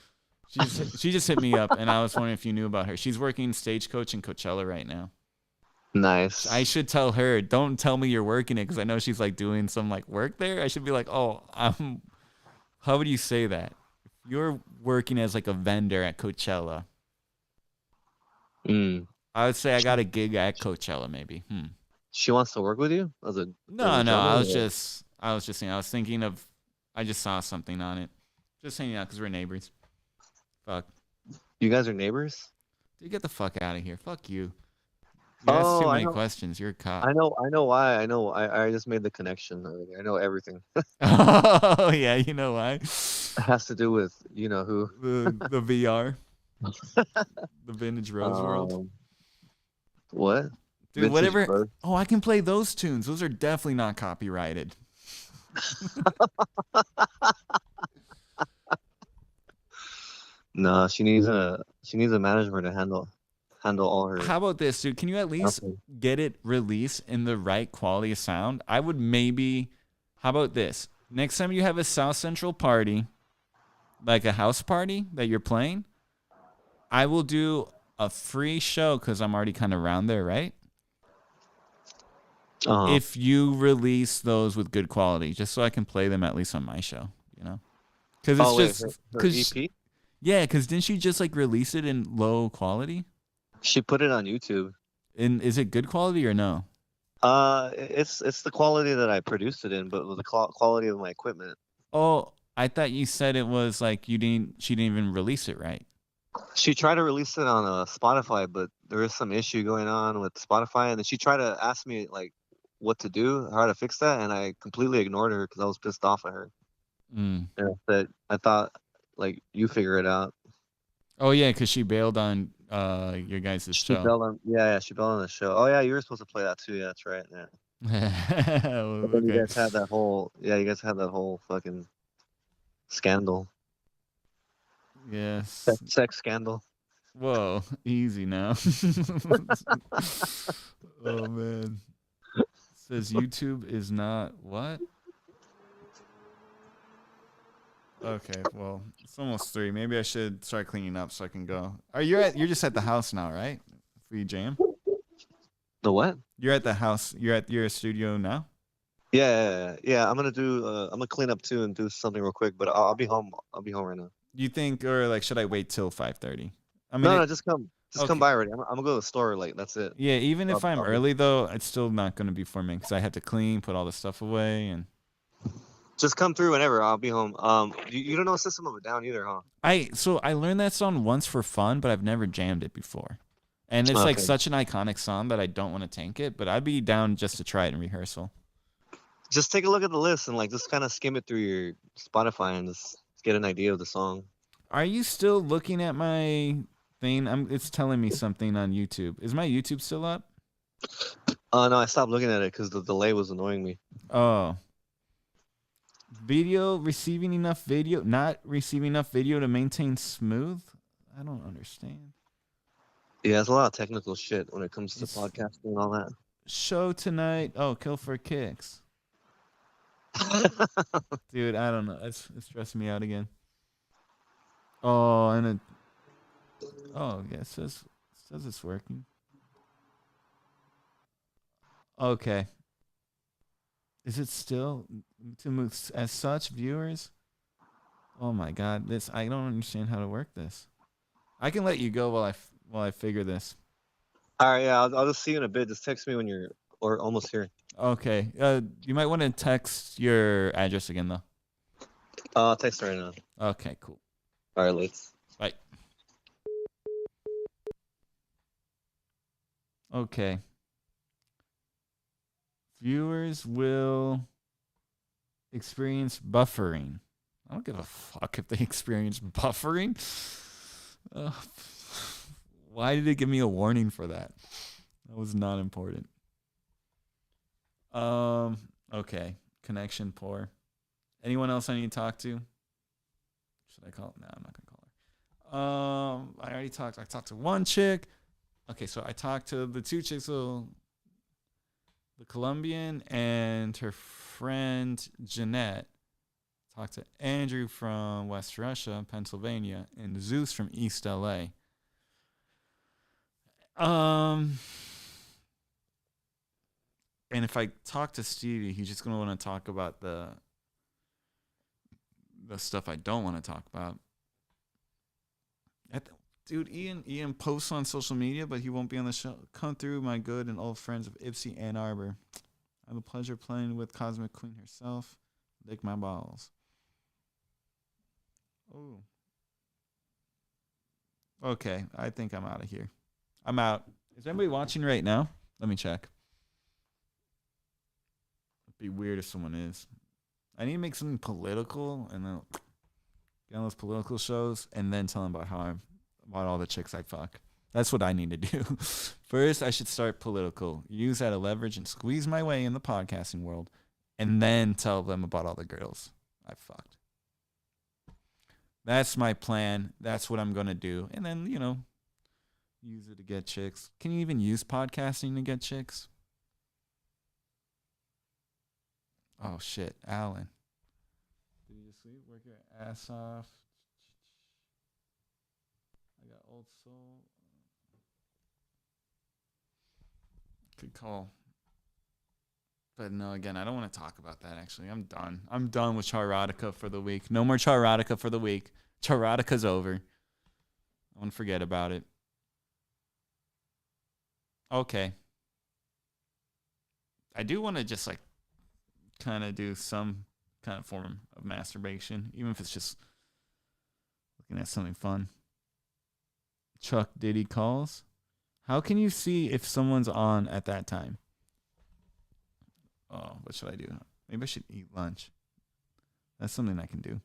She just hit me up, and I was wondering if you knew about her. She's working stagecoach in Coachella right now. Nice. I should tell her. Don't tell me you're working it, because I know she's like doing some like work there. I should be like, oh, how would you say that? If you're working as like a vendor at Coachella, I would say I got a gig at Coachella, maybe. She wants to work with you? No. I was just saying. I was thinking of. I just saw something on it. Just hanging out because we're neighbors. Fuck. You guys are neighbors? Dude, get the fuck out of here. Fuck you. You asked too many questions. You're a cop. I know why. I know. I just made the connection. I know everything. Oh, yeah. You know why? It has to do with, you know who. The VR. The Vintage Rose World. What? Dude, Vintage whatever. Rose? Oh, I can play those tunes. Those are definitely not copyrighted. No, she needs a manager to handle all her. How about this, dude? Can you at least get it released in the right quality of sound? I would maybe How about this? Next time you have a South Central party, like a house party that you're playing, I will do a free show because I'm already kind of around there, right? If you release those with good quality, just so I can play them at least on my show, you know? Because it's just her EP. yeah. Because didn't she just like release it in low quality? She put it on YouTube. And is it good quality or no? It's the quality that I produced it in, but with the quality of my equipment. Oh, I thought you said it was like she didn't even release it right. She tried to release it on Spotify, but there is some issue going on with Spotify, and then she tried to ask me like what to do, how to fix that, and I completely ignored her because I was pissed off at her. Mm. And I thought like you figure it out. Oh yeah, because she bailed on your guys' She show. bailed on she bailed on the show. Oh yeah, you were supposed to play that too. Yeah, that's right. Yeah. But then you guys had that whole fucking scandal. Yes. Sex scandal. Whoa, easy now. Oh man. Says YouTube is not what? Okay, well, it's almost 3. Maybe I should start cleaning up so I can go. You're just at the house now, right? Free jam? The what? You're at the house. You're at your studio now? Yeah. I'm gonna clean up too and do something real quick, but I'll be home. I'll be home right now. You think, or like, should I wait till 5:30? I mean, No, just come by already. I'm gonna go to the store. Like that's it. Yeah, even if I'm I'll early though, it's still not going to be for me because I have to clean, put all the stuff away, and just come through whenever. I'll be home. You don't know System of a Down either, huh? I learned that song once for fun, but I've never jammed it before, and it's like Okay. such an iconic song that I don't want to tank it, but I'd be down just to try it in rehearsal. Just take a look at the list and like just kind of skim it through your Spotify and just get an idea of the song. Are you still looking at my thing? It's telling me something on YouTube. Is my YouTube still up? No, I stopped looking at it because the delay was annoying me. Oh. Video receiving enough video, not receiving enough video to maintain smooth? I don't understand. Yeah, there's a lot of technical shit when it comes to podcasting and all that. Show tonight. Oh, Kill for Kicks. Dude, I don't know. It's stressing me out again. Oh, and yeah, it says it's working. Okay. Is it still to move as such viewers? Oh my god, I don't understand how to work this. I can let you go while I figure this. All right, yeah, I'll just see you in a bit. Just text me when you're almost here. Okay. You might want to text your address again though. I'll text right now. Okay, cool. All right, let's. Bye. Okay. Viewers will experience buffering. I don't give a fuck if they experience buffering. Why did it give me a warning for that? That was not important. Okay. Connection poor. Anyone else I need to talk to? Should I call? No, I'm not gonna call her. I already talked. I talked to one chick. Okay, so I talked to the 2 chicks. So the Colombian and her friend Jeanette. Talked to Andrew from West Russia, Pennsylvania, and Zeus from East LA. And if I talk to Stevie, he's just gonna want to talk about the stuff I don't want to talk about. Dude, Ian posts on social media, but he won't be on the show. Come through, my good and old friends of Ipsy Ann Arbor. I have a pleasure playing with Cosmic Queen herself. Lick my balls. Oh. Okay, I think I'm out of here. I'm out. Is anybody watching right now? Let me check. It'd be weird if someone is. I need to make something political and then get on those political shows and then tell them about about all the chicks I fuck. That's what I need to do. First, I should start political, use that as leverage and squeeze my way in the podcasting world, and then tell them about all the girls I fucked. That's my plan. That's what I'm going to do. And then, use it to get chicks. Can you even use podcasting to get chicks? Oh shit, Alan. Did you just sleep? Work your ass off. I got old soul. Good call. But no, again, I don't want to talk about that, actually. I'm done. I'm done with Charotica for the week. No more Charotica for the week. Charotica's over. I want to forget about it. Okay. I do want to just, like, kind of do some kind of form of masturbation, even if it's just looking at something fun. Chuck Diddy calls. How can you see if someone's on at that time? Oh, what should I do? Maybe I should eat lunch. That's something I can do.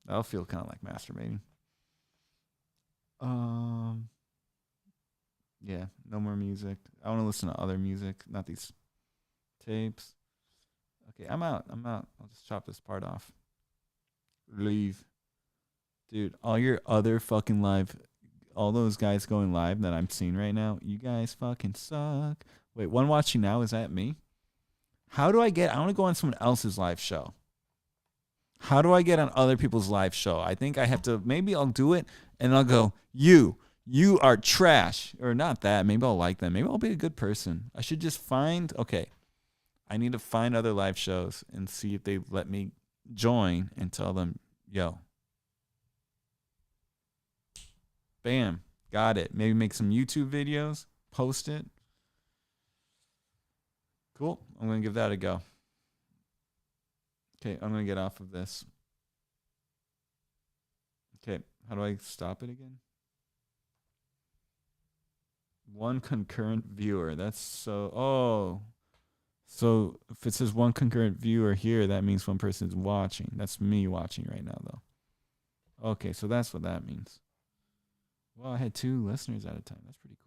That'll feel kind of like masturbating. Yeah, no more music. I want to listen to other music, not these tapes. Okay, I'm out. I'll just chop this part off. Leave. Dude, all your other fucking live, all those guys going live that I'm seeing right now, you guys fucking suck. Wait, one watching now, is that me? How do I want to go on someone else's live show. How do I get on other people's live show? I think I have to, maybe I'll do it and I'll go, you are trash. Or not that, maybe I'll like them. Maybe I'll be a good person. I should just I need to find other live shows and see if they let me join and tell them, yo. Bam, got it. Maybe make some YouTube videos, post it. Cool. I'm going to give that a go. Okay, I'm going to get off of this. Okay, how do I stop it again? One concurrent viewer. That's so... Oh. So if it says one concurrent viewer here, that means one person is watching. That's me watching right now, though. Okay, so that's what that means. Well, I had 2 listeners at a time. That's pretty cool.